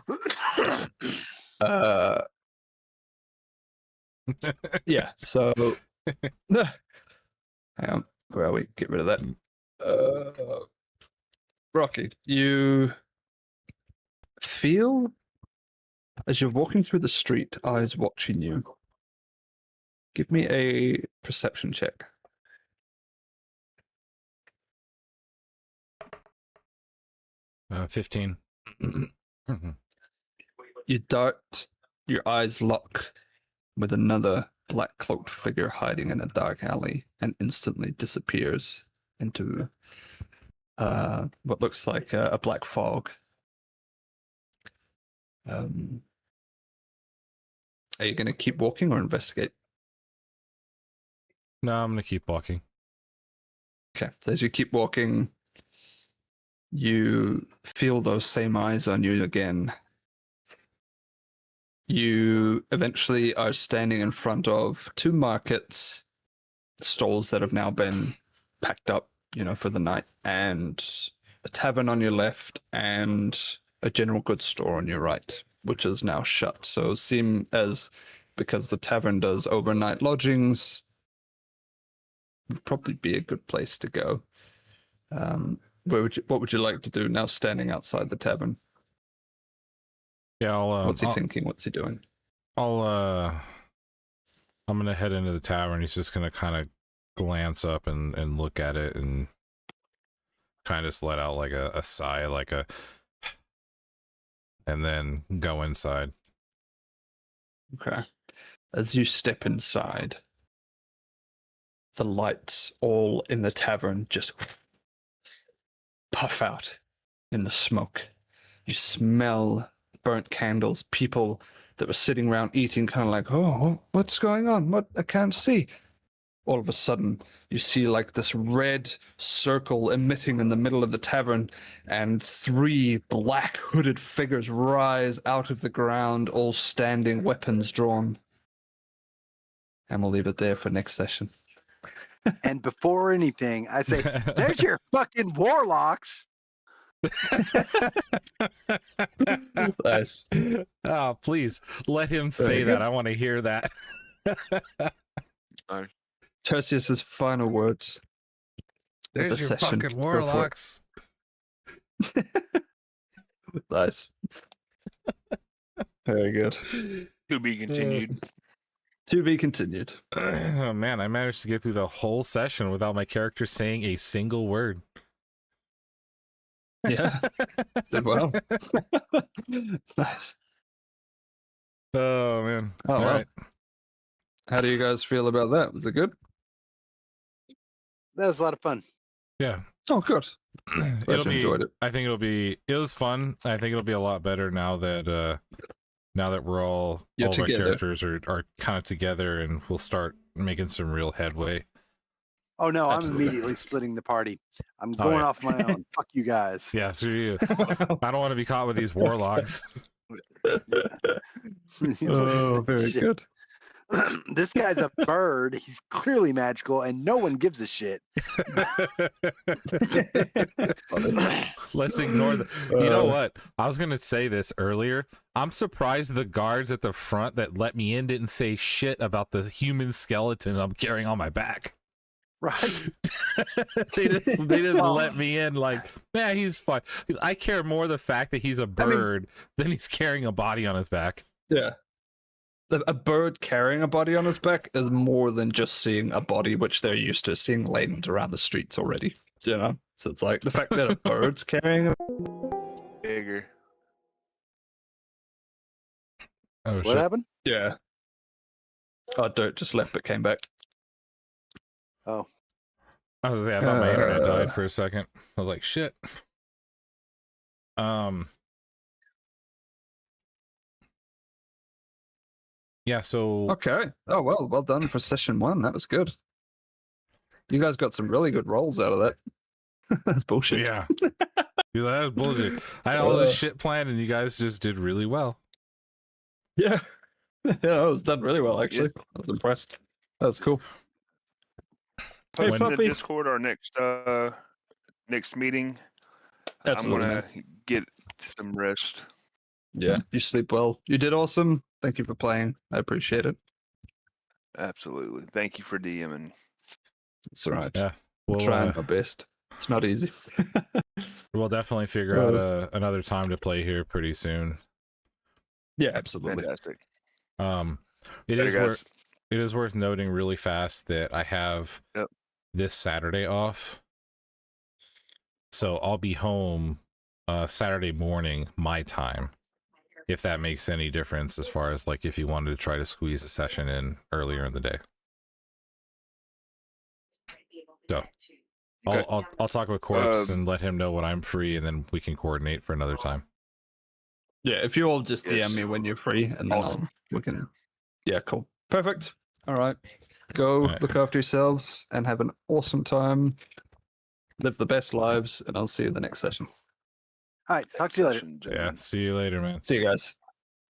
Gotcha. Yeah. So, hang on. Where are we? Get rid of that. Rocky, you feel as you're walking through the street, eyes watching you. Give me a perception check.
Uh, 15.
You dart, your eyes lock with another black cloaked figure hiding in a dark alley and instantly disappears into what looks like a black fog. Are you going to keep walking or investigate?
No, I'm gonna keep walking.
Okay, so as you keep walking, you feel those same eyes on you again. You eventually are standing in front of 2 markets, stalls that have now been packed up, for the night, and a tavern on your left and a general goods store on your right. which is now shut. So seem as because the tavern does overnight lodgings, would probably be a good place to go. What would you like to do now standing outside the tavern?
Yeah,
What's he thinking? What's he doing?
I'm gonna head into the tavern. He's just gonna kind of glance up and look at it and kind of just let out like a sigh, like a, and then go inside.
Okay. As you step inside, the lights all in the tavern just puff out in the smoke. You smell burnt candles, people that were sitting around eating kind of like, oh, what's going on? What? I can't see. All of a sudden, you see like this red circle emitting in the middle of the tavern, and 3 black hooded figures rise out of the ground, all standing, weapons drawn. And we'll leave it there for next session.
And before anything, I say, there's your fucking warlocks.
Nice.
Oh, please let him say that. I want to hear that.
Tertius's final words. of the
There's your
session.
fucking
Go for it.
warlocks.
Nice. Very good.
To be continued.
To be continued.
Oh man, I managed to get through the whole session without my character saying a single word.
Yeah. Did well. Nice.
Oh man.
Oh,
All
well.
right.
How do you guys feel about that? Was it good?
That was a lot of fun.
Yeah.
Oh, good.
It'll
you
be.
enjoyed it.
I think it was fun. I think it'll be a lot better now that we're all
You're
of our
together.
characters are kind of together, and we'll start making some real headway.
Oh no,
Absolutely.
I'm immediately splitting the party. I'm
Oh,
going
yeah.
off my own. Fuck you guys.
Yeah, so you. I don't want to be caught with these warlocks.
Oh, very
Shit.
good.
This guy's a bird. He's clearly magical, and no one gives a shit.
Let's ignore the. You know what? I was gonna say this earlier. I'm surprised the guards at the front that let me in didn't say shit about the human skeleton I'm carrying on my back.
Right?
they just
Well-
let me in. Like, man, he's fine. I care more the fact that he's a bird than he's carrying a body on his back.
Yeah. A bird carrying a body on his back is more than just seeing a body which they're used to seeing laden around the streets already. You know? So it's like the fact that a bird's carrying a
Bigger.
Oh
What
shit!
happened?
Yeah. Oh, Dirt just left but came back.
Oh,
I thought my internet died for a second. I was like, shit. Yeah, so
Okay. Oh, well done for session 1. That was good. You guys got some really good rolls out of that. That's bullshit.
yeah. He's like, that was bullshit. I had all this shit planned and you guys just did really well.
Yeah. Yeah, that was done really well, actually. I was impressed. That's cool. Hey,
Post in the
puppy.
Discord our next meeting.
Absolutely,
I'm
man.
gonna get some rest.
Yeah, you sleep well. You did awesome. Thank you for playing. I appreciate it.
Absolutely. Thank you for DMing.
It's all right.
Yeah.
We're
We'll
trying our best. It's not easy.
we'll definitely figure out another time to play here pretty soon.
Yeah, absolutely.
Fantastic.
It
Later,
is
guys.
it is worth noting really fast that I have
Yep.
this Saturday off. So I'll be home Saturday morning my time. If that makes any difference as far as like if you wanted to try to squeeze a session in earlier in the day. So
Okay.
I'll talk with Corpse and let him know when I'm free, and then we can coordinate for another time.
Yeah, if you all just
Yes.
DM me when you're free, and then
Awesome.
we can. Yeah, cool. Perfect. All right. Go
Right.
look after yourselves and have an awesome time. Live the best lives, and I'll see you in the next session.
all right. Talk to you later.
Session,
Yeah,
gentlemen.
see you later, man.
See you guys.